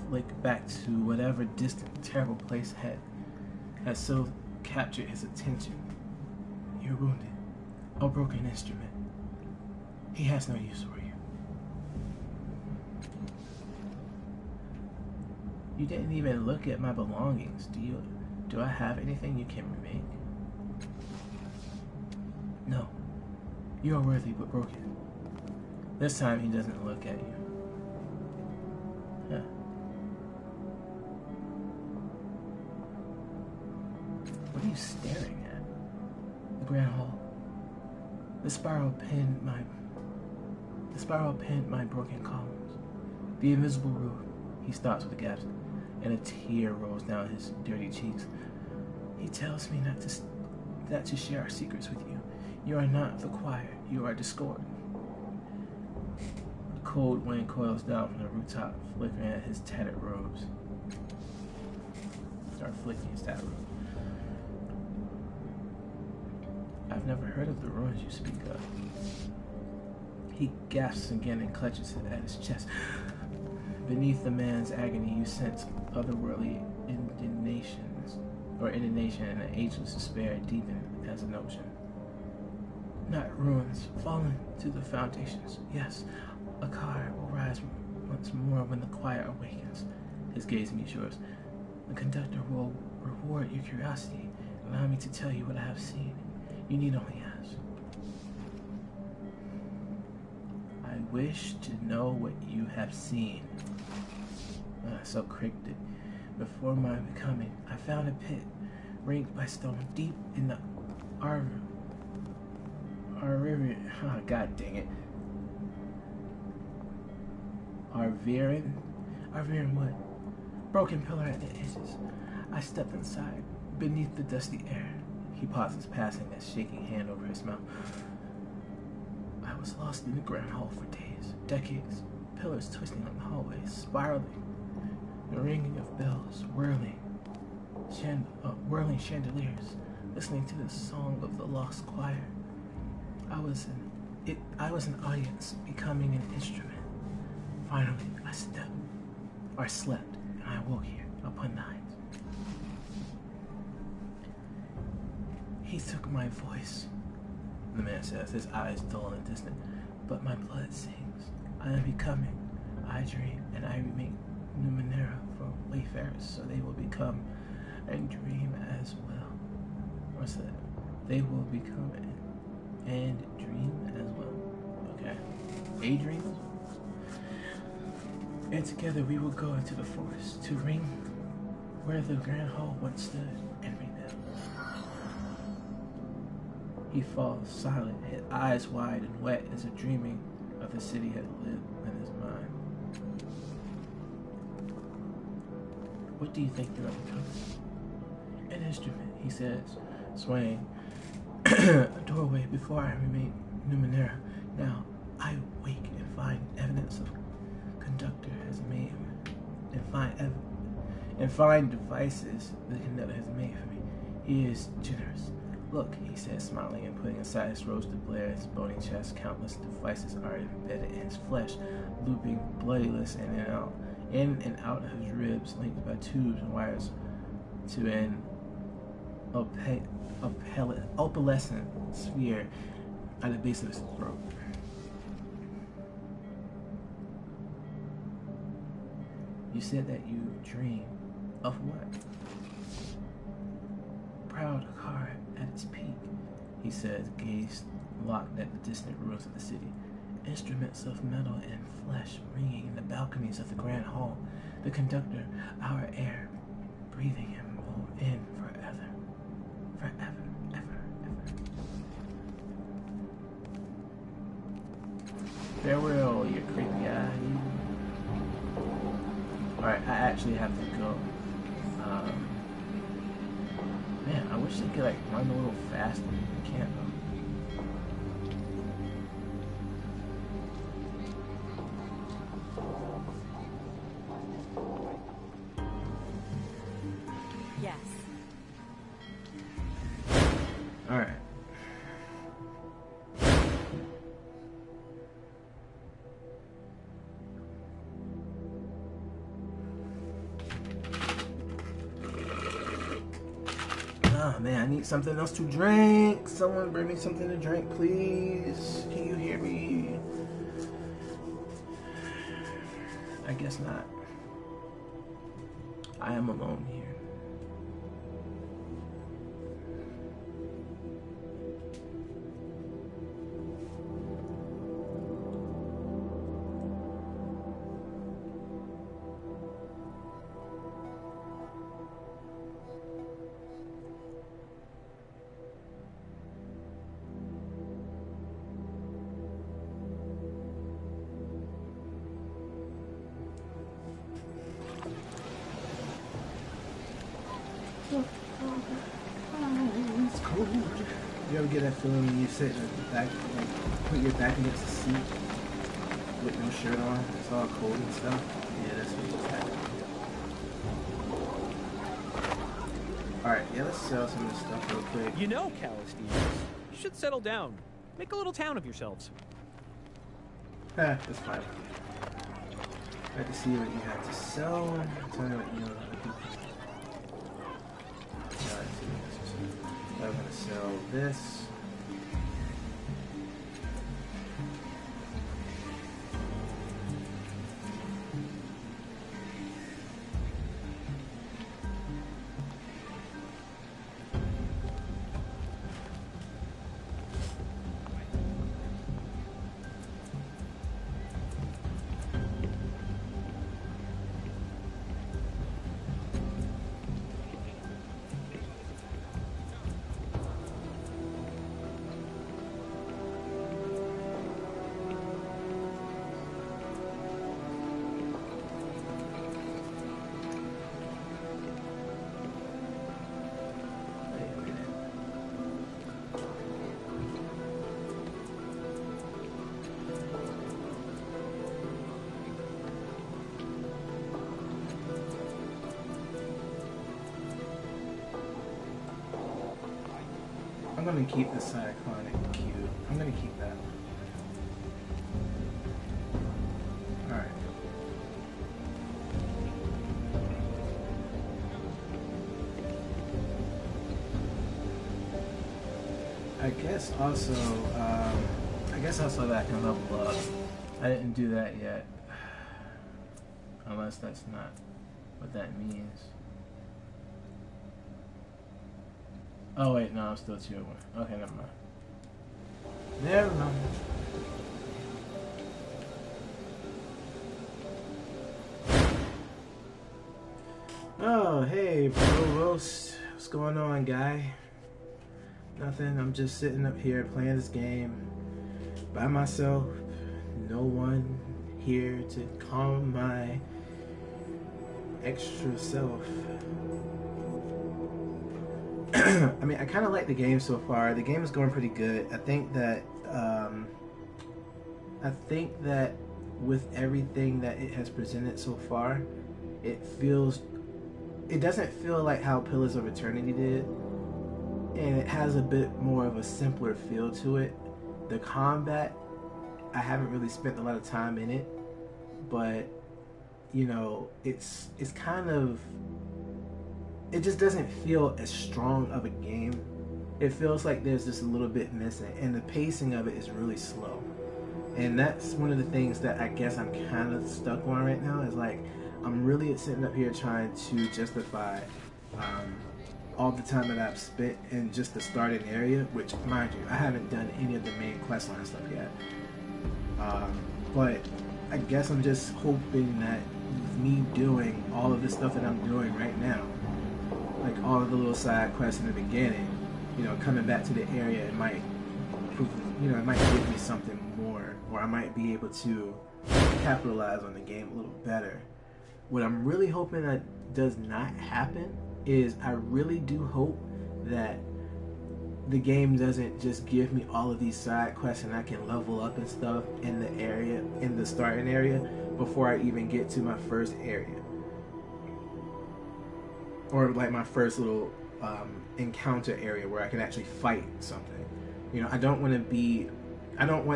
flick back to whatever distant, terrible place has so captured his attention. You're wounded. A broken instrument. He has no use for you. You didn't even look at my belongings. Do I have anything you can remake? No. You are worthy but broken. This time he doesn't look at you. Huh. What are you staring at? The Grand Hall. The spiral pinned my broken columns. The invisible roof. He stops with a gasp, and a tear rolls down his dirty cheeks. He tells me not to share our secrets with you. You are not the choir. You are Discord. The cold wind coils down from the rooftop, flickering at his tattered robes. Flicking his tattered robes. I've never heard of the ruins you speak of. He gasps again and clutches at his chest. Beneath the man's agony, you sense otherworldly indignation and an ageless despair deepen as an ocean. Not ruins, fallen to the foundations. Yes, a car will rise once more when the choir awakens. His gaze meets yours. The conductor will reward your curiosity. Allow me to tell you what I have seen. You need only ask. I wish to know what you have seen. So cryptic. before my becoming. I found a pit ringed by stone deep in the river. Oh, God dang it. Arvirian wood. Broken pillar at the edges. I stepped inside, beneath the dusty air. He pauses, passing a shaking hand over his mouth. I was lost in the grand hall for days, decades. Pillars twisting on the hallways, spiraling. The ringing of bells, whirling chandeliers, listening to the song of the lost choir. I was an audience, becoming an instrument. Finally, I slept, and I awoke here, upon the heights. He took my voice, the man says, his eyes dull and distant, but my blood sings. I am becoming, I dream, and I make Numenera for wayfarers, so they will become and dream as well. What's that? They will become and dream as well. Okay. A dream as well. And together we will go into the forest to ring where the grand hall once stood and rebuild. He falls silent, his eyes wide and wet as if dreaming of the city had lived in his mind. What do you think you're becoming? An instrument, he says, swaying a doorway before I remain Numenera. Now I wake and find evidence of conductor has made and find devices the conductor has made for me. He is generous. Look, he says, smiling and putting aside his rose to blare his bony chest. Countless devices are embedded in his flesh, looping bloodiless in and out of his ribs, linked by tubes and wires to an opalescent sphere at the base of his throat. You said that you dream of what? Proud car at its peak, he says, gaze locked at the distant ruins of the city. Instruments of metal and flesh ringing in the balconies of the grand hall. The conductor, our air, breathing him in forever. Forever, ever, ever. Farewell, you creepy eye. Alright, I actually have to go. Man, I wish they could like run a little faster. I can't though. Yes. Alright. Oh man, I need something else to drink. Someone bring me something to drink, please. Can you hear me? I guess not. I am alone here. It's cold. You ever get that feeling when you sit in the back, like, put your back against the seat with no shirt on? It's all cold and stuff. Yeah, that's what just happened. Alright, yeah, let's sell some of this stuff real quick. You know, Calistines, you should settle down. Make a little town of yourselves. That's fine. I like to see what you have to sell. Tell me what you know. I'm gonna sell this. I'm gonna keep the cyclonic cube. I'm gonna keep that. Alright. I guess also that I can level up. I didn't do that yet. Unless that's not what that means. Oh wait, no, I'm still tier 1. Okay, never mind. Never mind. Oh, hey, Provost. What's going on, guy? Nothing. I'm just sitting up here playing this game by myself. No one here to calm my extra self. I mean, I kind of like the game so far. The game is going pretty good. I think that with everything that it has presented so far, it doesn't feel like how Pillars of Eternity did, and it has a bit more of a simpler feel to it. The combat, I haven't really spent a lot of time in it, but you know, it's kind of, it just doesn't feel as strong of a game. It feels like there's just a little bit missing, and the pacing of it is really slow. And that's one of the things that I guess I'm kind of stuck on right now, is like, I'm really sitting up here trying to justify all the time that I've spent in just the starting area, which, mind you, I haven't done any of the main questline stuff yet. But I guess I'm just hoping that with me doing all of the stuff that I'm doing right now, like all of the little side quests in the beginning, you know, coming back to the area, it might prove, you know, it might give me something more, or I might be able to capitalize on the game a little better. What I'm really hoping that does not happen is I really do hope that the game doesn't just give me all of these side quests and I can level up and stuff in the area, in the starting area, before I even get to my first area. Or like my first little encounter area where I can actually fight something. You know, I don't want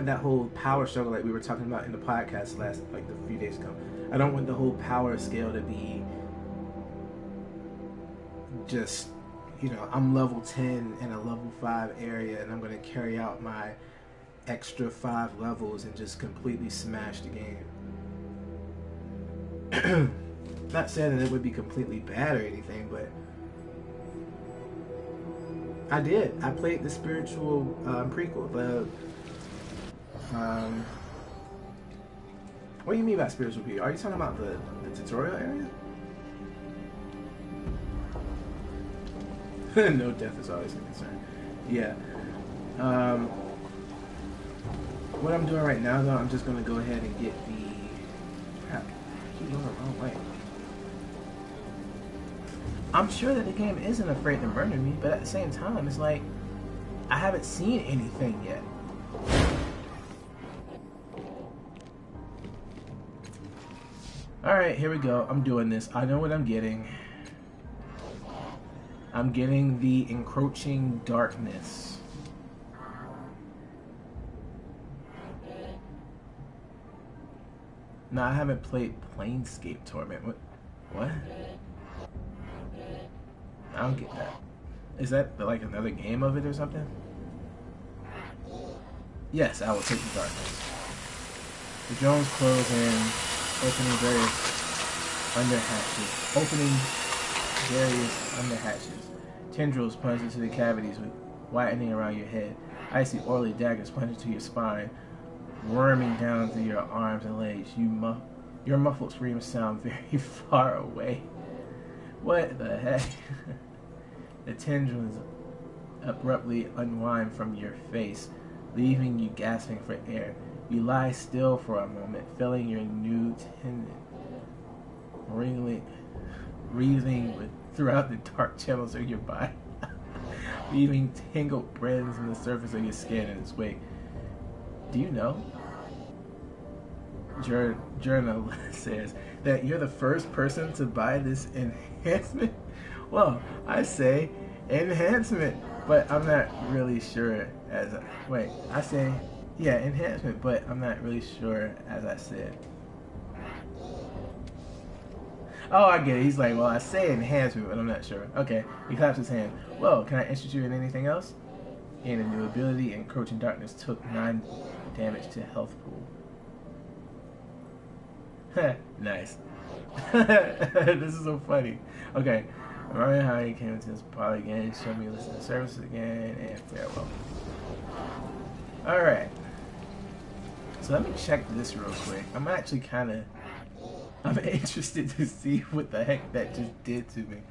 that whole power struggle like we were talking about in the podcast like a few days ago. I don't want the whole power scale to be just, you know, I'm level 10 in a level 5 area and I'm going to carry out my extra 5 levels and just completely smash the game. Not saying that it would be completely bad or anything, but I played the spiritual prequel. What do you mean by spiritual prequel? Are you talking about the tutorial area? No death is always a concern. Yeah. What I'm doing right now, though, I'm just going to go ahead and get the... Crap, I keep going the wrong way. I'm sure that the game isn't afraid to murder me, but at the same time, it's like, I haven't seen anything yet. Alright, here we go. I'm doing this. I know what I'm getting. I'm getting the encroaching darkness. No, I haven't played Playscape-Torment. What? I don't get that. Is that like another game of it or something? Yes, I will take the darkness. The drones close in, opening various underhatches. Tendrils plunge into the cavities with whitening around your head. Icy, oily daggers plunge into your spine, worming down through your arms and legs. Your muffled screams sound very far away. What the heck? The tendrils abruptly unwind from your face, leaving you gasping for air. You lie still for a moment, feeling your new tendon wreathing throughout the dark channels of your body, leaving tangled threads on the surface of your skin in its wake. Do you know? Journal says that you're the first person to buy this enhancement. Well, I say enhancement. But I'm not really sure as wait, I say yeah, enhancement, but I'm not really sure as I said. Oh, I get it. He's like, well, I say enhancement, but I'm not sure. Okay, he claps his hand. Well, can I interest you in anything else? Gain a new ability, Encroaching Darkness took 9 damage to health pool. Nice. This is so funny. Okay. Remember how you came into this party again, show me listen to services again, and farewell. Alright. So let me check this real quick. I'm actually I'm interested to see what the heck that just did to me.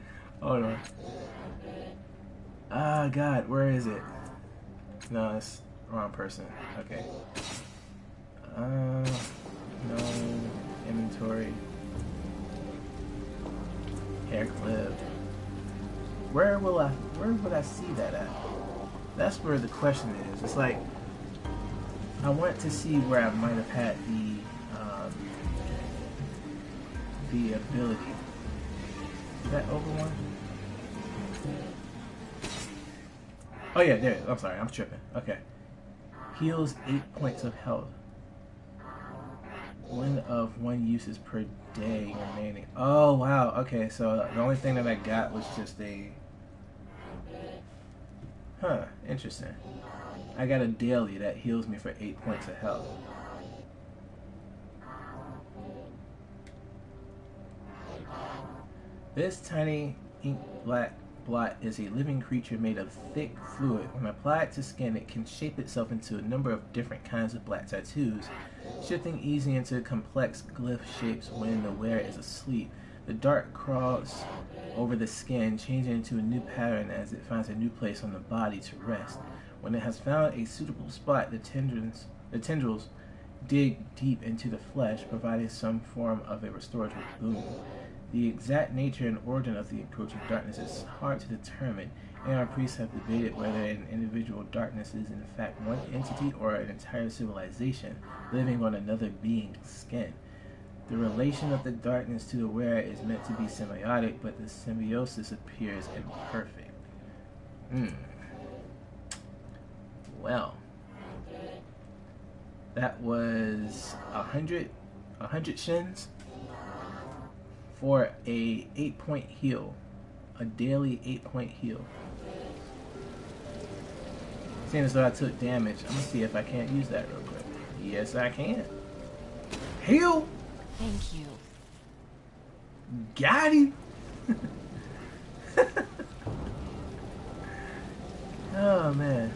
Hold on. Ah, God, where is it? No, it's the wrong person. Okay. No inventory. Hair clip. Where would I see that at? That's where the question is. It's like I want to see where I might have had the ability. Is that over one? Oh yeah, there. I'm sorry, I'm tripping. Okay. Heals 8 points of health. 1 of 1 uses per day remaining. Oh wow. Okay, so the only thing that I got was just a. Huh. Interesting. I got a daily that heals me for 8 points of health. This tiny ink black blot is a living creature made of thick fluid. When applied to skin, it can shape itself into a number of different kinds of black tattoos, shifting easily into complex glyph shapes when the wearer is asleep. The dart crawls over the skin, changing into a new pattern as it finds a new place on the body to rest. When it has found a suitable spot, the tendrils dig deep into the flesh, providing some form of a restorative boon. The exact nature and origin of the encroaching darkness is hard to determine, and our priests have debated whether an individual darkness is in fact one entity or an entire civilization living on another being's skin. The relation of the darkness to the wearer is meant to be symbiotic, but the symbiosis appears imperfect. Well, that was 100 shins for a 8-point heal, a daily 8-point heal. Seeing as though I took damage, I'm gonna see if I can't use that real quick. Yes, I can. Heal. Thank you. Got him. Oh man,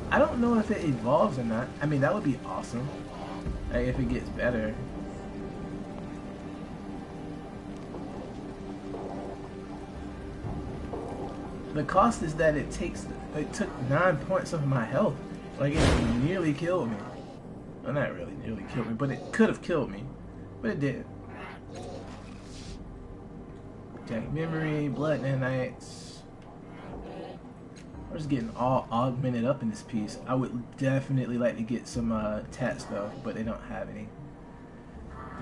I don't know if it evolves or not. I mean, that would be awesome. Like if it gets better. The cost is that it took 9 points of my health. Like it nearly killed me. Well, not really nearly killed me, but it could have killed me. But it didn't. Jagged Memory, Blood Nanites. We're just getting all augmented up in this piece. I would definitely like to get some tats though, but they don't have any.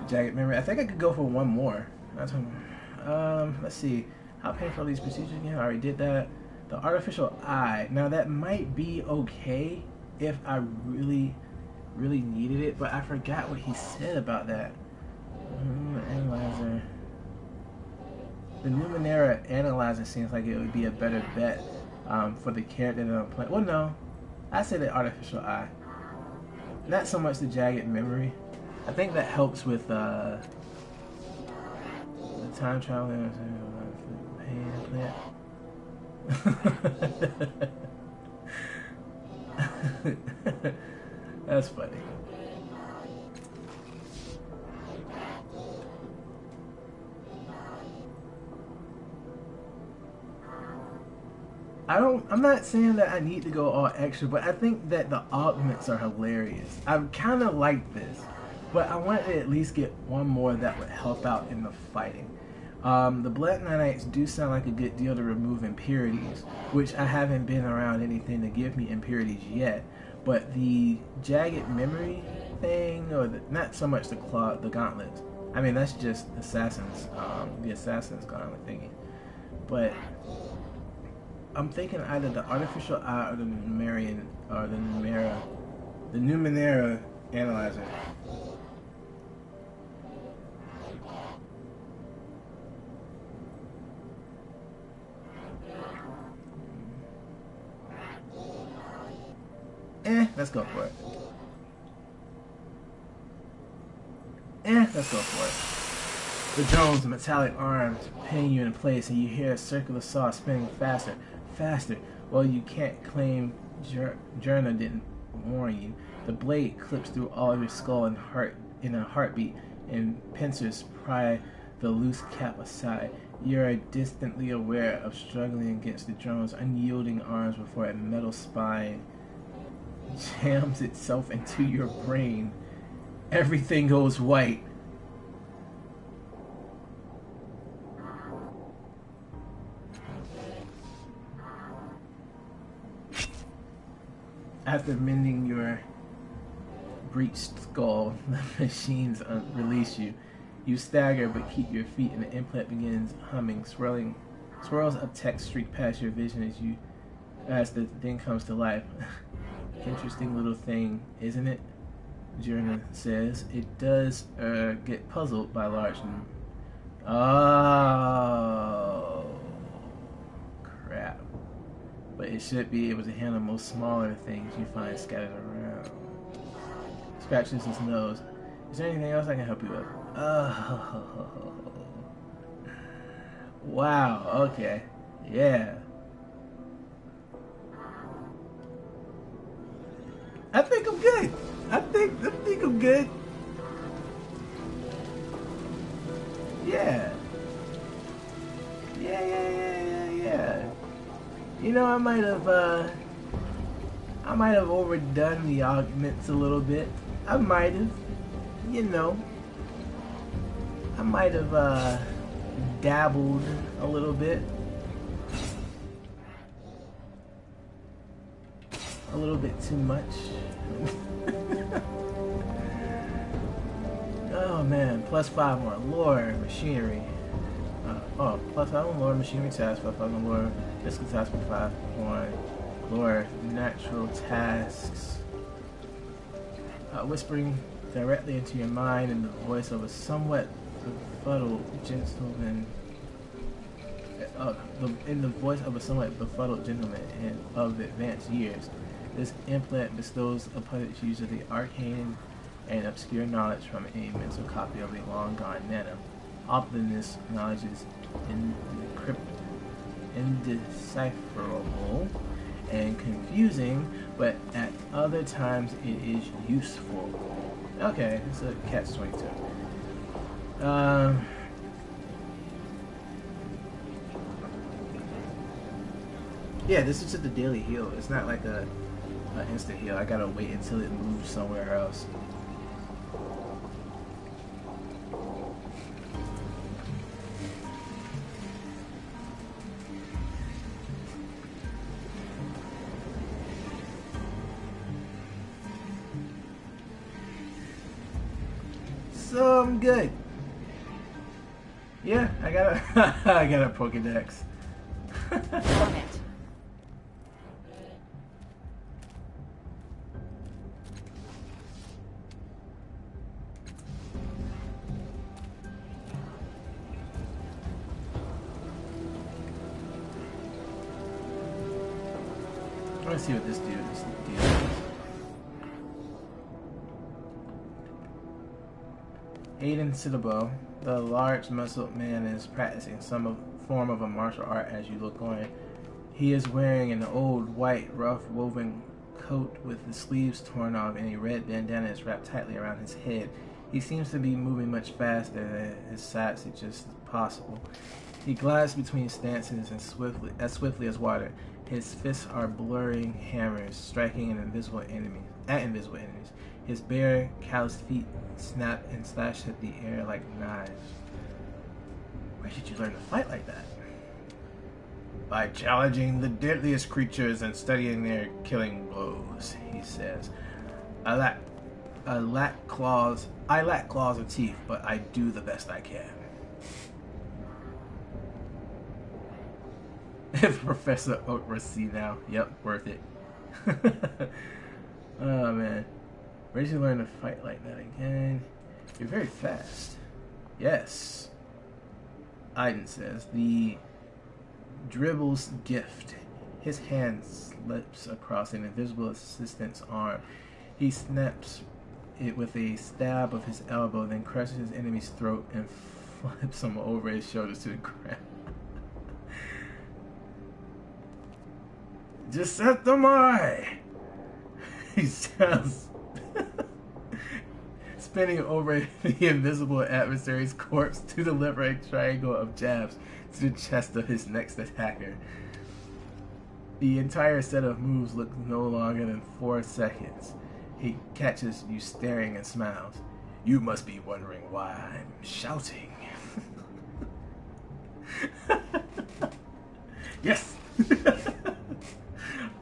Jagged Memory. I think I could go for one more. Let's see. How painful are these procedures again? I already did that. The artificial eye. Now that might be okay if I really needed it, but I forgot what he said about that. Analyzer. The Numenera analyzer seems like it would be a better bet for the character that I'm playing. Well, no. I say the artificial eye. Not so much the jagged memory. I think that helps with the time traveling. That's funny. I'm not saying that I need to go all extra, but I think that the augments are hilarious. I kind of like this, but I want to at least get one more that would help out in the fighting. The Black Nanites do sound like a good deal to remove impurities, which I haven't been around anything to give me impurities yet. But the Jagged Memory thing, or not so much the gauntlets. I mean, that's just assassins, the assassin's gauntlet thingy. But I'm thinking either the artificial eye or the Numerian or the Numenera, the Numenera analyzer. Let's go for it. Let's go for it. The drone's metallic arms pin you in place, and you hear a circular saw spinning faster, faster. Well, you can't claim Journa didn't warn you. The blade clips through all of your skull and heart in a heartbeat, and pincers pry the loose cap aside. You're distantly aware of struggling against the drone's unyielding arms before a metal spine jams itself into your brain. Everything goes white. After mending your breached skull, the machines release you. You stagger but keep your feet, and the implant begins humming. Swirls of text streak past your vision as the thing comes to life. Interesting little thing, isn't it? Journa says. It does get puzzled by large. Oh, crap. But it should be able to handle most smaller things you find scattered around. Scratches his nose. Is there anything else I can help you with? Oh. Wow, okay. Yeah. I think I'm good. I think I'm good. Yeah. Yeah. You know, I might have overdone the augments a little bit. I might have. You know. I might have dabbled a little bit. A little bit too much. Oh man, +5 more lore machinery. +5 more lore machinery tasks, +5 more lore physical tasks, +5 more lore natural tasks. Whispering directly into your mind in the voice of a somewhat befuddled gentleman. In the voice of a somewhat befuddled gentleman of advanced years. This implant bestows upon its user the arcane and obscure knowledge from a mental copy of a long-gone nano. Often this knowledge is indecipherable and confusing, but at other times it is useful. Okay, it's a catch-22. Yeah, this is just a daily heal. It's not like an instant heal. I gotta wait until it moves somewhere else. So I'm good. Yeah, I got a Pokédex. Damn it. Let's see what this dude is. Aiden Citabo, the large muscled man, is practicing some form of a martial art as you look on. He is wearing an old white rough woven coat with the sleeves torn off, and a red bandana is wrapped tightly around his head. He seems to be moving much faster than his size suggests possible. He glides between stances and swiftly as water. His fists are blurring hammers, striking at invisible enemies. His bare, calloused feet snap and slash at the air like knives. Where did you learn to fight like that? By challenging the deadliest creatures and studying their killing blows, he says. I lack claws or teeth, but I do the best I can. Professor Oakressy now. Yep, worth it. Oh man. Where did you learn to fight like that again? You're very fast. Yes. Aiden says, the dribble's gift. His hand slips across an invisible assistant's arm. He snaps it with a stab of his elbow, then crushes his enemy's throat and flips him over his shoulders to the ground. Just set them eye! He sounds spinning over the invisible adversary's corpse to deliver a triangle of jabs to the chest of his next attacker. The entire set of moves look no longer than 4 seconds. He catches you staring and smiles. You must be wondering why I'm shouting. Yes!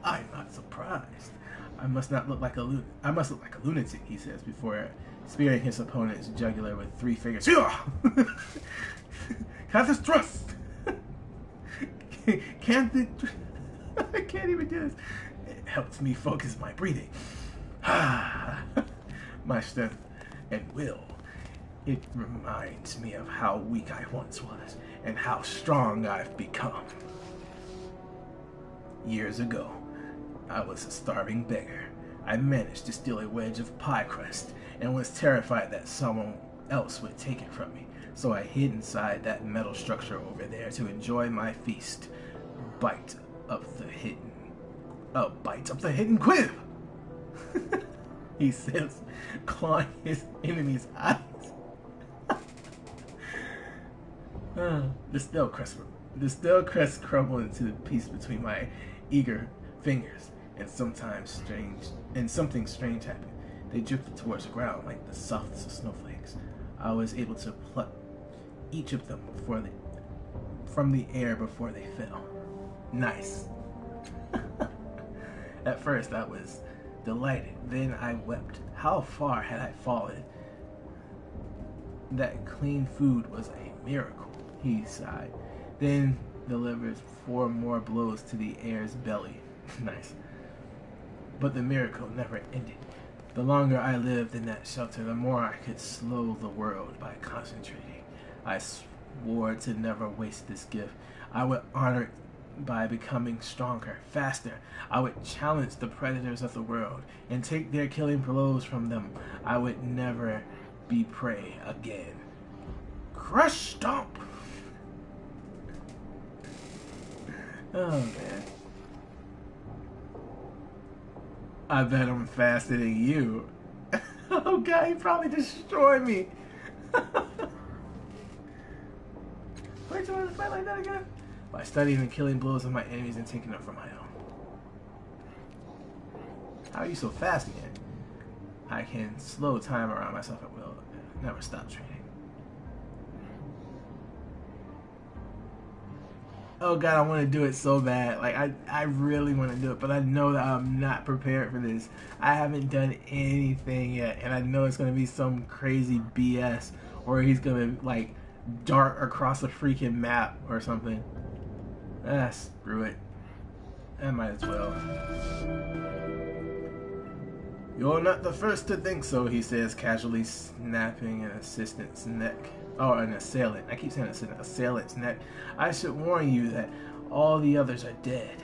I'm not surprised. I must look like a lunatic, he says, before spearing his opponent's jugular with 3 fingers. Have this thrust! I can't even do this. It helps me focus my breathing. My strength and will. It reminds me of how weak I once was and how strong I've become. Years ago, I was a starving beggar. I managed to steal a wedge of pie crust and was terrified that someone else would take it from me. So I hid inside that metal structure over there to enjoy my feast. Bite of the hidden quib! He says, clawing his enemy's eyes. The stale crust crumbled into the piece between my eager fingers, and something strange happened. They drifted towards the ground like the softest of snowflakes. I was able to pluck each of them from the air before they fell. Nice. At first I was delighted, then I wept. How far had I fallen? That clean food was a miracle, he sighed, then delivered 4 more blows to the air's belly. Nice. But the miracle never ended. The longer I lived in that shelter, the more I could slow the world by concentrating. I swore to never waste this gift. I would honor it by becoming stronger, faster. I would challenge the predators of the world and take their killing blows from them. I would never be prey again. Crush stomp! Oh man. I bet I'm faster than you. Oh god, he probably destroyed me. Where'd you want to fight like that again? By studying and killing blows of my enemies and taking them for my own. How are you so fast again? I can slow time around myself at will. Never stop training. Oh god, I want to do it so bad. Like, I really want to do it, but I know that I'm not prepared for this. I haven't done anything yet, and I know it's going to be some crazy BS, or he's going to, like, dart across a freaking map or something. Ah, screw it. I might as well. You're not the first to think so, he says, casually snapping an assistant's neck. Oh, an assailant. I keep saying assailant's neck. I should warn you that all the others are dead.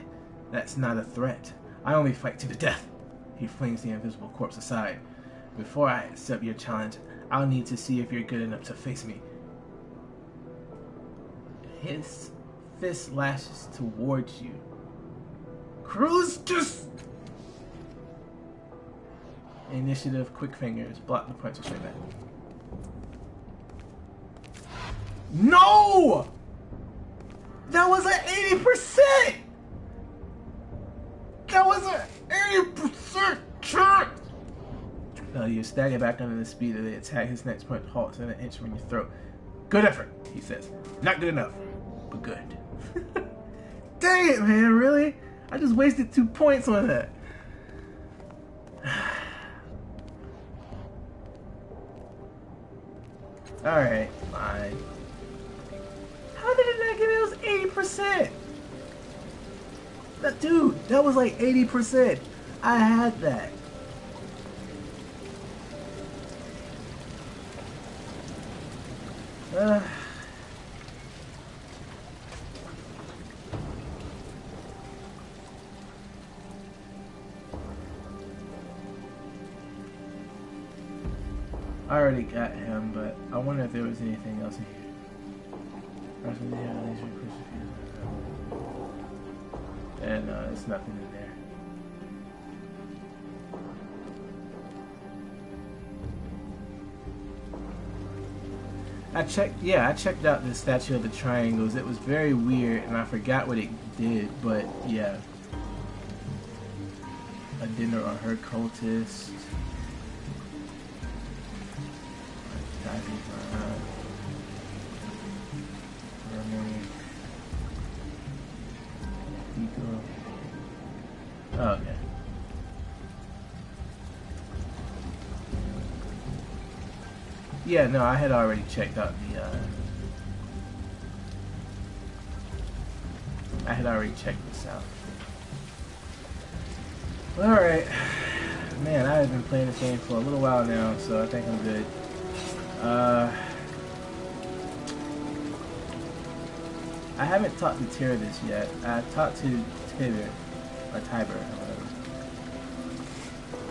That's not a threat. I only fight to the death. He flings the invisible corpse aside. Before I accept your challenge, I'll need to see if you're good enough to face me. His fist lashes towards you. Cruz, just... Initiative, quick fingers, block the punch straight back. No! That was an 80%! That was an 80% chance! You stagger back under the speed of the attack. His next punch halts in an inch from your throat. Good effort, he says. Not good enough, but good. Dang it, man, really? I just wasted 2 points on that. Alright, fine. How did it not give me those 80%? Dude, that was like 80%. I had that. I already got him, but I wonder if there was anything else in here. And there's nothing in there. I checked out the Statue of the Triangles. It was very weird, and I forgot what it did, but yeah. A dinner on her cultist. Oh, okay. Yeah, no, I had already checked out the, I had already checked this out. Alright. Man, I have been playing this game for a little while now, so I think I'm good. I haven't talked to Tyrannus yet. I talked to Tiber, or Tiber, or whatever.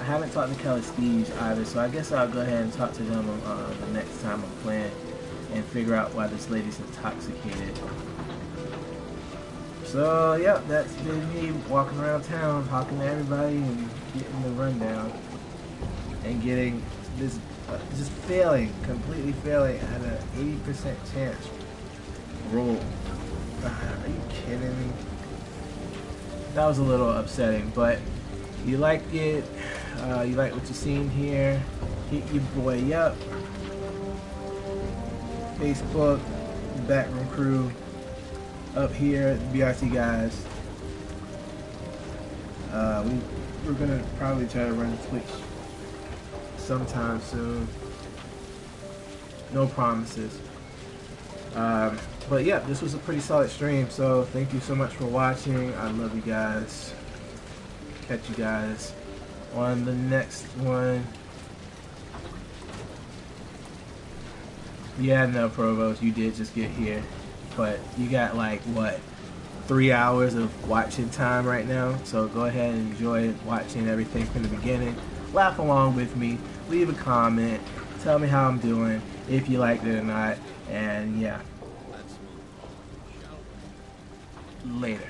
I haven't talked to Calestige either, so I guess I'll go ahead and talk to them the next time I'm playing and figure out why this lady's intoxicated. So, yep, that's been me walking around town, talking to everybody and getting the rundown. And getting this, just failing, completely failing at an 80% chance roll. Are you kidding me? That was a little upsetting, but you liked it, you like what you've seen here, hit your boy up. Facebook, Backroom Crew, up here, BRC guys. We're gonna probably try to run Twitch sometime soon. No promises. But yeah, this was a pretty solid stream, so thank you so much for watching. I love you guys. Catch you guys on the next one. Yeah, no, Provost, you did just get here, but you got like, what, 3 hours of watching time right now, so go ahead and enjoy watching everything from the beginning. Laugh along with me, leave a comment, tell me how I'm doing, if you liked it or not, and yeah. Later.